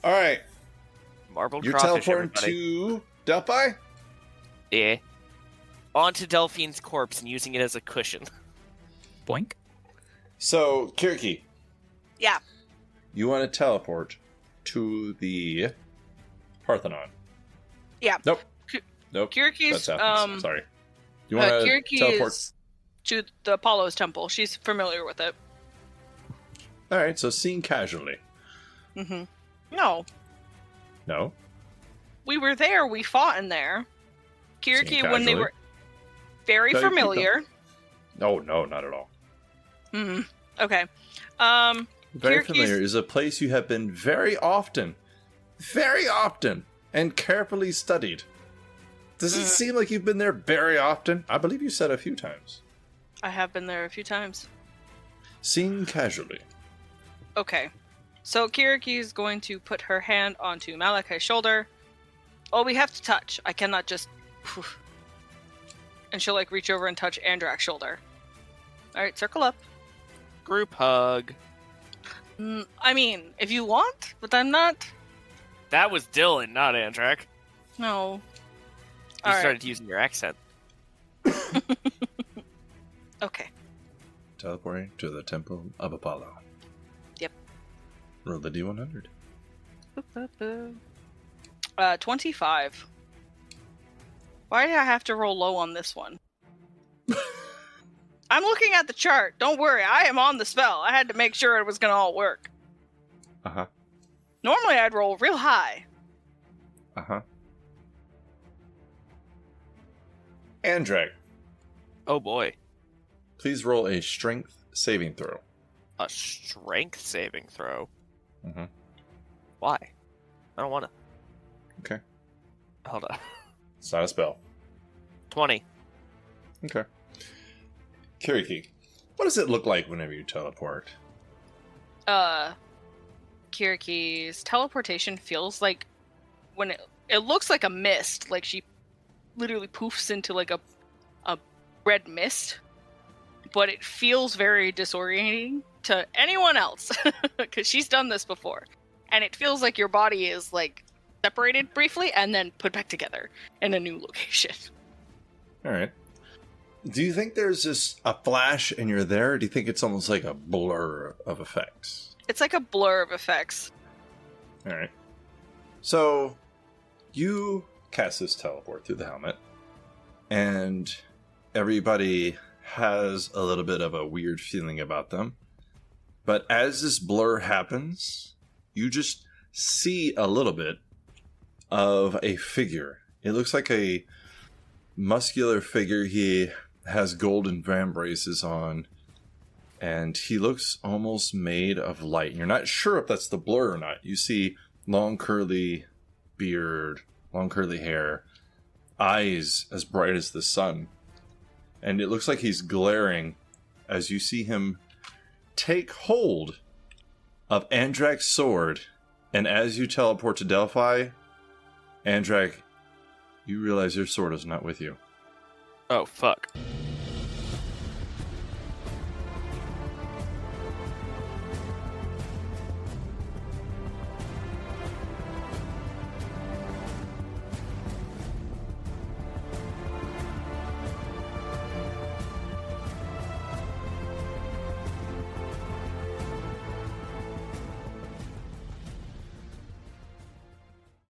All right. Marbled You're crawfish, teleporting everybody. to Delphi? Yeah. Onto Delphine's corpse and using it as a cushion. Boink. So, Kiriki, Yeah. you want to teleport to the Parthenon? Yeah. Nope. Ki- Nope. Kiriki's That's Athens. Sorry. You want to Kiriki teleport? is to the Apollo's temple. She's familiar with it. All right. So, seen casually. Mm-hmm. No, No. we were there. We fought in there. Kiriki, Seen when they casually? were very No, you keep familiar. No, not at all. Hmm. Okay. Very Kiriki's- familiar is a place you have been very often, and carefully studied. Does it seem like you've been there very often? I believe you said a few times. I have been there a few times. Seen casually. Okay. So Kiriki is going to put her hand onto Malachi's shoulder. Oh, we have to touch. I cannot just... And she'll like reach over and touch Andrak's shoulder. Alright, circle up. Group hug. I mean, if you want, but I'm not... That was Dylan, not Andrak. No. You Alright, started using your accent. okay. Teleporting to the Temple of Apollo. Yep. Roll the D100. 25. Why did I have to roll low on this one? I'm looking at the chart. Don't worry, I am on the spell. I had to make sure it was gonna all work. Uh-huh. Normally I'd roll real high. Uh-huh. Andrak, Oh boy. please roll a strength saving throw. A strength saving throw. Mhm. Why? I don't want to. Okay. Hold on. It's not a spell. 20. Okay. Kiriki, what does it look like whenever you teleport? Kiriki's teleportation feels like when it looks like a mist, like she literally poofs into like a red mist, but it feels very disorienting to anyone else, because she's done this before, and it feels like your body is like separated briefly and then put back together in a new location. All right. Do you think there's just a flash and you're there? Or do you think it's almost like a blur of effects? It's like a blur of effects. All right. So you cast this teleport through the helmet, and everybody has a little bit of a weird feeling about them. But as this blur happens, you just see a little bit of a figure. It looks like a muscular figure. He has golden vambraces on, and he looks almost made of light. You're not sure if that's the blur or not. You see long curly beard, long curly hair, eyes as bright as the sun, and it looks like he's glaring as you see him take hold of Andrak's sword. And as you teleport to Delphi, Andrak, you realize your sword is not with you. Oh, fuck.